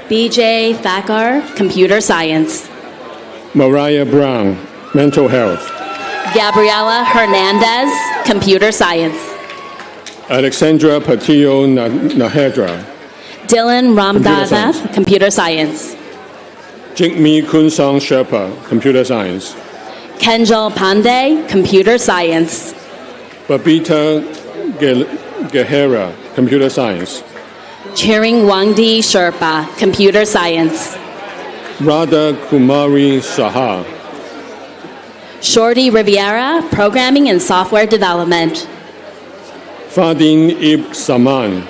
BJ Thakkar, Computer Science. Mariah Brown, Mental Health. Gabriela Hernandez, Computer Science. Alexandra Patillo Nahedra. Dylan Computer Science. Ramdanath, Computer Science. Jigme Kunsong Sherpa, Computer Science. Kenjal Pandey, Computer Science. Babita Gehera, Computer Science. Chiring Wangdi Sherpa, Computer Science. Radha Kumari Saha, Shorty Riviera, Programming and Software Development. Fadin Ib Saman,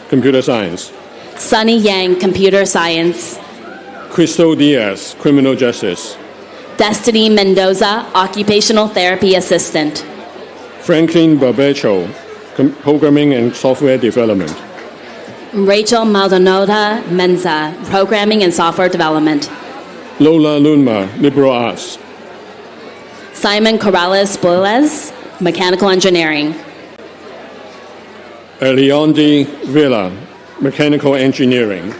Computer Science. Sunny Yang, Computer Science. Crystal Diaz, Criminal Justice. Destiny Mendoza, Occupational Therapy Assistant. Franklin Barbecho, Programming and Software Development. Rachel Maldonado Menza, Programming and Software Development. Lola Lunma, Liberal Arts. Simon Corrales Boiles, Mechanical Engineering. Eliondi Villa, Mechanical Engineering.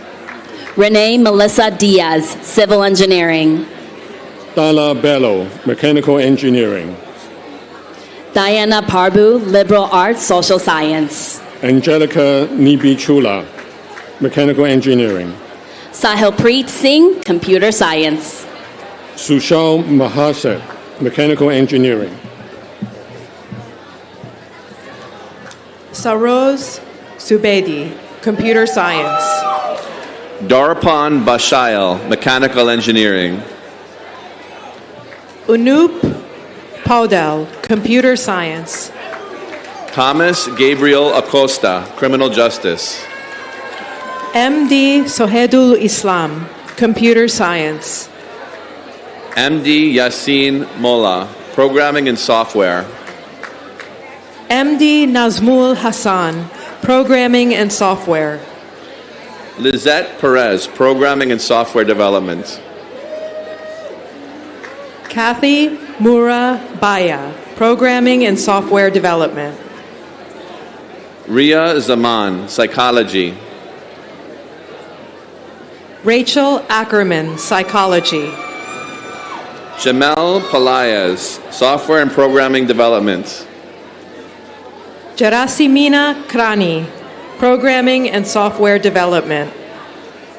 Renee Melissa Diaz, Civil Engineering. Dala Bello, Mechanical Engineering. Diana Parbu, Liberal Arts, Social Science. Angelica Nibichula, Mechanical Engineering. Sahil Preet Singh, Computer Science. Sushal Mahasek, Mechanical Engineering. Saroz Subedi, Computer Science. Darapan Bashail, Mechanical Engineering. Unup Paudel, Computer Science. Thomas Gabriel Acosta, Criminal Justice. MD Sohedul Islam, Computer Science. MD Yassin Molla, Programming and Software. MD Nazmul Hassan, Programming and Software. Lizette Perez, Programming and Software Development. Kathy Mura Baya, Programming and Software Development. Ria Zaman, Psychology. Rachel Ackerman, Psychology. Jamel Palayas, Software and Programming Development. Gerasimina Krani, Programming and Software Development.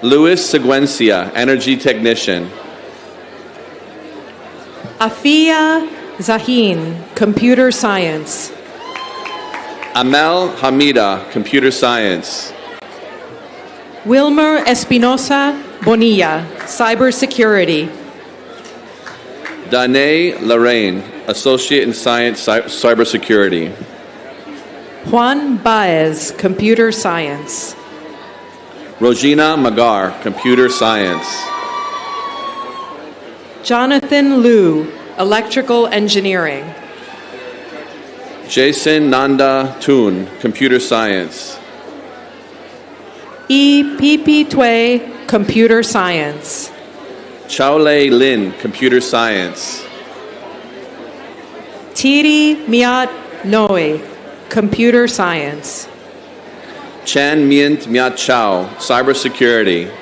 Luis Seguencia, Energy Technician. Afia Zahin, Computer Science. Amel Hamida, Computer Science. Wilmer Espinosa Bonilla, Cybersecurity. Danae Lorraine, Associate in Science, Cybersecurity. Juan Baez, Computer Science. Rogina Magar, Computer Science. Jonathan Liu, Electrical Engineering. Jason Nanda Toon, Computer Science. P.P. Tue, Computer Science. Chaole Lin, Computer Science. Tiri Miat Noe, Computer Science. Chan Myint Miat Chow, Cybersecurity.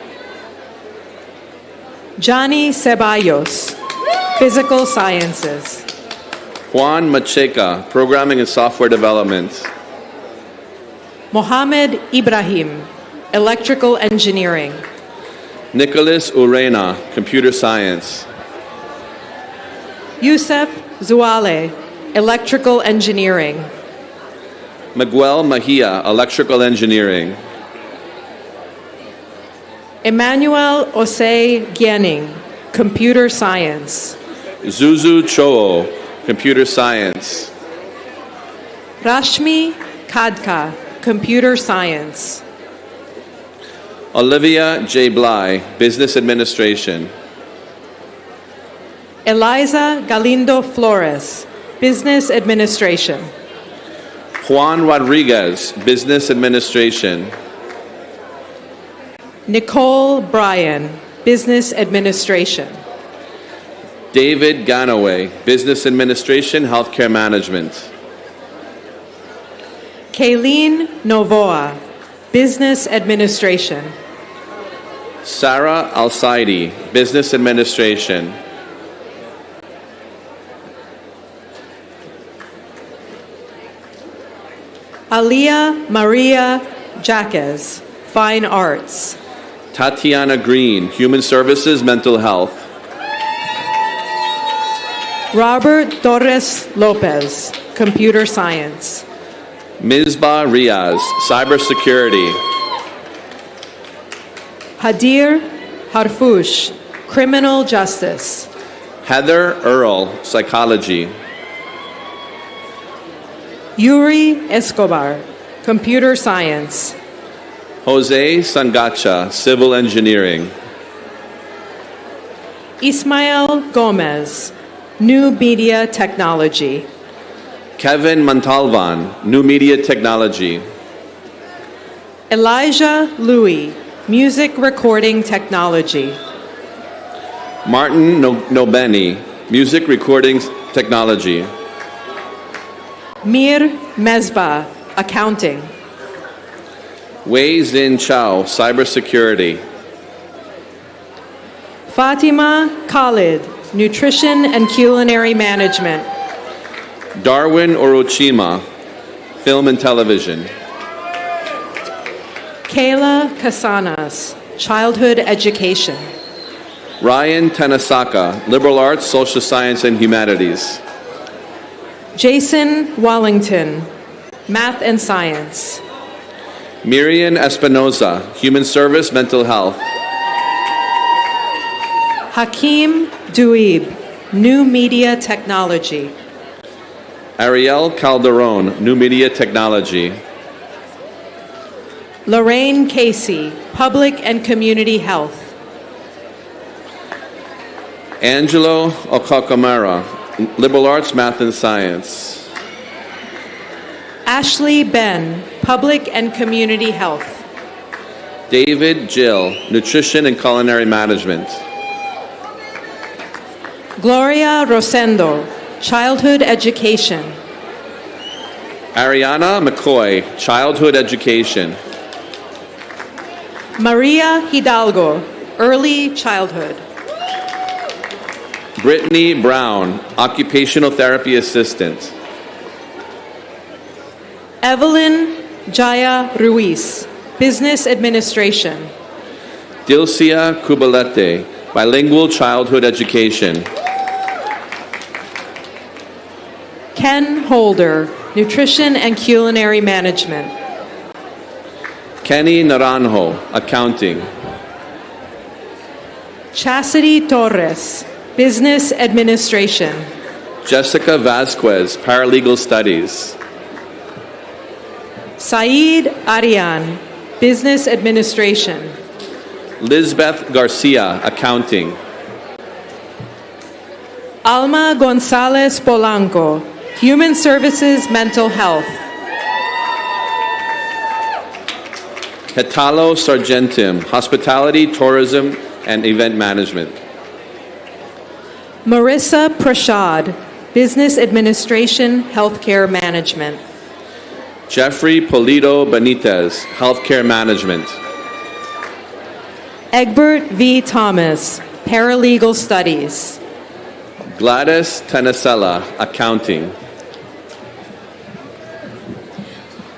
Johnny Ceballos, Physical Sciences. Juan Macheca, Programming and Software Development. Mohammed Ibrahim, Electrical Engineering. Nicholas Urena, Computer Science. Yusef Zuale, Electrical Engineering. Miguel Mahia, Electrical Engineering. Emmanuel Osei Gienning, Computer Science. Zuzu Choo, Computer Science. Rashmi Kadka, Computer Science. Olivia J. Bly, Business Administration. Eliza Galindo Flores, Business Administration. Juan Rodriguez, Business Administration. Nicole Bryan, Business Administration. David Ganaway, Business Administration, Healthcare Management. Kayleen Novoa, Business Administration. Sarah Al-Saidi, Business Administration. Alia Maria Jaquez, Fine Arts. Tatiana Green, Human Services, Mental Health. Robert Torres Lopez, Computer Science. Misbah Riaz, Cybersecurity. Hadir Harfouch, Criminal Justice. Heather Earl, Psychology. Yuri Escobar, Computer Science. Jose Sangacha, Civil Engineering. Ismael Gomez, New Media Technology. Kevin Montalvan, New Media Technology. Elijah Louie, Music Recording Technology. Martin Nobeni, Music Recording Technology. Mir Mesbah, Accounting. Wei Zin Chao, Cybersecurity. Fatima Khalid, Nutrition and Culinary Management. Darwin Orochima, Film and Television. Kayla Casanas, Childhood Education. Ryan Tanasaka, Liberal Arts, Social Science and Humanities. Jason Wallington, Math and Science. Miriam Espinoza, Human Service, Mental Health. Hakeem Duib, New Media Technology. Ariel Calderon, New Media Technology. Lorraine Casey, Public and Community Health. Angelo Okakamara, Liberal Arts, Math and Science. Ashley Ben, Public and Community Health. David Jill, Nutrition and Culinary Management. Gloria Rosendo, Childhood Education. Ariana McCoy, Childhood Education. Maria Hidalgo, Early Childhood. Brittany Brown, Occupational Therapy Assistant. Evelyn Jaya Ruiz, Business Administration. Dilcia Kubalete, Bilingual Childhood Education. Ken Holder, Nutrition and Culinary Management. Kenny Naranjo, Accounting. Chastity Torres, Business Administration. Jessica Vasquez, Paralegal Studies. Saeed Arian, Business Administration. Lizbeth Garcia, Accounting. Alma Gonzalez Polanco, Human Services, Mental Health. Hetalo Sargentim, Hospitality, Tourism, and Event Management. Marissa Prashad, Business Administration, Healthcare Management. Jeffrey Polito Benitez, Healthcare Management. Egbert V. Thomas, Paralegal Studies. Gladys Tenesella, Accounting.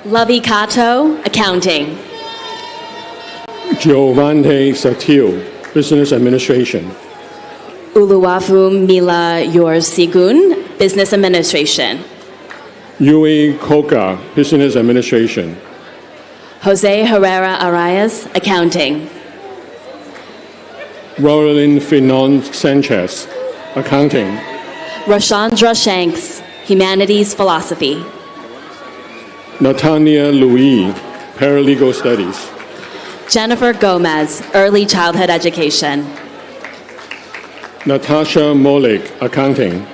Lovey Cato, Accounting. Giovanni Satil, Business Administration. Uluwafu Mila Yorsigun, Business Administration. Yui Koka, Business Administration. Jose Herrera Arias, Accounting. Roland Finon Sanchez, Accounting. Roshandra Shanks, Humanities Philosophy. Natania Louis, Paralegal Studies. Jennifer Gomez, Early Childhood Education. Natasha Molik, Accounting.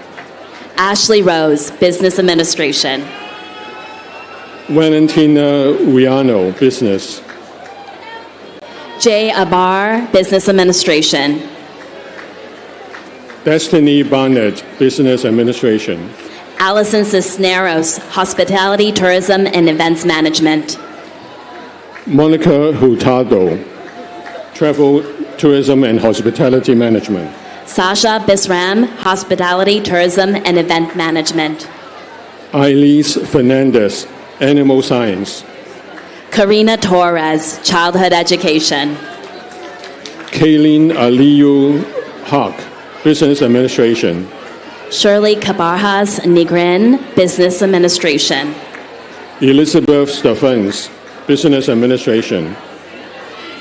Ashley Rose, Business Administration. Valentina Riano, Business. Jay Abar, Business Administration. Destiny Barnett, Business Administration. Allison Cisneros, Hospitality, Tourism, and Events Management. Monica Hurtado, Travel, Tourism, and Hospitality Management. Sasha Bisram, Hospitality, Tourism, and Event Management. Elise Fernandez, Animal Science. Karina Torres, Childhood Education. Kayleen Aliyu Haq, Business Administration. Shirley Cabarjas Nigrin, Business Administration. Elizabeth Stephens, Business Administration.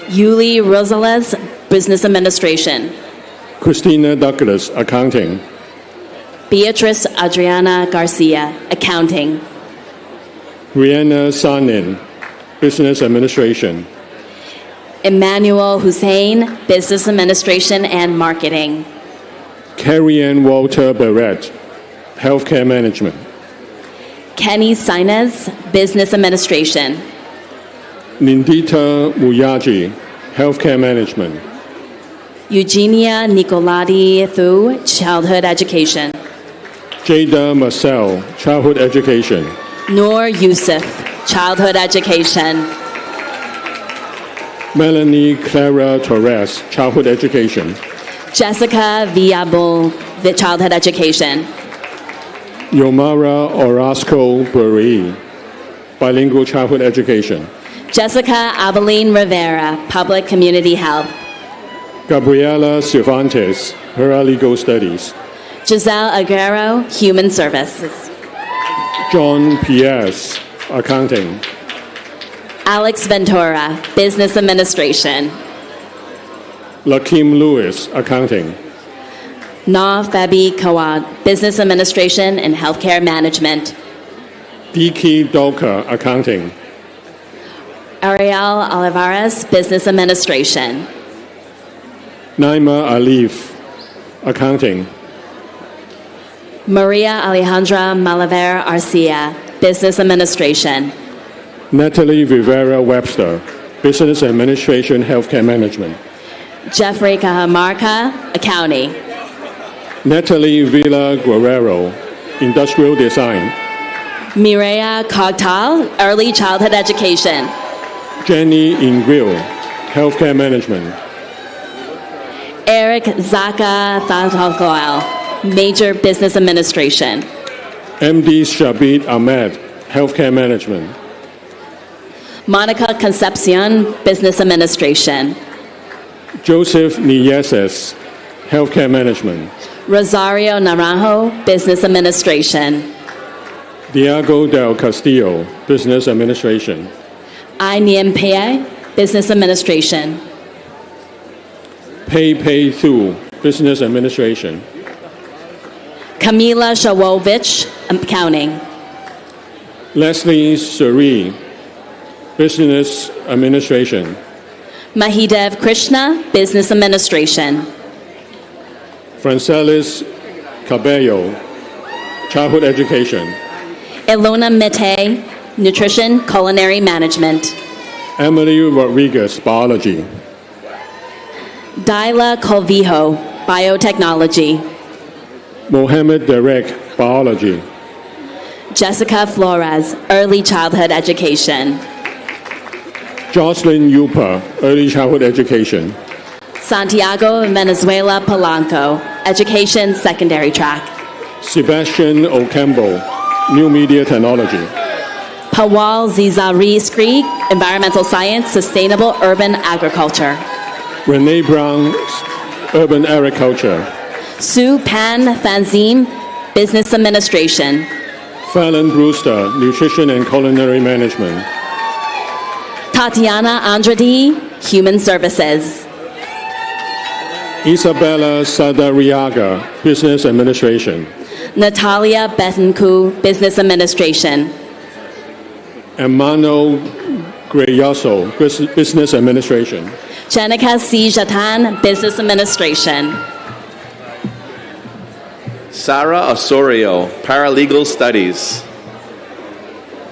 Yuli Rosales, Business Administration. Christina Douglas, Accounting. Beatrice Adriana Garcia, Accounting. Rihanna Sanin, Business Administration. Emmanuel Hussein, Business Administration and Marketing. Carrie Ann Walter Barrett, Healthcare Management. Kenny Sainez, Business Administration. Nindita Muyaji, Healthcare Management. Eugenia Nicolati Thu, Childhood Education. Jada Marcel, Childhood Education. Noor Youssef, Childhood Education. Melanie Clara Torres, Childhood Education. Jessica Viabul, Childhood Education. Yomara Orozco Burri, Bilingual Childhood Education. Jessica Abilene Rivera, Public Community Health. Gabriela Cervantes, Paralegal Studies. Giselle Aguero, Human Services. John P.S., Accounting. Alex Ventura, Business Administration. Lakeem Lewis, Accounting. Na Fabi Kawad, Business Administration and Healthcare Management. Diki Dolka, Accounting. Ariel Olivares, Business Administration. Naima Alif, Accounting. Maria Alejandra Malaver Arcia, Business Administration. Natalie Rivera Webster, Business Administration, Healthcare Management. Jeffrey Cajamarca, Accounting. Natalie Villa Guerrero, Industrial Design. Mireya Cogtal, Early Childhood Education. Jenny Ingrill, Healthcare Management. Eric Zaka Thatalgoel, Major Business Administration. MD Shabit Ahmed, Healthcare Management. Monica Concepcion, Business Administration. Joseph Nieses, Healthcare Management. Rosario Naranjo, Business Administration. Diego del Castillo, Business Administration. Ainiem Pei, Business Administration. Pei Thu, Business Administration. Kamila Shawovich, Accounting. Leslie Suri, Business Administration. Mahidev Krishna, Business Administration. Francelis Cabello, Childhood Education. Ilona Mete, Nutrition, Culinary Management. Emily Rodriguez, Biology. Daila Colvijo, Biotechnology. Mohammed Derek, Biology. Jessica Flores, Early Childhood Education. Jocelyn Yupa, Early Childhood Education. Santiago Venezuela Polanco, Education Secondary Track. Sebastian Ocampo, New Media Technology. Pawal Zizari Skreek, Environmental Science, Sustainable Urban Agriculture. Renee Brown, Urban Agriculture. Sue Pan Fanzim, Business Administration. Fallon Brewster, Nutrition and Culinary Management. Tatiana Andrade, Human Services. Isabella Sadariaga, Business Administration. Natalia Betancourt, Business Administration. Emmanuel Greyaso, Business Administration. Jenica C. Jatan, Business Administration. Sarah Osorio, Paralegal Studies.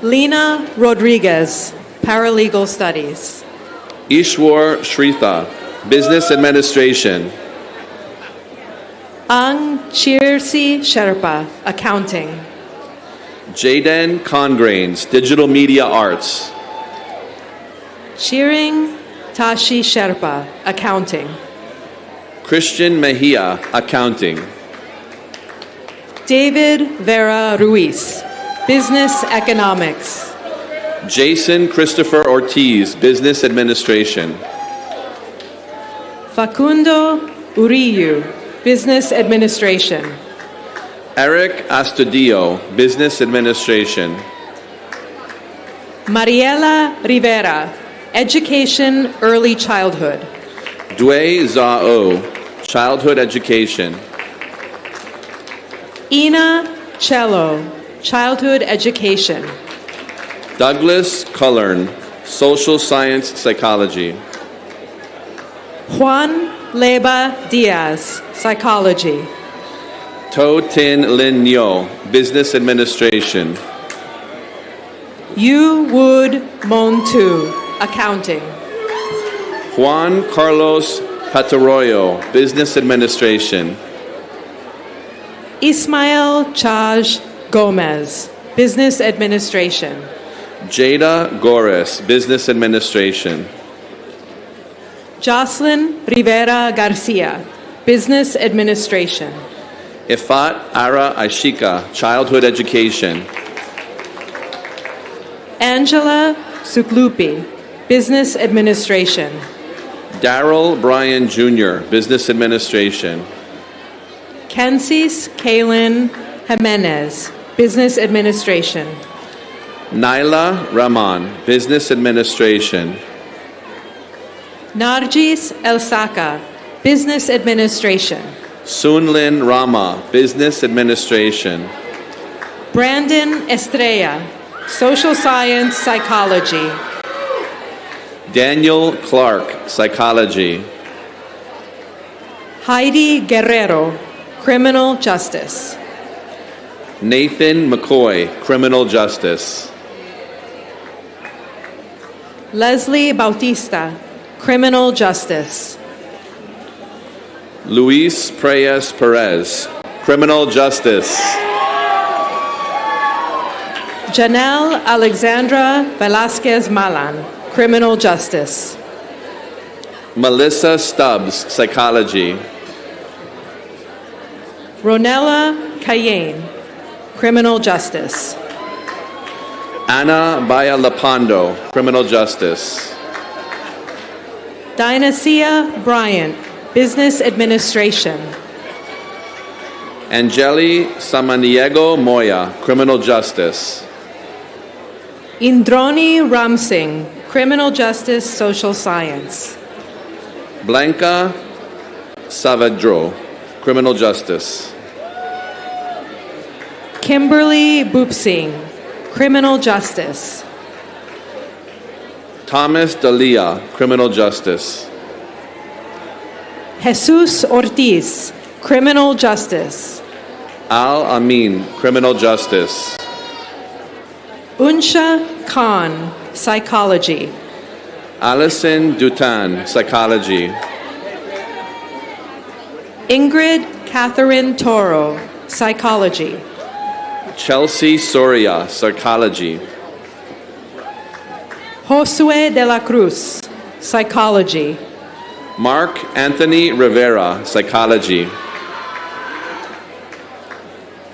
Lena Rodriguez, Paralegal Studies. Ishwar Shritha, Business Administration. Ang Chirsi Sherpa, Accounting. Jaden Congrains, Digital Media Arts. Chiring Tashi Sherpa, Accounting. Christian Mejia, Accounting. David Vera Ruiz, Business Economics. Jason Christopher Ortiz, Business Administration. Facundo Uriyu, Business Administration. Eric Astudillo, Business Administration. Mariela Rivera, Education Early Childhood. Dway Zhao, Childhood Education. Ina Cello, Childhood Education. Douglas Cullern, Social Science Psychology. Juan Leba Diaz, Psychology. To Tin Lin Nyo, Business Administration. Yu Wood Montu, Accounting. Juan Carlos Patarroyo, Business Administration. Ismael Chaj Gomez, Business Administration. Jada Gores, Business Administration. Jocelyn Rivera Garcia, Business Administration. Ifat Ara Aishika, Childhood Education. Angela Suklupi, Business Administration. Daryl Bryan Jr., Business Administration. Kensis Kaylin Jimenez, Business Administration. Naila Rahman, Business Administration. Narjis Elsaka, Business Administration. Sunlin Rama, Business Administration. Brandon Estrella, Social Science Psychology. Daniel Clark, Psychology. Heidi Guerrero, Criminal Justice. Nathan McCoy, Criminal Justice. Leslie Bautista, Criminal Justice. Luis Preyes Perez, Criminal Justice. Janelle Alexandra Velasquez Malan, Criminal Justice. Melissa Stubbs, Psychology. Ronella Cayenne, Criminal Justice. Ana Baya Lapando, Criminal Justice. Dynasia Bryant, Business Administration. Angeli Samaniego Moya, Criminal Justice. Indroni Ramsingh, Criminal Justice, Social Science. Blanca Saavedro, Criminal Justice. Kimberly Boopsing, Criminal Justice. Thomas Dalia, Criminal Justice. Jesus Ortiz, Criminal Justice. Al Amin, Criminal Justice. Unsha Khan, Psychology. Allison Dutan, Psychology. Ingrid Catherine Toro, Psychology. Chelsea Soria, Psychology. Josue de la Cruz, Psychology. Mark Anthony Rivera, Psychology.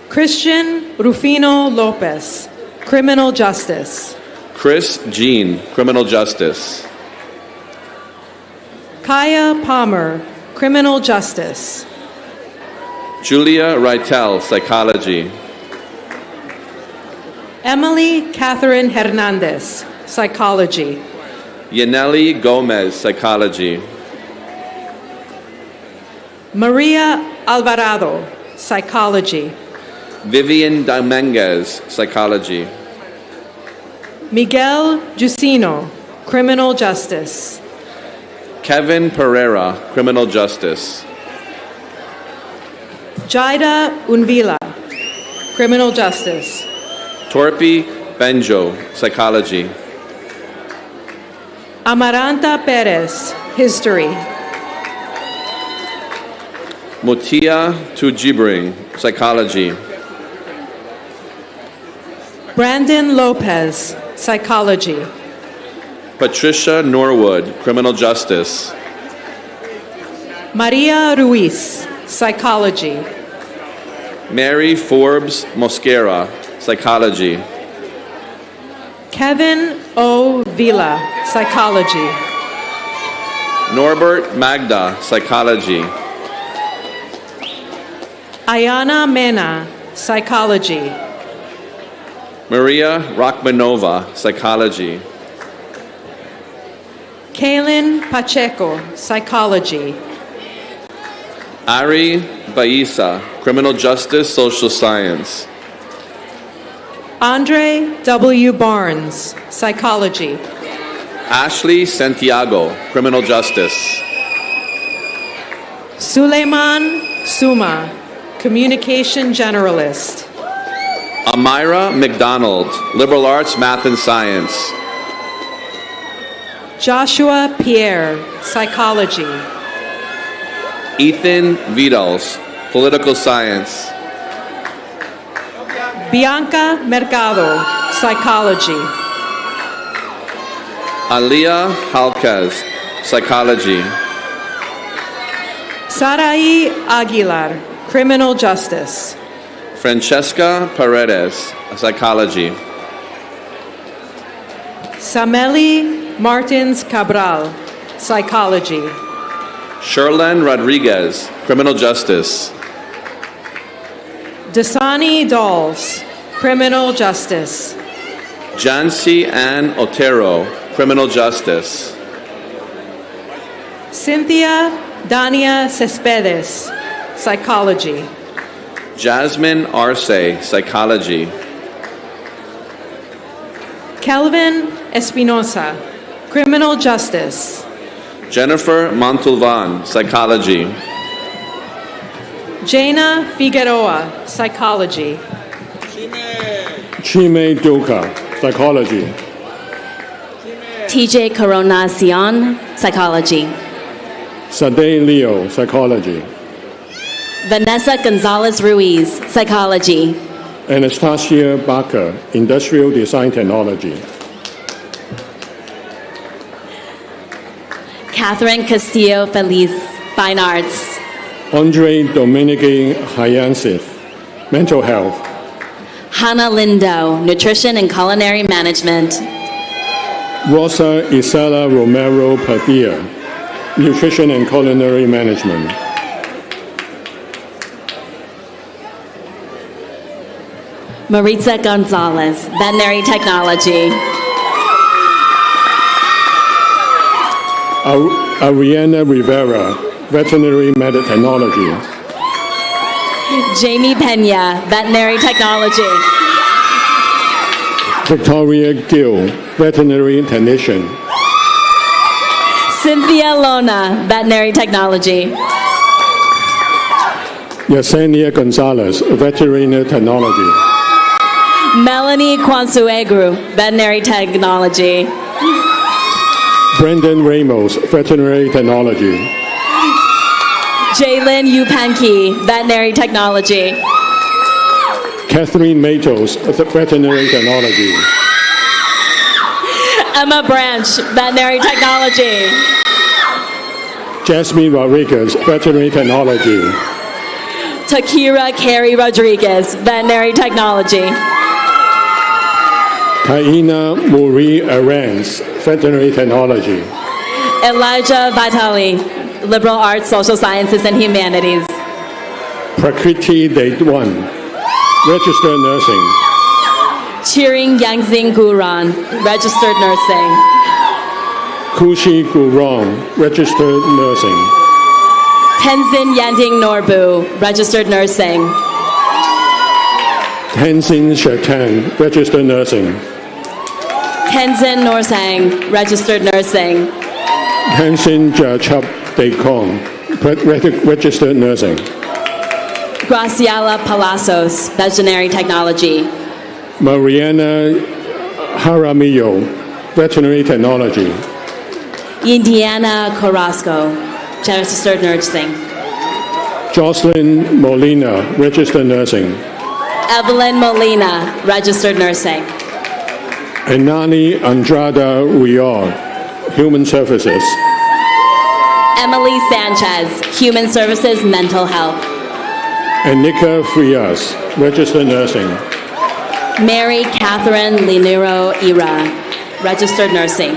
Christian Rufino Lopez, Criminal Justice. Chris Jean, Criminal Justice. Kaya Palmer, Criminal Justice. Julia Reitel, Psychology. Emily Catherine Hernandez, Psychology. Yaneli Gomez, Psychology. Maria Alvarado, Psychology. Vivian Dominguez, Psychology. Miguel Jusino, Criminal Justice. Kevin Pereira, Criminal Justice. Jaida Unvila, Criminal Justice. Torpi Benjo, Psychology. Amaranta Perez, History. Mutia Tujibring, Psychology. Brandon Lopez, Psychology. Patricia Norwood, Criminal Justice. Maria Ruiz, Psychology. Mary Forbes Mosquera, Psychology. Kevin O. Vila, Psychology. Norbert Magda, Psychology. Ayana Mena, Psychology. Maria Rachmanova, Psychology. Kaylin Pacheco, Psychology. Ari Baisa, Criminal Justice, Social Science. Andre W. Barnes, Psychology. Ashley Santiago, Criminal Justice. Suleiman Suma, Communication Generalist. Amira McDonald, Liberal Arts, Math and Science. Joshua Pierre, Psychology. Ethan Vidals, Political Science. Bianca Mercado, Psychology. Alia Halquez, Psychology. Sarai Aguilar, Criminal Justice. Francesca Paredes, Psychology. Sameli Martins Cabral, Psychology. Sherlyn Rodriguez, Criminal Justice. Dasani Dolls, Criminal Justice. Jancy Ann Otero, Criminal Justice. Cynthia Dania Cespedes, Psychology. Jasmine Arce, Psychology. Kelvin Espinosa, Criminal Justice. Jennifer Montalvan, Psychology. Jaina Figueroa, Psychology. Chime Duca, Psychology. TJ Coronacion, Psychology. Sade Leo, Psychology. Vanessa Gonzalez Ruiz, Psychology. Anastasia Baca, Industrial Design Technology. Catherine Castillo Feliz, Fine Arts. Andre Dominique Hyansif, Mental Health. Hannah Lindo, Nutrition and Culinary Management. Rosa Isela Romero Padilla, Nutrition and Culinary Management. Maritza Gonzalez, Veterinary Technology. Ariana Rivera, Veterinary Technology. Jamie Pena, Veterinary Technology. Victoria Gill, Veterinary Technician. Cynthia Lona, Veterinary Technology. Yesenia Gonzalez, Veterinary Technology. Melanie Kwansuegru, Veterinary Technology. Brendan Ramos, Veterinary Technology. Jalen Yupanki, Veterinary Technology. Catherine Matos, Veterinary Technology. Emma Branch, Veterinary Technology. Jasmine Rodriguez, Veterinary Technology. Takira Carey Rodriguez, Veterinary Technology. Taina Marie Arans, Veterinary Technology. Elijah Vitali, Liberal Arts, Social Sciences, and Humanities. Prakriti Deidwan, Registered Nursing. Cheering Yangzing Guran, Registered Nursing. Kushi Gurong, Registered Nursing. Tenzin Yanding Norbu, Registered Nursing. Tenzin Shatan, Registered Nursing. Tenzin Norsang, Registered Nursing. Tenzin Jachap Dekong, Registered Nursing. Graciela Palacios, Veterinary Technology. Mariana Jaramillo, Veterinary Technology. Indiana Carrasco, Registered Nursing. Jocelyn Molina, Registered Nursing. Evelyn Molina, Registered Nursing. Enani Andrada Rial, Human Services. Emily Sanchez, Human Services, Mental Health. Anika Frias, Registered Nursing. Mary Catherine Linero Ira, Registered Nursing.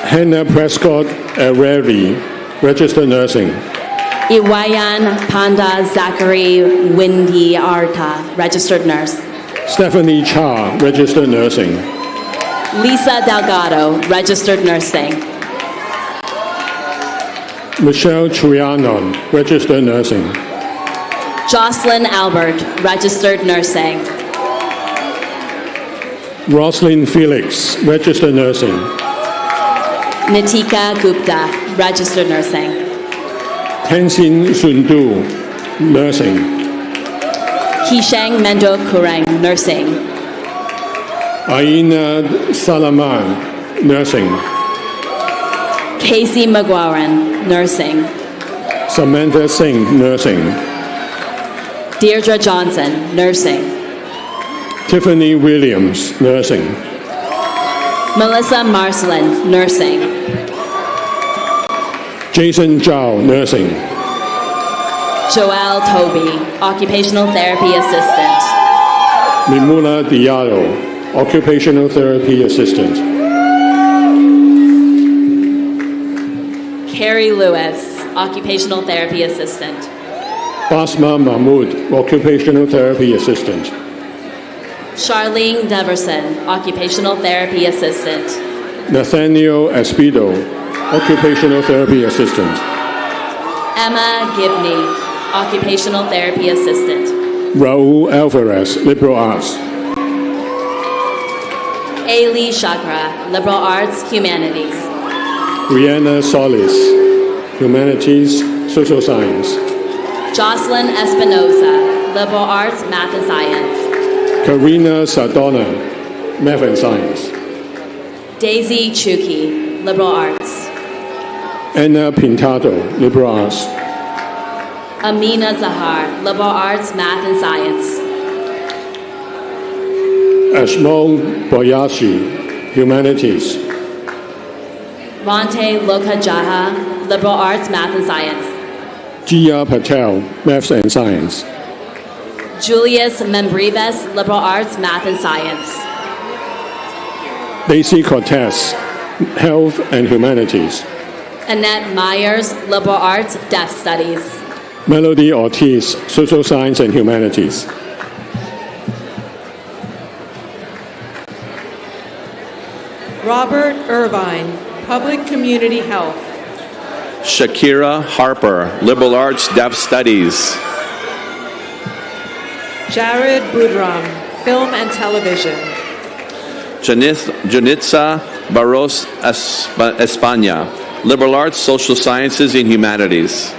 Hannah Prescott Areri, Registered Nursing. Iwayan Panda Zachary Windy Arta, Registered Nurse. Stephanie Cha, Registered Nursing. Lisa Delgado, Registered Nursing. Michelle Trianon, registered nursing. Jocelyn Albert, registered nursing. Roslyn Felix, registered nursing. Nitika Gupta, registered nursing. Tenzin Sundu, nursing. Kishang Mendo Kurang, nursing. Aina Salaman, nursing. Casey McGuaran, nursing. Samantha Singh, nursing. Deirdre Johnson, nursing. Tiffany Williams, nursing. Melissa Marcelin, nursing. Jason Zhao, nursing. Joelle Toby, occupational therapy assistant. Mimula Diallo, occupational therapy assistant. Carrie Lewis, occupational therapy assistant. Basma Mahmood, occupational therapy assistant. Charlene Deverson, occupational therapy assistant. Nathaniel Espido, occupational therapy assistant. Emma Gibney, occupational therapy assistant. Raul Alvarez, liberal arts. Ailey Chakra, liberal arts, humanities. Brianna Solis, humanities, social science. Jocelyn Espinosa, liberal arts, math and science. Karina Sardona, math and science. Daisy Chuki, liberal arts. Anna Pintado, liberal arts. Amina Zahar, liberal arts, math and science. Ashmon Boyashi, humanities. Ronte Lokajaha, liberal arts, math and science. Jia Patel, maths and science. Julius Membrives, liberal arts, math and science. Daisy Cortez, health and humanities. Annette Myers, liberal arts, deaf studies. Melody Ortiz, social science and humanities. Robert Irvine, public community health. Shakira Harper, liberal arts, deaf studies. Jared Budram, film and television. Janitza Barros España, liberal arts, social sciences and humanities.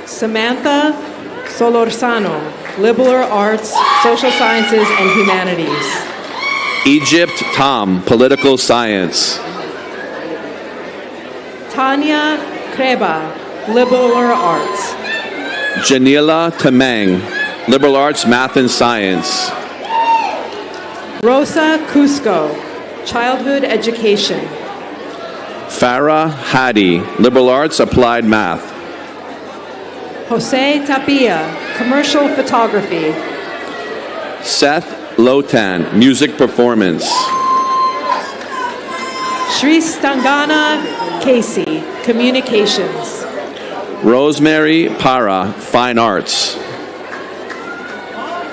Samantha Solorzano, liberal arts, social sciences and humanities. Egypt Tom, political science. Tanya Kreba, liberal arts. Janila Tamang, liberal arts, math and science. Rosa Cusco, childhood education. Farah Hadi, liberal arts, applied math. Jose Tapia, commercial photography. Seth Lotan, music performance. Sri Stangana Casey, communications. Rosemary Para, fine arts.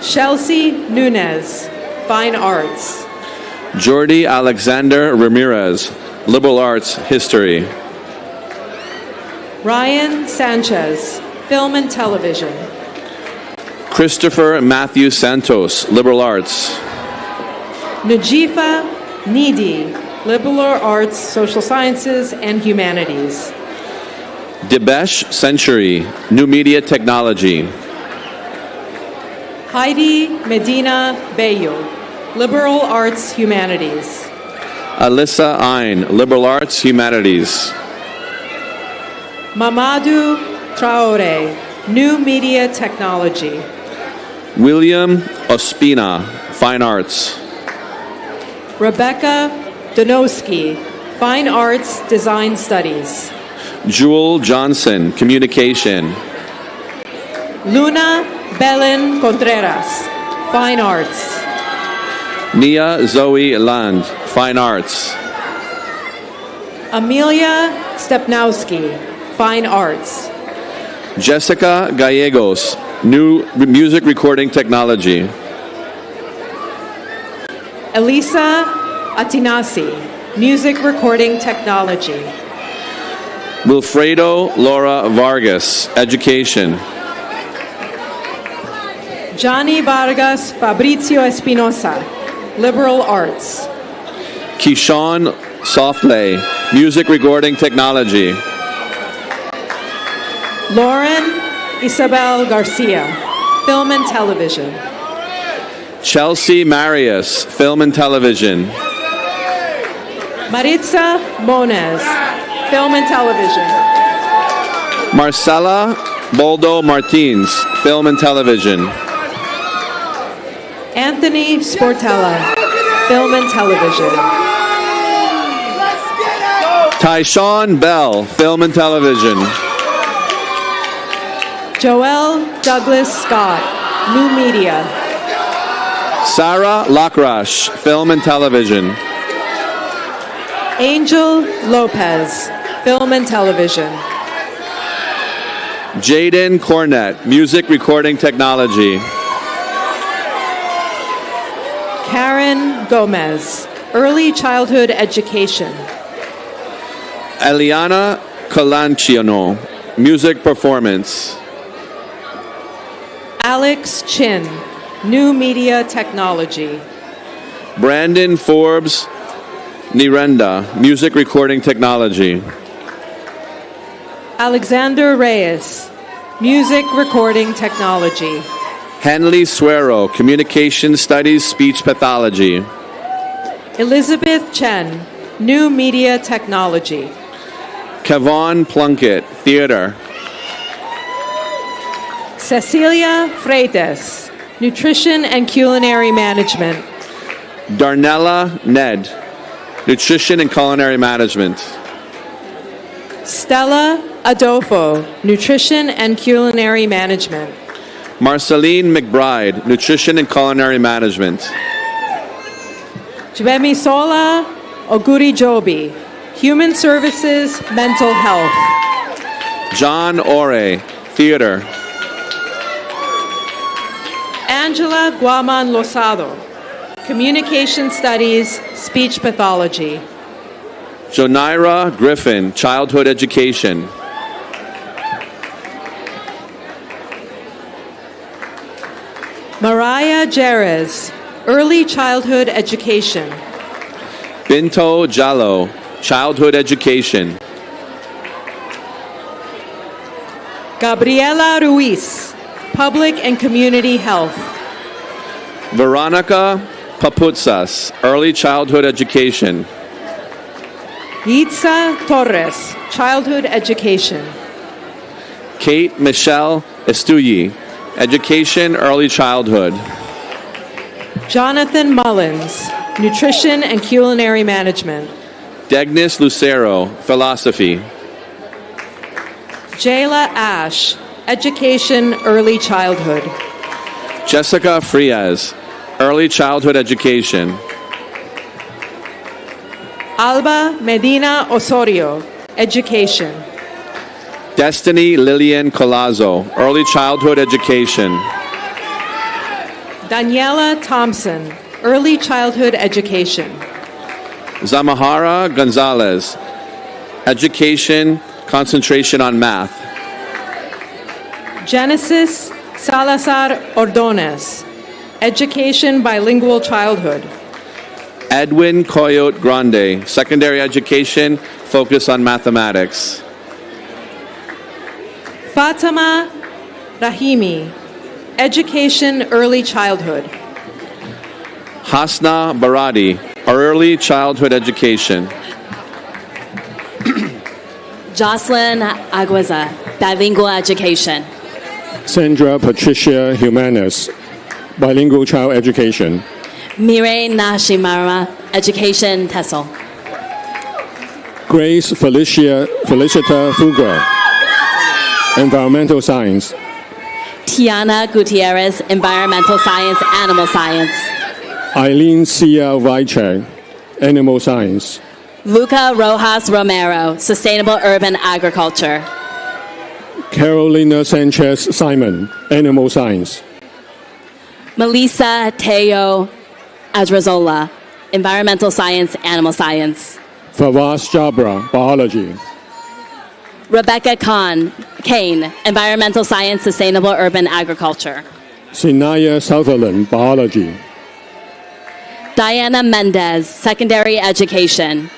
Chelsea Nunez, fine arts. Jordi Alexander Ramirez, liberal arts, history. Ryan Sanchez, film and television. Christopher Matthew Santos, liberal arts. Najifa Nidi, liberal arts, social sciences, and humanities. Dibesh Century, new media technology. Heidi Medina Bayo, liberal arts, humanities. Alyssa Ain, liberal arts, humanities. Mamadou Traore, new media technology. William Ospina, fine arts. Rebecca Donowski, fine arts, design studies. Jewel Johnson, communication. Luna Belen Contreras, fine arts. Nia Zoe Land, fine arts. Amelia Stepnowski, fine arts. Jessica Gallegos, new music recording technology. Elisa Atinasi, music recording technology. Wilfredo Laura Vargas, Education. Johnny Vargas Fabrizio Espinosa, Liberal Arts. Keyshawn Softley, Music Recording Technology. Lauren Isabel Garcia, Film and Television. Chelsea Marius, Film and Television. Maritza Moniz, Film and Television. Marcela Boldo Martins, Film and Television. Anthony Sportella, Film and Television. Tyshawn Bell, Film and Television. Joel Douglas Scott, New Media. Sarah Lacrash, Film and Television. Angel Lopez, Film and Television. Jaden Cornett, Music Recording Technology. Karen Gomez, Early Childhood Education. Eliana Colanciano, Music Performance. Alex Chin, New Media Technology. Brandon Forbes Nirenda, Music Recording Technology. Alexander Reyes, Music Recording Technology. Henley Suero, Communication Studies, Speech Pathology. Elizabeth Chen, New Media Technology. Kevon Plunkett, Theater. Cecilia Freitas, Nutrition and Culinary Management. Darnella Ned, Nutrition and Culinary Management. Stella Adolfo, Nutrition and Culinary Management. Marceline McBride, Nutrition and Culinary Management. Jvemisola Oguri Jobi, Human Services, Mental Health. John Ore, Theater. Angela Guaman Losado, Communication Studies, Speech Pathology. Jonaira Griffin, Childhood Education. Mariah Jerez, Early Childhood Education. Binto Jallo, Childhood Education. Gabriela Ruiz, Public and Community Health. Veronica Paputsas, Early Childhood Education. Yitza Torres, Childhood Education. Kate Michelle Estuyi, Education, Early Childhood. Jonathan Mullins, Nutrition and Culinary Management. Degnis Lucero, Philosophy. Jayla Ash, Education, Early Childhood. Jessica Frias, Early Childhood Education. Alba Medina Osorio, Education. Destiny Lillian Colazo, Early Childhood Education. Daniela Thompson, Early Childhood Education. Zamahara Gonzalez, Education, Concentration on Math. Genesis Salazar Ordonez, Education, Bilingual Childhood. Edwin Coyote Grande, Secondary Education, Focus on Mathematics. Fatima Rahimi, Education, Early Childhood. Hasna Baradi, Early Childhood Education. Jocelyn Aguaza, Bilingual Education. Sandra Patricia Jimenez, Bilingual Child Education. Mireille Nashimara, Education, TESOL. Grace Felicita Fuga, Environmental Science. Tiana Gutierrez, Environmental Science, Animal Science. Eileen Cia Weichek, Animal Science. Luca Rojas Romero, Sustainable Urban Agriculture. Carolina Sanchez Simon, Animal Science. Melissa Teo Adrazola, Environmental Science, Animal Science. Fawaz Jabra, Biology. Rebecca Kane, Environmental Science, Sustainable Urban Agriculture. Sinaya Sutherland, Biology. Diana Mendez, Secondary Education.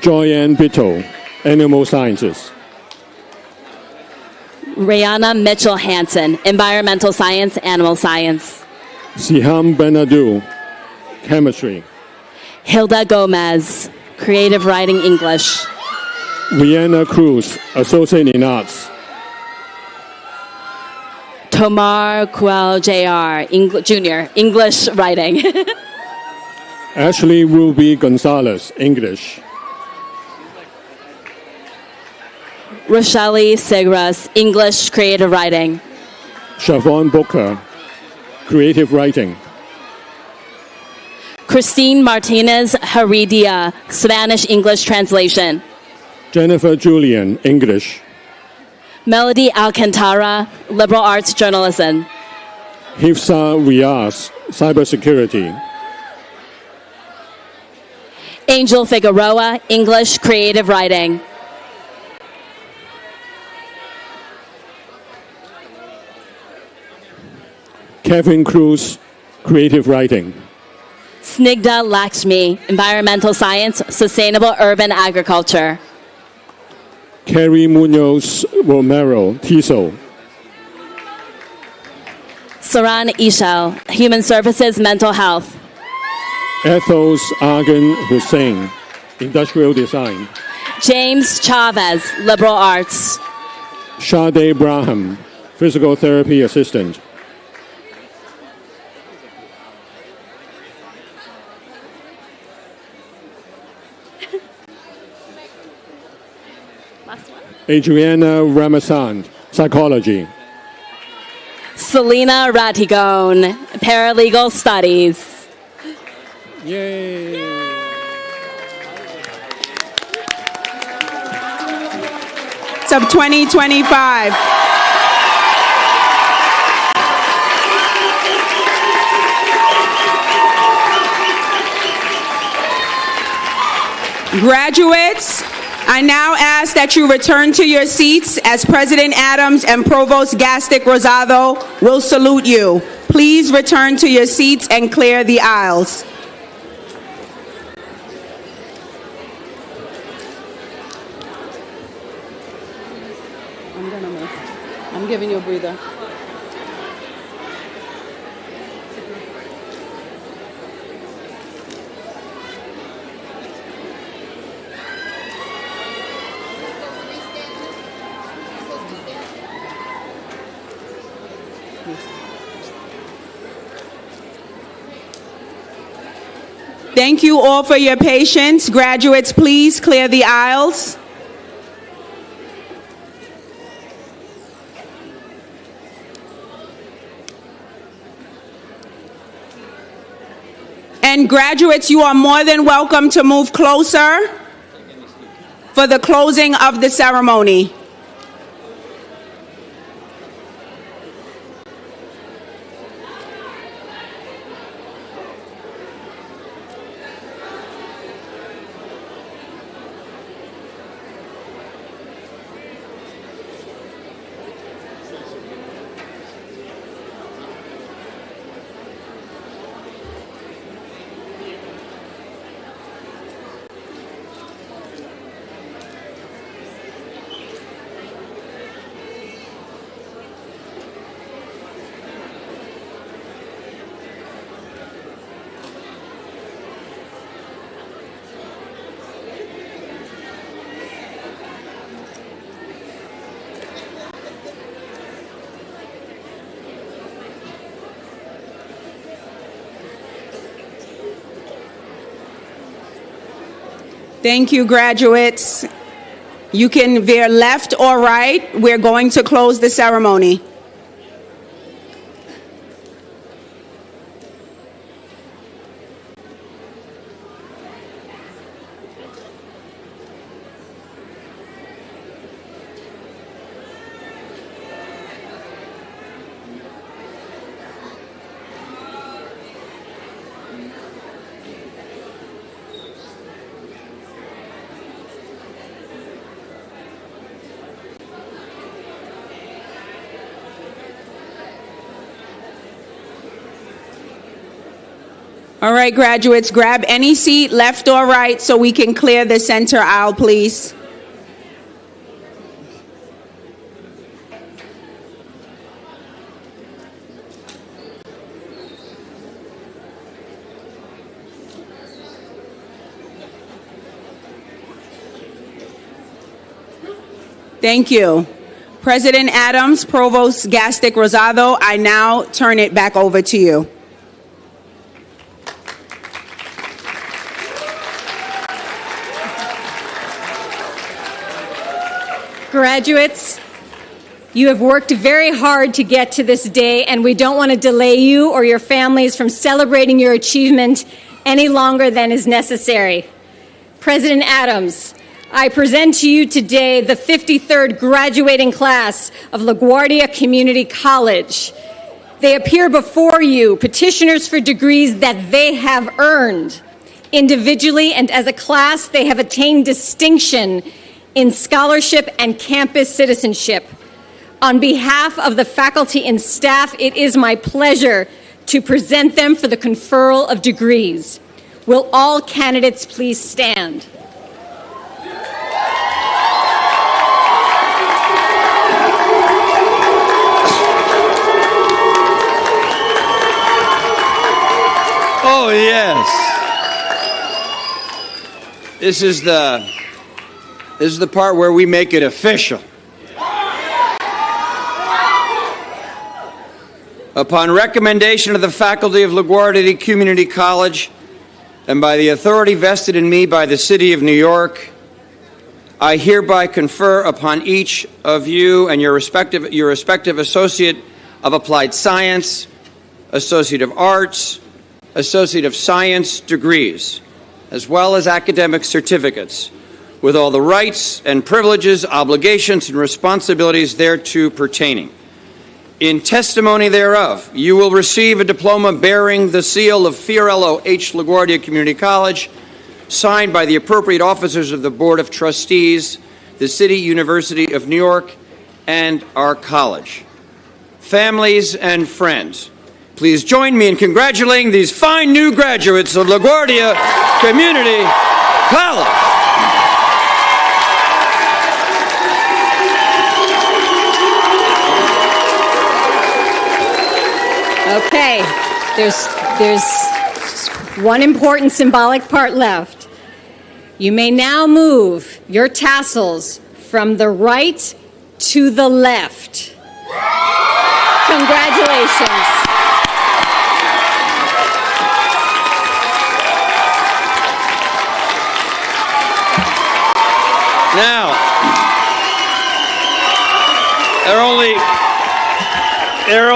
Joyanne Bittle, Animal Sciences. Rihanna Mitchell Hansen, Environmental Science, Animal Science. Siham Benadu, Chemistry. Hilda Gomez, Creative Writing, English. Rihanna Cruz, Associate in Arts. Tomar Kuel Jr., Jr., English Writing. Ashley Ruby Gonzalez, English. Rochelle Segras, English Creative Writing. Siobhan Booker, Creative Writing. Christine Martinez Heredia, Spanish-English Translation. Jennifer Julian, English. Melody Alcantara, Liberal Arts Journalism. Hifsa Riaz, Cybersecurity. Angel Figueroa, English Creative Writing. Kevin Cruz, Creative Writing. Snigdha Lakshmi, Environmental Science, Sustainable Urban Agriculture. Kerry Munoz Romero, TESOL. Saran Ishal, Human Services, Mental Health. Ethos Argan Hussein, Industrial Design. James Chavez, Liberal Arts. Sade Braham, Physical Therapy Assistant. Adriana Ramasand, Psychology. Selena Ratigone, Paralegal Studies. Yay! Of 2025. Graduates, I now ask that you return to your seats as President Adams and Provost Gastick Rosado will salute you. Please return to your seats and clear the aisles. I'm giving you a breather. Thank you all for your patience. Graduates, please clear the aisles. And graduates, you are more than welcome to move closer for the closing of the ceremony. Thank you, graduates. You can veer left or right. We're going to close the ceremony. All right, graduates, grab any seat, left or right, so we can clear the center aisle, please. Thank you. President Adams, Provost Gastick Rosado, I now turn it back over to you. Graduates, you have worked very hard to get to this day, and we don't want to delay you or your families from celebrating your achievement any longer than is necessary. President Adams, I present to you today the 53rd graduating class of LaGuardia Community College. They appear before you, petitioners for degrees that they have earned. Individually and as a class, they have attained distinction in scholarship and campus citizenship. On behalf of the faculty and staff, it is my pleasure to present them for the conferral of degrees. Will all candidates please stand? Oh, yes. This is the part where we make it official. Upon recommendation of the faculty of LaGuardia Community College and by the authority vested in me by the City of New York, I hereby confer upon each of you and your respective Associate of Applied Science, Associate of Arts, Associate of Science degrees, as well as academic certificates, with all the rights and privileges, obligations, and responsibilities thereto pertaining. In testimony thereof, you will receive a diploma bearing the seal of Fiorello H. LaGuardia Community College, signed by the appropriate officers of the Board of Trustees, the City University of New York, and our college. Families and friends, please join me in congratulating these fine new graduates of LaGuardia Community College. Okay, there's one important symbolic part left. You may now move your tassels from the right to the left. Congratulations. Now, there are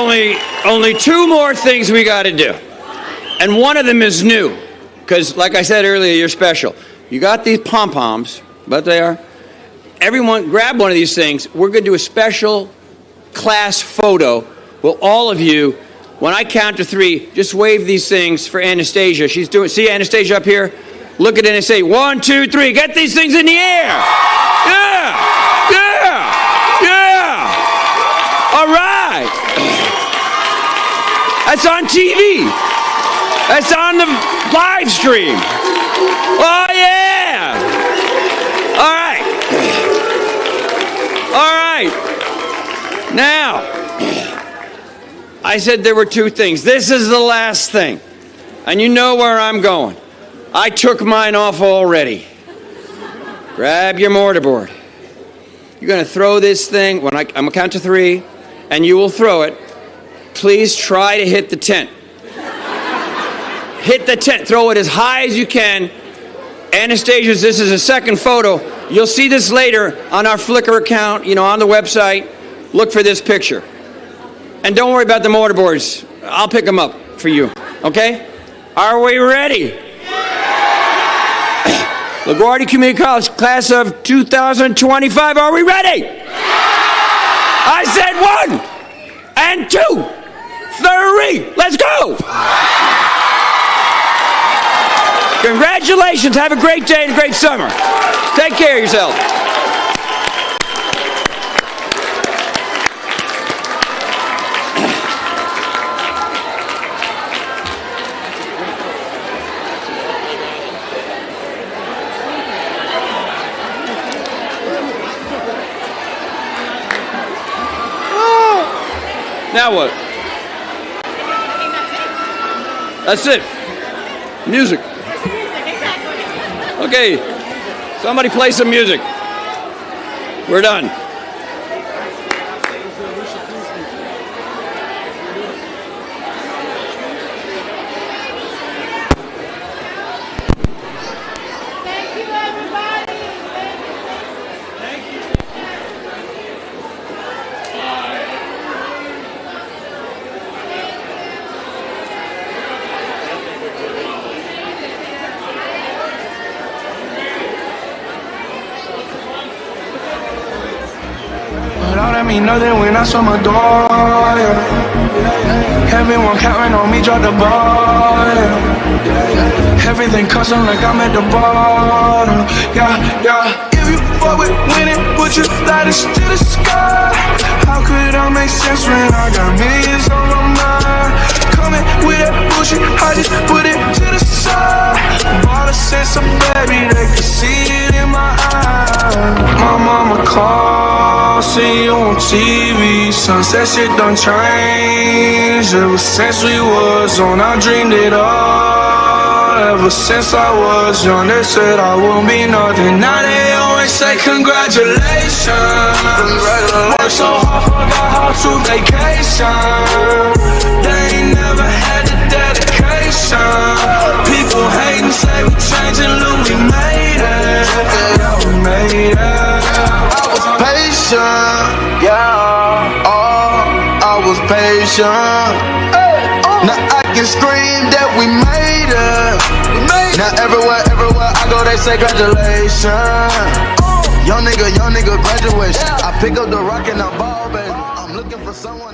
only two more things we got to do. And one of them is new, because like I said earlier, you're special. You got these pom-poms, but they are. Everyone grab one of these things. We're going to do a special class photo. Well, all of you, when I count to three, just wave these things for Anastasia. She's doing, see Anastasia up here? Look at it and say, 1, 2, 3. Get these things in the air. Yeah, yeah, yeah. All right. That's on TV. That's on the live stream. Oh, yeah. All right. All right. Now, I said there were two things. This is the last thing. And you know where I'm going. I took mine off already. Grab your mortarboard. You're going to throw this thing. I'm going to count to 3, and you will throw it. Please try to hit the tent. Hit the tent. Throw it as high as you can. Anastasia, this is a second photo. You'll see this later on our Flickr account, on the website. Look for this picture. And don't worry about the mortarboards. I'll pick them up for you. Okay? Are we ready? LaGuardia Community College, class of 2025, are we ready? I said 1 and 2, 3. Let's go! Congratulations. Have a great day and a great summer. Take care of yourself. Now what? That's it. Music. Okay. Somebody play some music. We're done. All that mean nothing when I saw my door, yeah. Everyone counting on me, drop the ball, yeah. Everything custom like I'm at the bottom, yeah, yeah. If you fuck with winning, put your lighters to the sky. How could I make sense when I got millions on my mind? Coming with that bullshit, I just put it to the side. Bought a sense of baby, they could see it in my eyes. My mama called, see you on TV. Sunset shit done changed. Ever since we was on, I dreamed it all. Ever since I was young, they said I won't be nothing. Now they always say congratulations. Worked so hard, forgot how to vacation. They ain't never had the dedication. People hating, say we changing, look, we made it. Yeah, we made it. I was patient, yeah. Oh, I was patient. Now I can scream that we made it. Now everywhere I go, they say congratulations. Young nigga graduation. I pick up the rock and I ball, baby. I'm looking for someone.